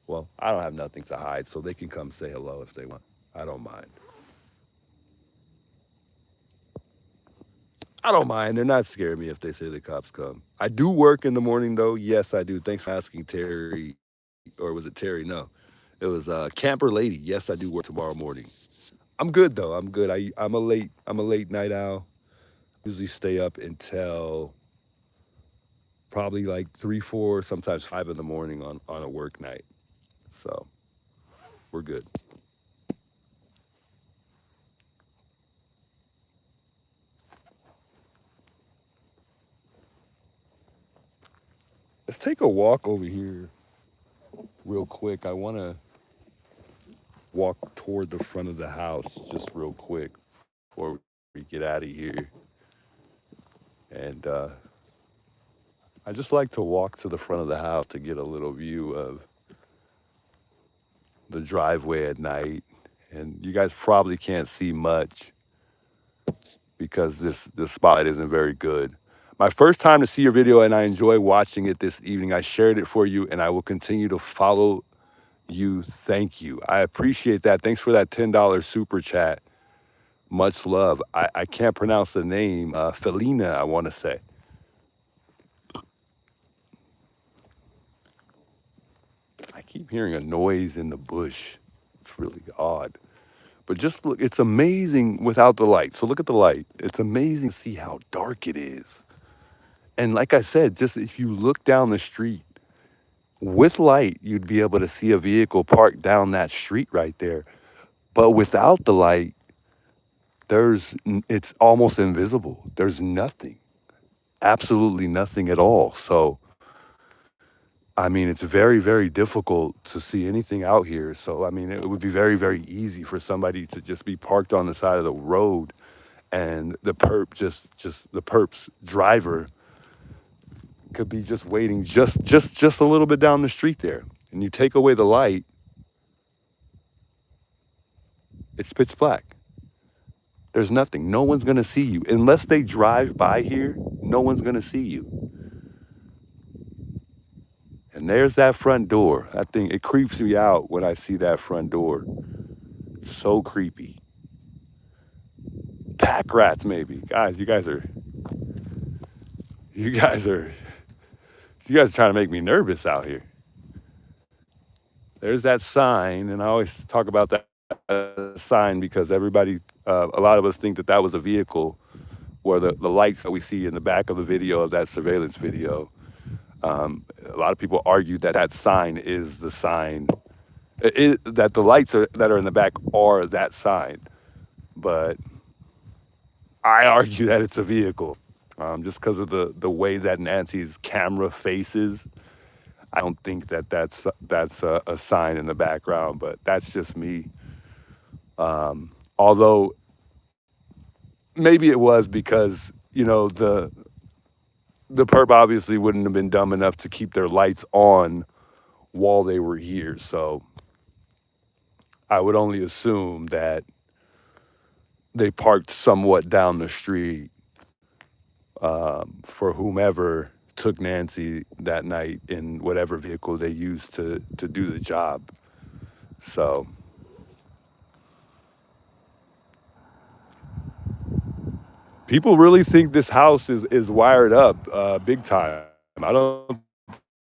Well, I don't have nothing to hide, so they can come say hello if they want. I don't mind. I don't mind. They're not scaring me if they say the cops come. I do work in the morning though. Yes, I do. Thanks for asking, Terry. Or was it Terry? No. It was Camper Lady. Yes, I do work tomorrow morning. I'm good though. I'm good. I'm a late night owl. Usually stay up until probably like 3, 4, sometimes 5 in the morning on a work night. So we're good. Let's take a walk over here real quick. I want to walk toward the front of the house just real quick before we get out of here. And I just like to walk to the front of the house to get a little view of the driveway at night. And you guys probably can't see much because this spot isn't very good. My first time to see your video, and I enjoy watching it this evening. I shared it for you, and I will continue to follow you. Thank you. I appreciate that. Thanks for that $10 super chat. Much love. I can't pronounce the name. Felina, I want to say. I keep hearing a noise in the bush. It's really odd. But just look, it's amazing without the light. So look at the light. It's amazing to see how dark it is. And like I said, just if you look down the street with light, you'd be able to see a vehicle parked down that street right there. But without the light, it's almost invisible. There's nothing, absolutely nothing at all. So, I mean, it's very, very difficult to see anything out here. So, I mean, it would be very, very easy for somebody to just be parked on the side of the road, and the perp's driver could be just waiting just a little bit down the street there. And you take away the light, it's pitch black. There's nothing. No one's gonna see you unless they drive by here. No one's gonna see you. And there's that front door. I think it creeps me out when I see that front door. So creepy. Pack rats, maybe. Guys, you guys are trying to make me nervous out here. There's that sign, and I always talk about that sign because a lot of us think that that was a vehicle, or the lights that we see in the back of the video of that surveillance video. A lot of people argue that that sign is the sign, that the lights that are in the back are that sign. But I argue that it's a vehicle, just because of the way that Nancy's camera faces. I don't think that that's a sign in the background, but that's just me. Although maybe it was because the perp obviously wouldn't have been dumb enough to keep their lights on while they were here. So I would only assume that they parked somewhat down the street for whomever took Nancy that night in whatever vehicle they used to do the job. So people really think this house is wired up big time. I don't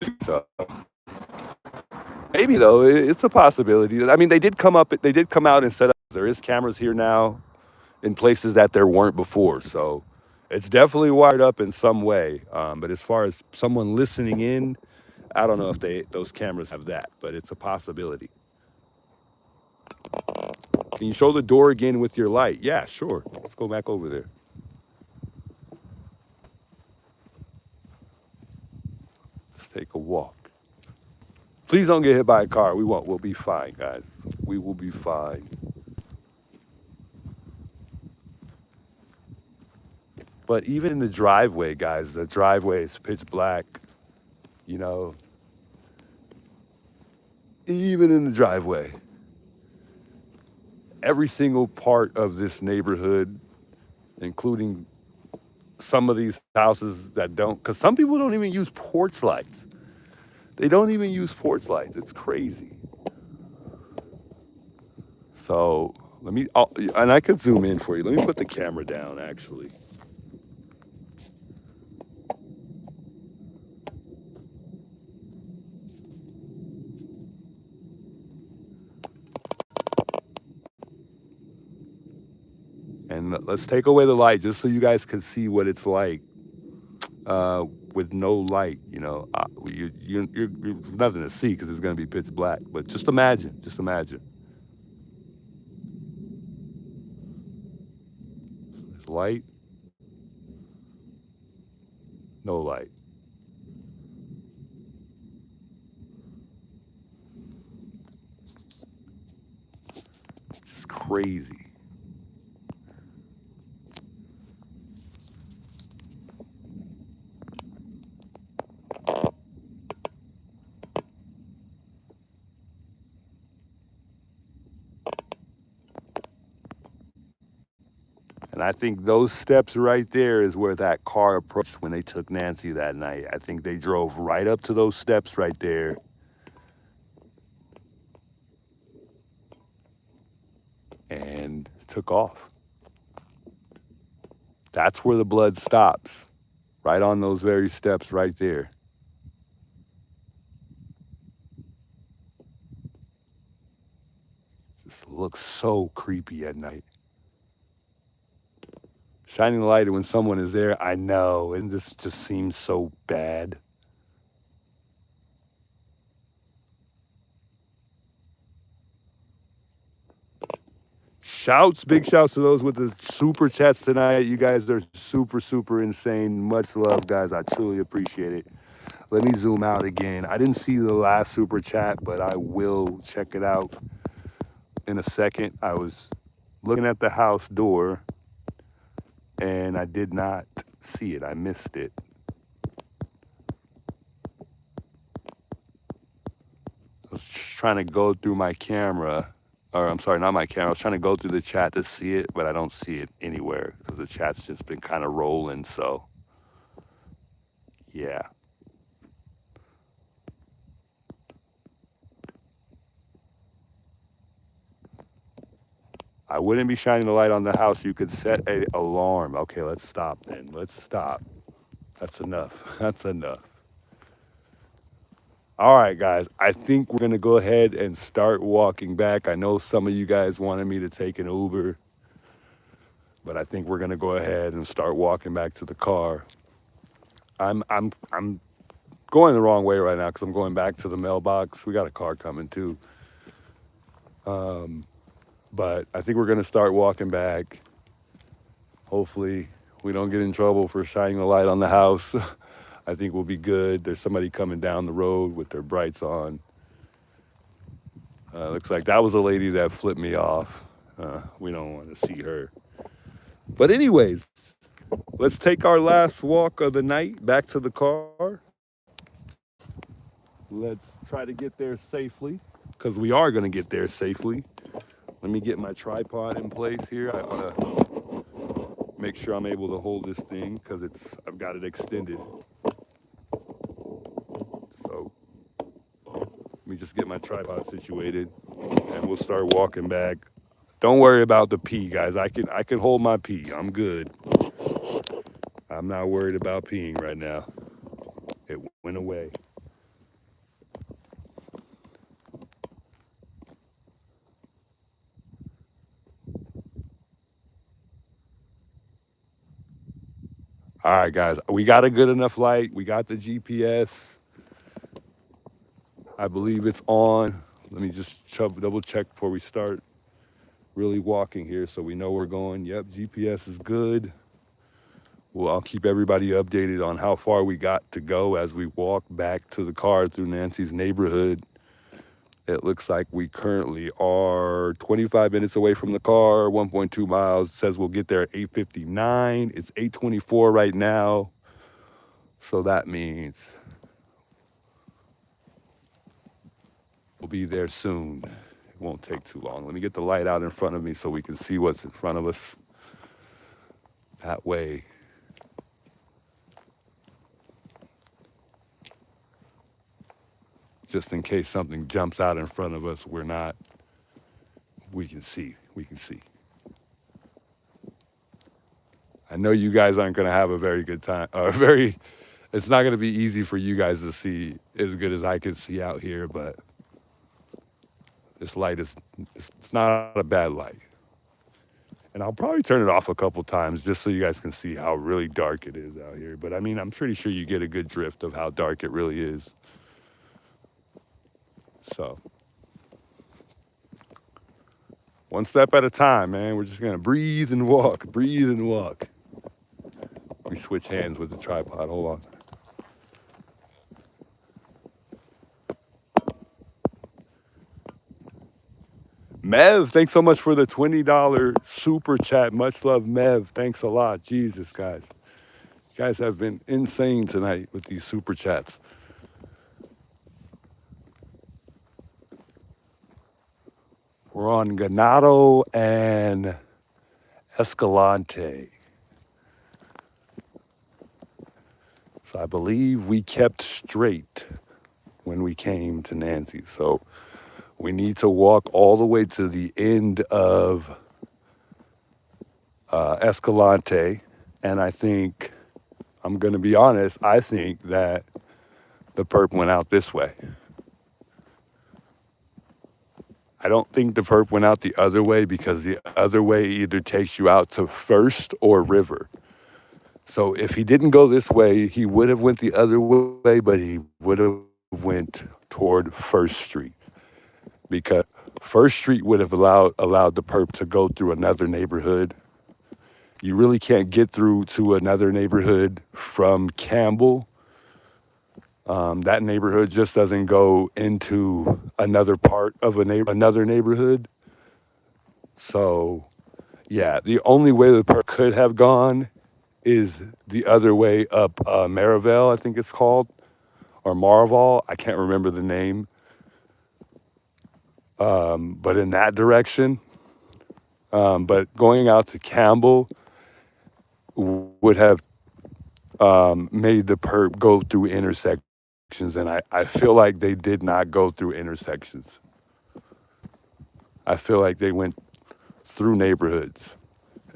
think so. Maybe though, it's a possibility. I mean, they did come out and set up. There is cameras here now in places that there weren't before. So it's definitely wired up in some way. But as far as someone listening in, I don't know if those cameras have that, but it's a possibility. Can you show the door again with your light? Yeah, sure. Let's go back over there. Let's take a walk. Please don't get hit by a car. We won't. We'll be fine, guys. We will be fine. But even in the driveway, guys, the driveway is pitch black. You know, even in the driveway, every single part of this neighborhood, including some of these houses that don't, because some people don't even use porch lights. They don't even use porch lights. It's crazy. So and I could zoom in for you. Let me put the camera down, actually. And let's take away the light just so you guys can see what it's like with no light. There's nothing to see because it's going to be pitch black. But just imagine. There's light, no light. Just crazy. And I think those steps right there is where that car approached when they took Nancy that night. I think they drove right up to those steps right there and took off. That's where the blood stops, right on those very steps right there. Just looks so creepy at night. Shining the light when someone is there, I know, and this just seems so bad. Shouts, big shouts to those with the super chats tonight. You guys are super, super insane. Much love, guys. I truly appreciate it. Let me zoom out again. I didn't see the last super chat, but I will check it out in a second. I was looking at the house door and I did not see it. I missed it. I was trying to go through my camera, or I'm sorry, not my camera. I was trying to go through the chat to see it, but I don't see it anywhere because the chat's just been kind of rolling. So, yeah. I wouldn't be shining the light on the house. You could set an alarm. Okay, let's stop then. Let's stop. That's enough. That's enough. All right, guys. I think we're going to go ahead and start walking back. I know some of you guys wanted me to take an Uber, but I think we're going to go ahead and start walking back to the car. I'm going the wrong way right now because I'm going back to the mailbox. We got a car coming too. But I think we're going to start walking back. Hopefully we don't get in trouble for shining the light on the house. I think we'll be good. There's somebody coming down the road with their brights on. Looks like that was a lady that flipped me off. We don't want to see her. But anyways, let's take our last walk of the night back to the car. Let's try to get there safely, because we are going to get there safely. Let me get my tripod in place here. I want to make sure I'm able to hold this thing because I've got it extended. So let me just get my tripod situated and we'll start walking back. Don't worry about the pee, guys. I can hold my pee. I'm good. I'm not worried about peeing right now. It went away. All right, guys. We got a good enough light. We got the GPS. I believe it's on. Let me just double check before we start really walking here so we know we're going. Yep, GPS is good. Well, I'll keep everybody updated on how far we got to go as we walk back to the car through Nancy's neighborhood. It looks like we currently are 25 minutes away from the car, 1.2 miles. It says we'll get there at 8:59. It's 8:24 right now. So that means we'll be there soon. It won't take too long. Let me get the light out in front of me so we can see what's in front of us. That way, just in case something jumps out in front of us, we can see. I know you guys aren't going to have a very good time, it's not going to be easy for you guys to see as good as I can see out here, but this light it's not a bad light. And I'll probably turn it off a couple times just so you guys can see how really dark it is out here. But I mean, I'm pretty sure you get a good drift of how dark it really is. So, one step at a time, man. We're just going to breathe and walk. Let me switch hands with the tripod. Hold on. Mev, thanks so much for the $20 super chat. Much love, Mev. Thanks a lot. Jesus, guys. You guys have been insane tonight with these super chats. We're on Ganado and Escalante. So I believe we kept straight when we came to Nancy. So we need to walk all the way to the end of Escalante. And I think, I'm going to be honest, I think that the perp went out this way. I don't think the perp went out the other way because the other way either takes you out to First or River. So if he didn't go this way, he would have went the other way, but he would have went toward First Street because First Street would have allowed the perp to go through another neighborhood. You really can't get through to another neighborhood from Campbell. That neighborhood just doesn't go into another part of another neighborhood. So, yeah, the only way the perp could have gone is the other way up Maraville, I think it's called, or Marval. I can't remember the name. But in that direction. But going out to Campbell would have made the perp go through intersections, and I feel like they did not go through intersections. I feel like they went through neighborhoods.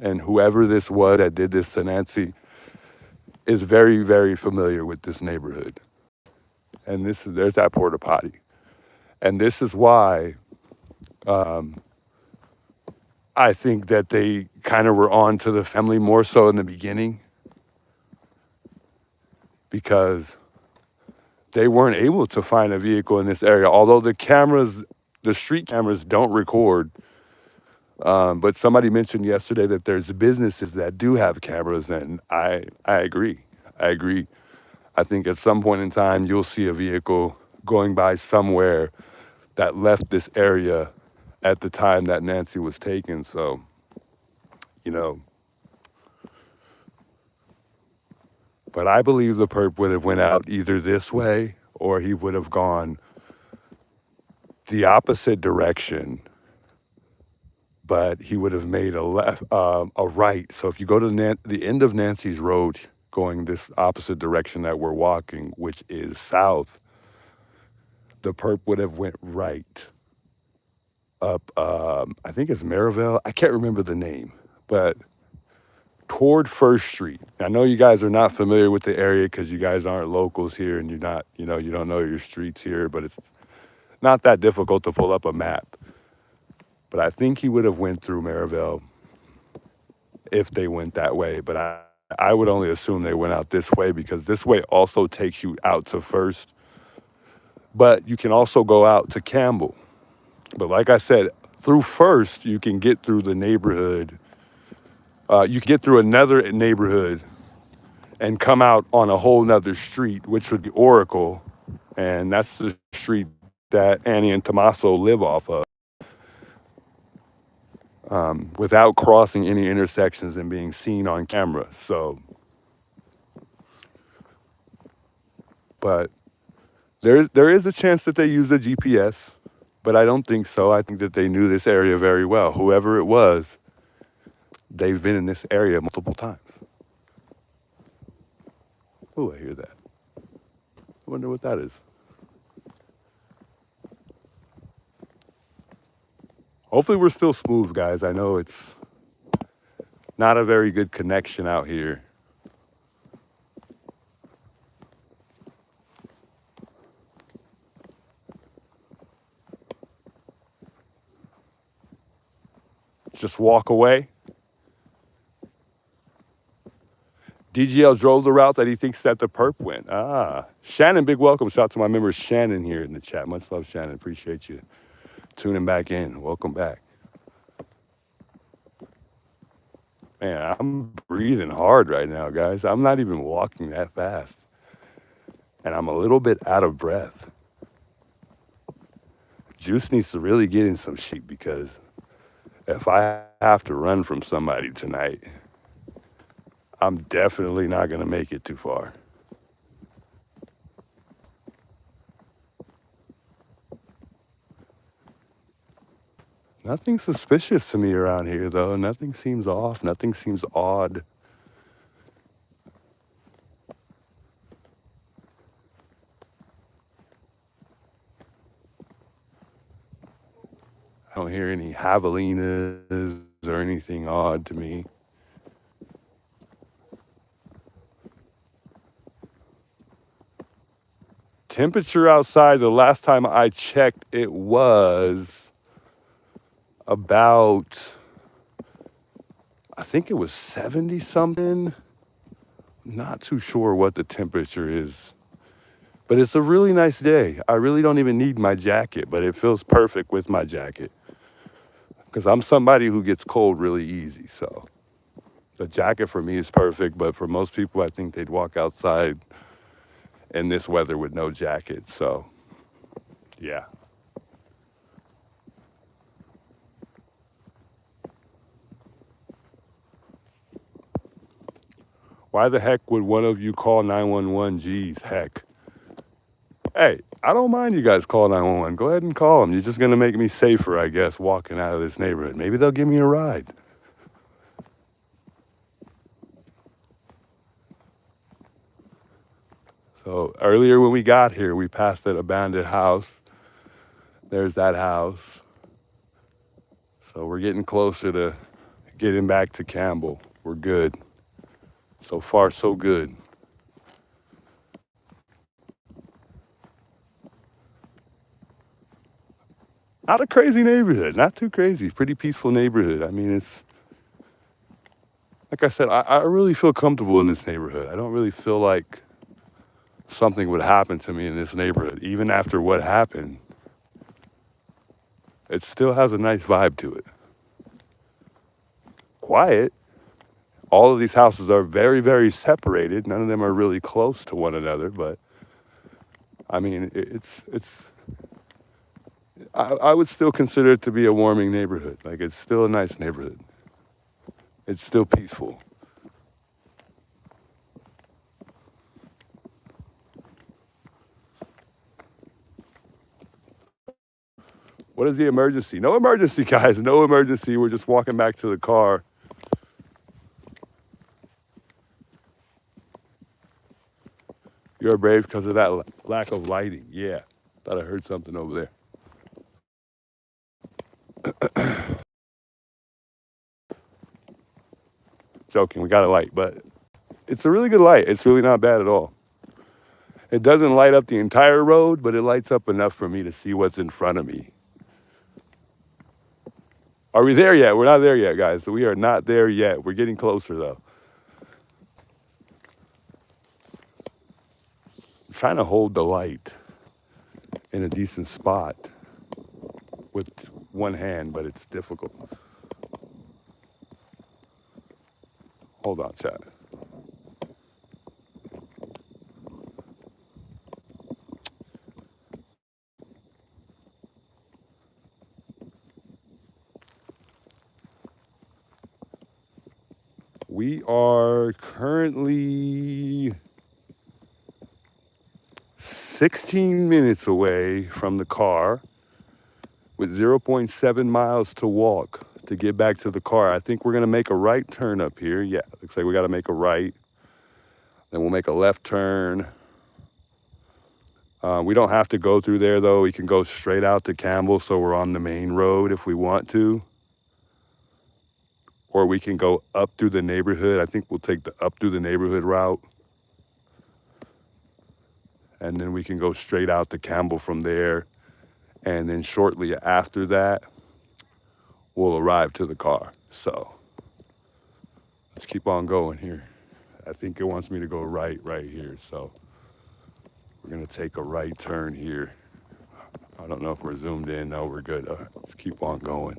And whoever this was that did this to Nancy is very, very familiar with this neighborhood. And there's that porta potty. And this is why I think that they kind of were on to the family more so in the beginning because they weren't able to find a vehicle in this area. Although the street cameras don't record. But somebody mentioned yesterday that there's businesses that do have cameras, and I agree. I agree. I think at some point in time, you'll see a vehicle going by somewhere that left this area at the time that Nancy was taken. So, you know, but I believe the perp would have went out either this way or he would have gone the opposite direction, but he would have made a right. So if you go to the end of Nancy's Road, going this opposite direction that we're walking, which is south, the perp would have went right up. I think it's Maraville. I can't remember the name, but toward First Street. I know you guys are not familiar with the area because you guys aren't locals here, and you're not, you don't know your streets here. But it's not that difficult to pull up a map. But I think he would have went through Maraville if they went that way. But I would only assume they went out this way because this way also takes you out to First. But you can also go out to Campbell. But like I said, through First, you can get through the neighborhood. You can get through another neighborhood and come out on a whole nother street, which would be Oracle. And that's the street that Annie and Tommaso live off of. Without crossing any intersections and being seen on camera. So, but there is a chance that they use the GPS, but I don't think so. I think that they knew this area very well. Whoever it was, they've been in this area multiple times. Oh, I hear that. I wonder what that is. Hopefully we're still smooth, guys. I know it's not a very good connection out here. Just walk away. DGL drove the route that he thinks that the perp went. Shannon, big welcome. Shout out to my member Shannon here in the chat. Much love, Shannon. Appreciate you tuning back in. Welcome back. Man, I'm breathing hard right now, guys. I'm not even walking that fast. And I'm a little bit out of breath. Juice needs to really get in some shape because if I have to run from somebody tonight, I'm definitely not going to make it too far. Nothing suspicious to me around here, though. Nothing seems off. Nothing seems odd. I don't hear any javelinas or anything odd to me. Temperature outside, the last time I checked, it was about, I think it was 70 something. Not too sure what the temperature is, but it's a really nice day. I really don't even need my jacket, but it feels perfect with my jacket because I'm somebody who gets cold really easy. So the jacket for me is perfect, but for most people, I think they'd walk outside in this weather with no jacket. So yeah. Why the heck would one of you call 911? Geez, heck. Hey, I don't mind you guys call 911. Go ahead and call them. You're just going to make me safer, I guess, walking out of this neighborhood. Maybe they'll give me a ride. So earlier when we got here, we passed that abandoned house. There's that house. So we're getting closer to getting back to Campbell. We're good. So far, so good. Not a crazy neighborhood. Not too crazy. Pretty peaceful neighborhood. I mean, it's, like I said, I really feel comfortable in this neighborhood. I don't really feel like something would happen to me in this neighborhood. Even after what happened, it still has a nice vibe to it. Quiet. All of these houses are very, very separated. None of them are really close to one another, but I mean, I would still consider it to be a warming neighborhood. Like, it's still a nice neighborhood. It's still peaceful. What is the emergency? No emergency, guys. No emergency. We're just walking back to the car. You're brave because of that lack of lighting. Yeah. Thought I heard something over there. Joking. We got a light, but it's a really good light. It's really not bad at all. It doesn't light up the entire road, but it lights up enough for me to see what's in front of me. Are we there yet? We're not there yet, guys. So we are not there yet. We're getting closer, though. I'm trying to hold the light in a decent spot with one hand, but it's difficult. Hold on, chat. We are currently 16 minutes away from the car with 0.7 miles to walk to get back to the car. I think we're going to make a right turn up here. Yeah, looks like we got to make a right. Then we'll make a left turn. We don't have to go through there, though. We can go straight out to Campbell, so we're on the main road if we want to. Or we can go up through the neighborhood. I think we'll take the up through the neighborhood route. And then we can go straight out to Campbell from there. And then shortly after that, we'll arrive to the car. So let's keep on going here. I think it wants me to go right here. So we're going to take a right turn here. I don't know if we're zoomed in. No, we're good. Let's keep on going.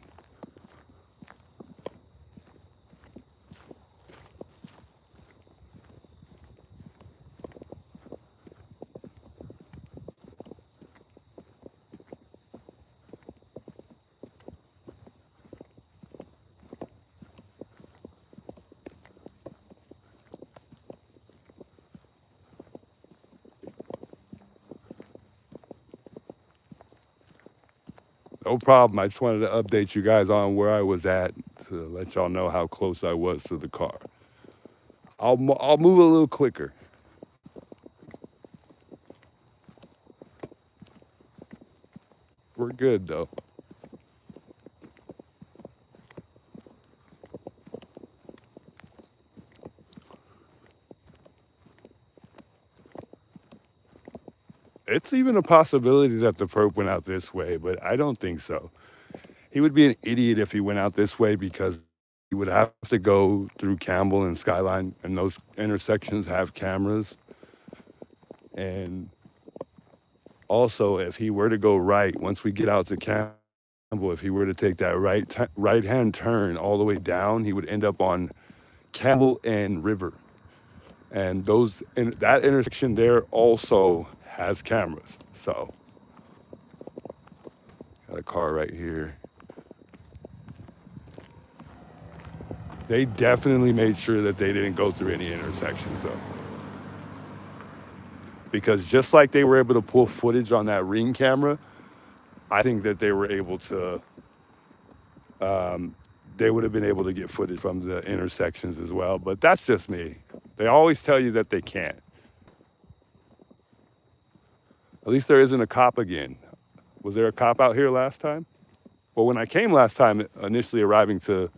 No problem. I just wanted to update you guys on where I was at to let y'all know how close I was to the car. I'll move a little quicker. We're good, though. It's even a possibility that the perp went out this way, but I don't think so. he would be an idiot if he went out this way because he would have to go through Campbell and Skyline, and those intersections have cameras. And also, if he were to go right, once we get out to Campbell, if he were to take that right-hand turn all the way down, he would end up on Campbell and River. And that intersection there also has cameras. So, got a car right here. They definitely made sure that they didn't go through any intersections though. Because just like they were able to pull footage on that Ring camera, I think that they were able to, they would have been able to get footage from the intersections as well. But that's just me. They always tell you that they can't. At least there isn't a cop again. Was there a cop out here last time? Well, when I came last time, initially arriving to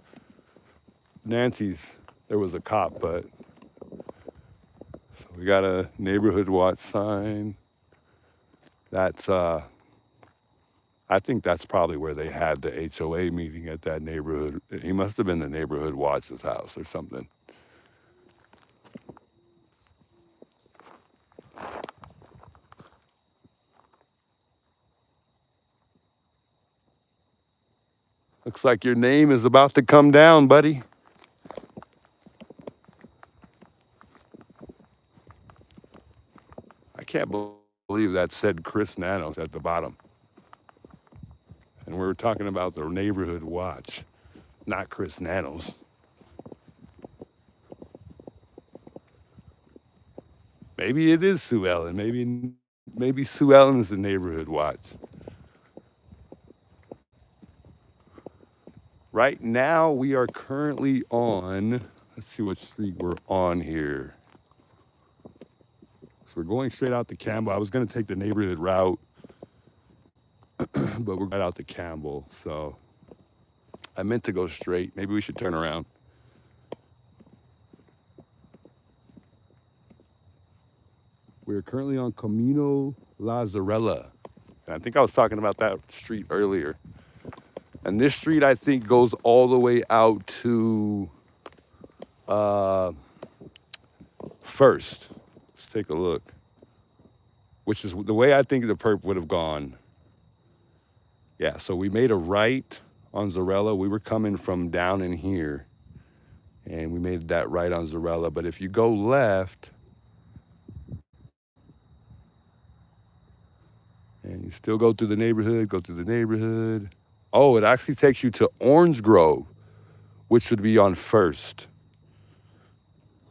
Nancy's, there was a cop, but so we got a neighborhood watch sign. That's, I think that's probably where they had the HOA meeting at that neighborhood. He must have been the neighborhood watch's house or something. Looks like your name is about to come down, buddy. I can't believe that said Chris Nanos at the bottom. And we're talking about the neighborhood watch, not Chris Nanos. Maybe it is Sue Ellen. Maybe Sue Ellen's the neighborhood watch. Right now, we are currently on, let's see what street we're on here. So we're going straight out to Campbell. I was gonna take the neighborhood route, but we're right out to Campbell. So I meant to go straight. Maybe we should turn around. We're currently on Camino La Zarella. And I think I was talking about that street earlier. And this street, I think, goes all the way out to First. Let's take a look. Which is the way I think the perp would have gone. Yeah, so we made a right on Zarella. We were coming from down in here. And we made that right on Zarella. But if you go left, and you still go through the neighborhood. Oh, it actually takes you to Orange Grove, which would be on First.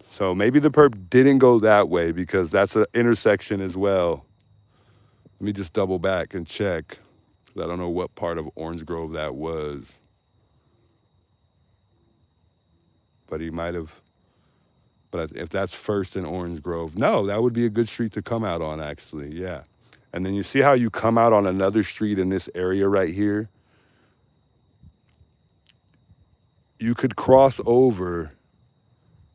So maybe the perp didn't go that way because that's an intersection as well. Let me just double back and check. I don't know what part of Orange Grove that was. But he might have, but if that's First and Orange Grove, no, that would be a good street to come out on actually, yeah. And then you see how you come out on another street in this area right here? You could cross over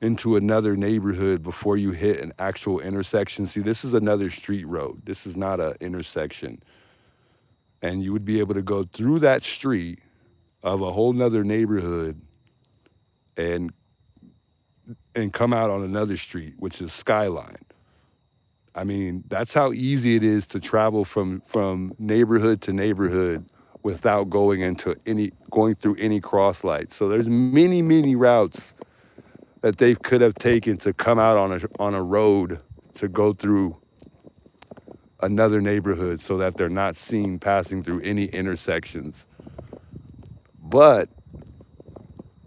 into another neighborhood before you hit an actual intersection. See, this is another street road. This is not an intersection. And you would be able to go through that street of a whole nother neighborhood and come out on another street, which is Skyline. I mean, that's how easy it is to travel from neighborhood to neighborhood without going through any cross lights. So there's many routes that they could have taken to come out on a road to go through another neighborhood so that they're not seen passing through any intersections. But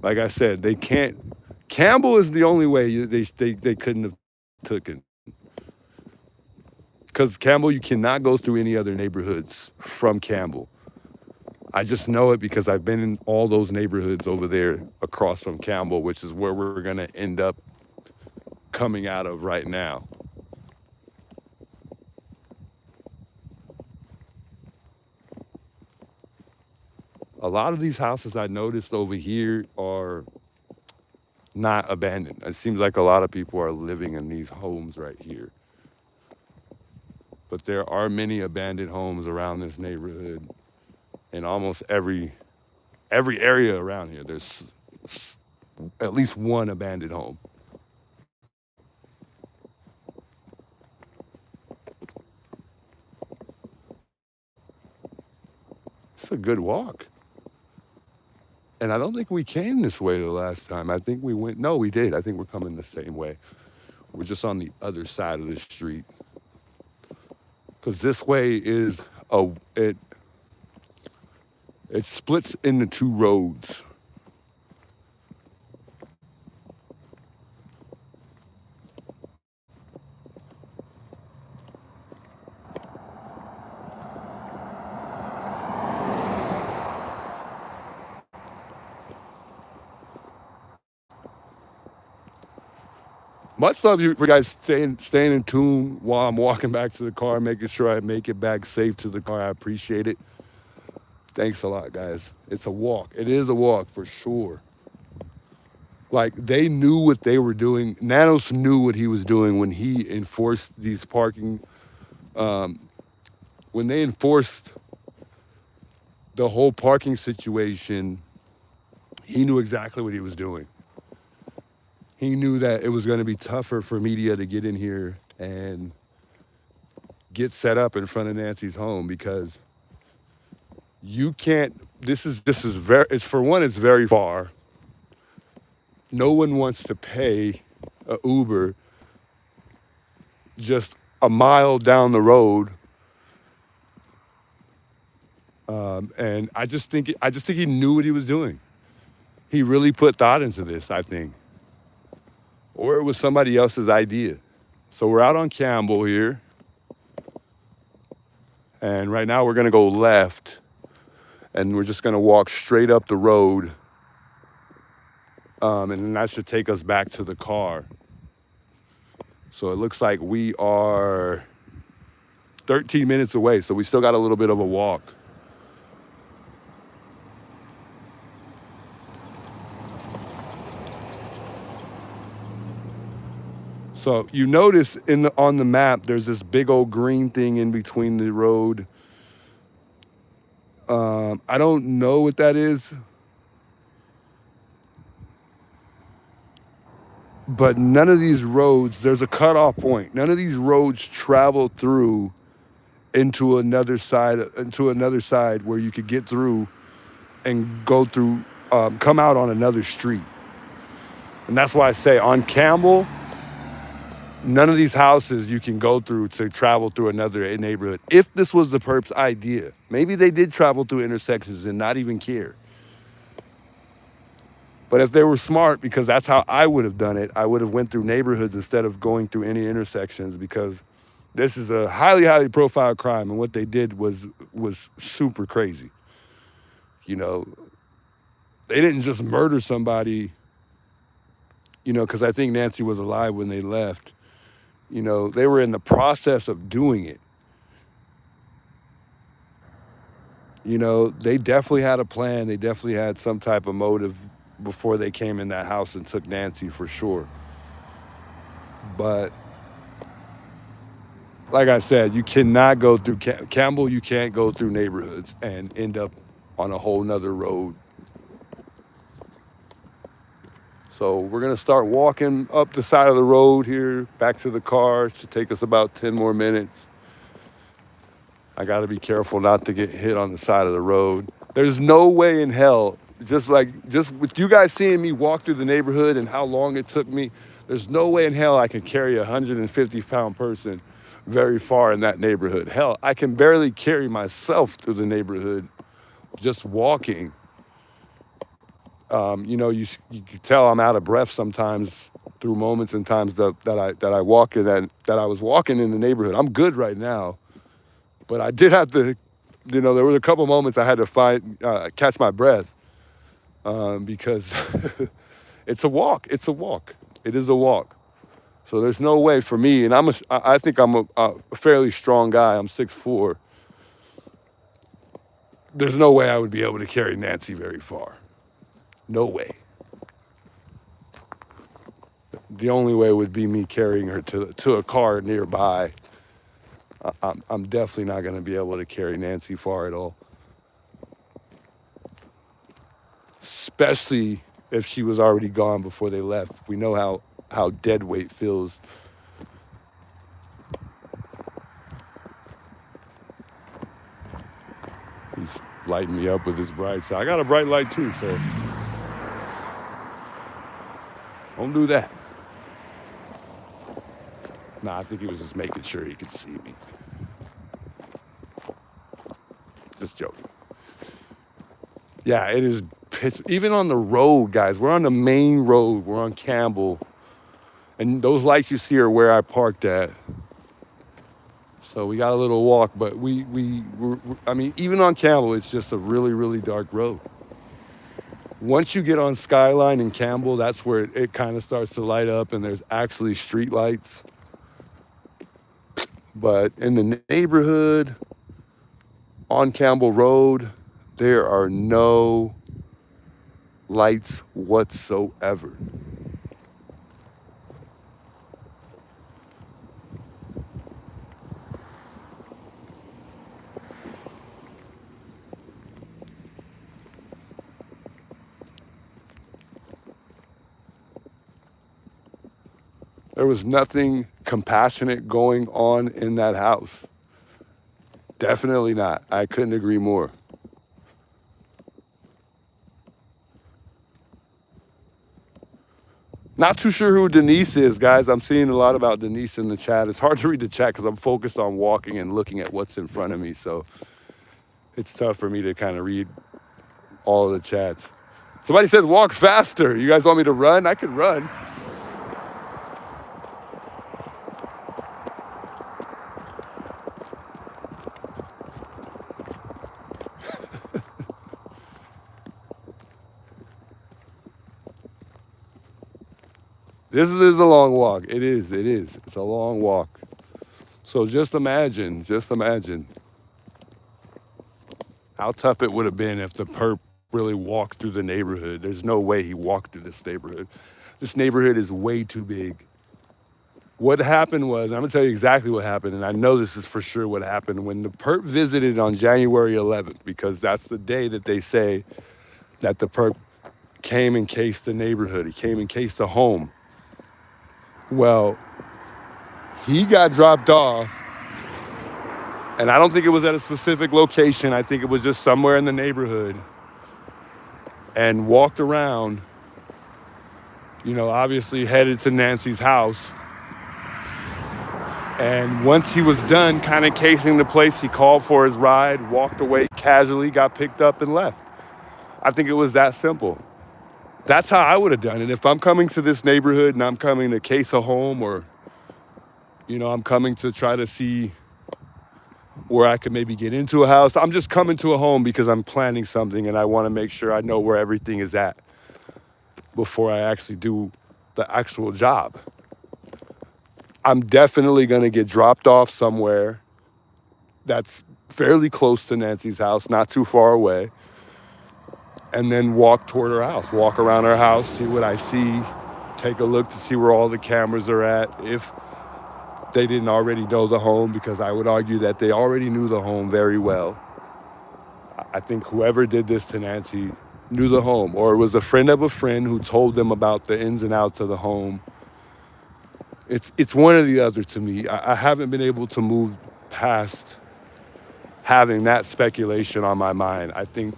like I said, they can't. Campbell is the only way they couldn't have taken. Because Campbell, you cannot go through any other neighborhoods from Campbell. I just know it because I've been in all those neighborhoods over there across from Campbell, which is where we're going to end up coming out of right now. A lot of these houses I noticed over here are not abandoned. It seems like a lot of people are living in these homes right here. But there are many abandoned homes around this neighborhood in almost every every area around here, there's at least one abandoned home. It's a good walk. And I don't think we came this way the last time. I think we went, no, we did. I think we're coming the same way. We're just on the other side of the street. Because this way is, it splits into two roads. Much love you for you guys staying in tune while I'm walking back to the car, making sure I make it back safe to the car. I appreciate it. Thanks a lot, guys. It's a walk. It is a walk for sure. Like, they knew what they were doing. Nanos knew what he was doing when he enforced these parking. When they enforced the whole parking situation, he knew exactly what he was doing. He knew that it was going to be tougher for media to get in here and get set up in front of Nancy's home, because you can't, this is very, it's, for one, it's very far. No one wants to pay a Uber just a mile down the road. And I just think he knew what he was doing. He really put thought into this, I think. Or it was somebody else's idea. So we're out on Campbell here. And right now we're gonna go left, and we're just gonna walk straight up the road. And then that should take us back to the car. So it looks like we are 13 minutes away, so we still got a little bit of a walk. So you notice on the map, there's this big old green thing in between the road. I don't know what that is, but none of these roads, there's a cutoff point. None of these roads travel through into another side where you could get through and go through, come out on another street. And that's why I say on Campbell, none of these houses you can go through to travel through another neighborhood. If this was the perp's idea, maybe they did travel through intersections and not even care. But if they were smart, because that's how I would have done it, I would have went through neighborhoods instead of going through any intersections, because this is a highly, highly profiled crime, and what they did was super crazy. You know, they didn't just murder somebody, you know, because I think Nancy was alive when they left. You know, they were in the process of doing it. You know, they definitely had a plan. They definitely had some type of motive before they came in that house and took Nancy, for sure. But like I said, you cannot go through Campbell. You can't go through neighborhoods and end up on a whole nother road. So we're gonna start walking up the side of the road here, back to the car. It should take us about 10 more minutes. I gotta be careful not to get hit on the side of the road. There's no way in hell, just with you guys seeing me walk through the neighborhood and how long it took me, there's no way in hell I can carry a 150-pound person very far in that neighborhood. Hell, I can barely carry myself through the neighborhood just walking. You know, you can tell I'm out of breath sometimes through moments and times that I walk in that I was walking in the neighborhood. I'm good right now, but I did have to, you know, there were a couple moments I had to catch my breath, because it's a walk. It's a walk. It is a walk. So there's no way for me, and I think I'm a fairly strong guy. I'm 6'4". There's no way I would be able to carry Nancy very far. No way. The only way would be me carrying her to a car nearby. I'm definitely not going to be able to carry Nancy far at all. especially if she was already gone before they left. We know how dead weight feels. He's lighting me up with his bright side. I got a bright light too, so don't do that. Nah, I think he was just making sure he could see me. Just joking. Yeah, it is pitch. Even on the road, guys, we're on the main road. We're on Campbell. And those lights you see are where I parked at. So we got a little walk, but I mean, even on Campbell, it's just a really, really dark road. Once you get on Skyline and Campbell, that's where it kind of starts to light up and there's actually street lights. But in the neighborhood, on Campbell Road, there are no lights whatsoever. There was nothing compassionate going on in that house. Definitely not. I couldn't agree more. Not too sure who Denise is, guys. I'm seeing a lot about Denise in the chat. It's hard to read the chat because I'm focused on walking and looking at what's in front of me. So it's tough for me to kind of read all of the chats. Somebody said walk faster. You guys want me to run? I could run. This is a long walk. It is. It's a long walk. So just imagine how tough it would have been if the perp really walked through the neighborhood. There's no way he walked through this neighborhood. This neighborhood is way too big. What happened was, I'm gonna tell you exactly what happened, and I know this is for sure what happened. When the perp visited on January 11th, because that's the day that they say that the perp came and cased the neighborhood. He came and cased the home. Well, he got dropped off, and I don't think it was at a specific location. I think it was just somewhere in the neighborhood, and walked around, obviously headed to Nancy's house. And once he was done kind of casing the place, he called for his ride, walked away casually, got picked up and left. I think it was that simple. That's how I would have done it. If I'm coming to this neighborhood and I'm coming to case a home, or, I'm coming to try to see where I could maybe get into a house. I'm just coming to a home because I'm planning something and I want to make sure I know where everything is at before I actually do the actual job. I'm definitely going to get dropped off somewhere that's fairly close to Nancy's house, not too far away, and then walk toward her house, walk around her house, see what I see, take a look to see where all the cameras are at, if they didn't already know the home, because I would argue that they already knew the home very well. I think whoever did this to Nancy knew the home, or it was a friend of a friend who told them about the ins and outs of the home. It's one or the other to me. I haven't been able to move past having that speculation on my mind. I think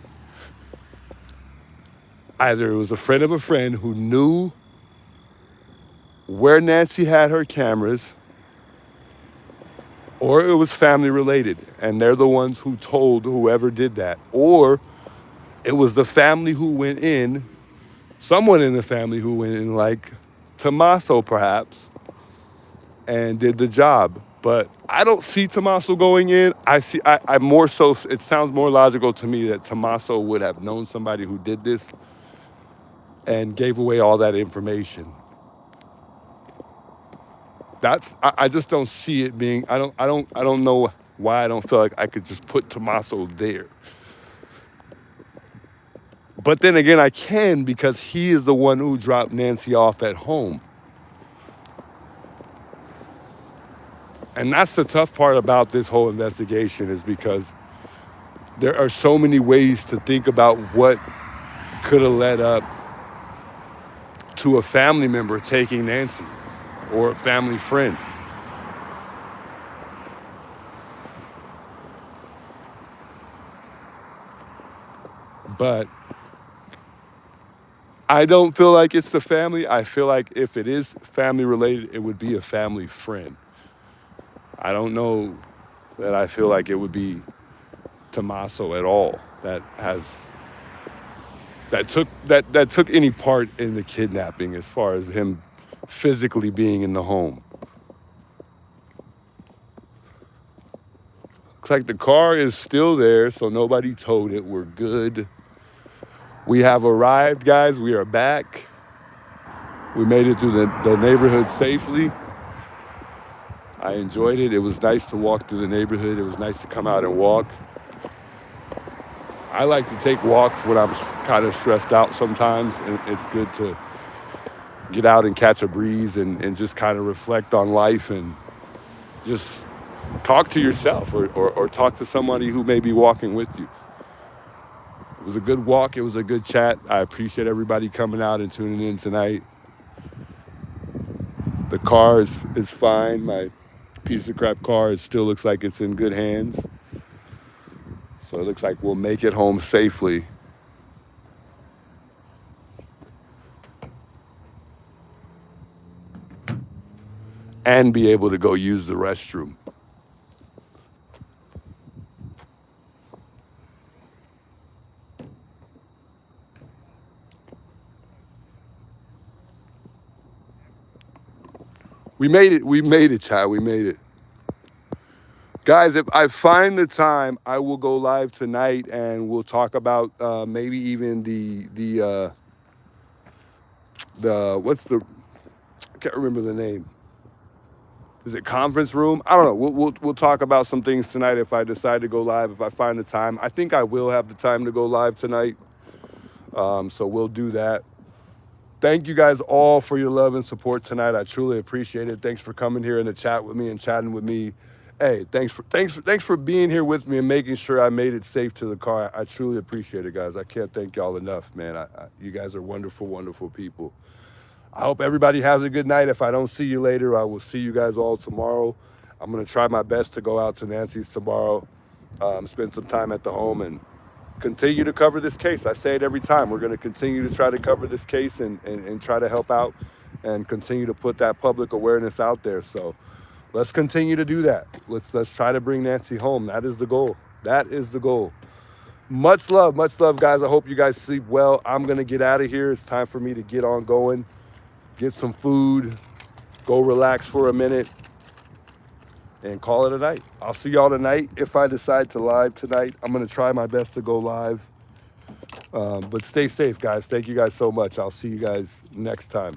either it was a friend of a friend who knew where Nancy had her cameras, or it was family related, and they're the ones who told whoever did that. Or it was the family who went in, someone in the family who went in, like Tommaso perhaps, and did the job. But I don't see Tommaso going in. I more so, it sounds more logical to me that Tommaso would have known somebody who did this and gave away all that information. I just don't see it being, I don't know why I don't feel like I could just put Tommaso there. But then again, I can, because he is the one who dropped Nancy off at home. And that's the tough part about this whole investigation, is because there are so many ways to think about what could have led up to a family member taking Nancy or a family friend. But I don't feel like it's the family. I feel like if it is family related, it would be a family friend. I don't know that I feel like it would be Tommaso at all that took any part in the kidnapping as far as him physically being in the home. Looks like the car is still there, so nobody towed it. We're good. We have arrived, guys. We are back. We made it through the neighborhood safely. I enjoyed it. It was nice to walk through the neighborhood. It was nice to come out and walk. I like to take walks when I'm kind of stressed out sometimes, and it's good to get out and catch a breeze and just kind of reflect on life and just talk to yourself or talk to somebody who may be walking with you. It was a good walk. It was a good chat. I appreciate everybody coming out and tuning in tonight. The car is fine. My piece of crap car still looks like it's in good hands. So it looks like we'll make it home safely. And be able to go use the restroom. We made it, Chad, we made it. Guys, if I find the time, I will go live tonight and we'll talk about maybe even the what's the, I can't remember the name. Is it conference room? I don't know. We'll talk about some things tonight if I decide to go live, if I find the time. I think I will have the time to go live tonight. So we'll do that. Thank you guys all for your love and support tonight. I truly appreciate it. Thanks for coming here in the chat with me and chatting with me. Hey, thanks for being here with me and making sure I made it safe to the car. I truly appreciate it, guys. I can't thank y'all enough, man. You guys are wonderful, wonderful people. I hope everybody has a good night. If I don't see you later, I will see you guys all tomorrow. I'm going to try my best to go out to Nancy's tomorrow, spend some time at the home, and continue to cover this case. I say it every time. We're going to continue to try to cover this case and try to help out and continue to put that public awareness out there. So let's continue to do that. Let's try to bring Nancy home. That is the goal. That is the goal. Much love, guys. I hope you guys sleep well. I'm going to get out of here. It's time for me to get on going, get some food, go relax for a minute, and call it a night. I'll see y'all tonight. If I decide to live tonight, I'm going to try my best to go live. But stay safe, guys. Thank you guys so much. I'll see you guys next time.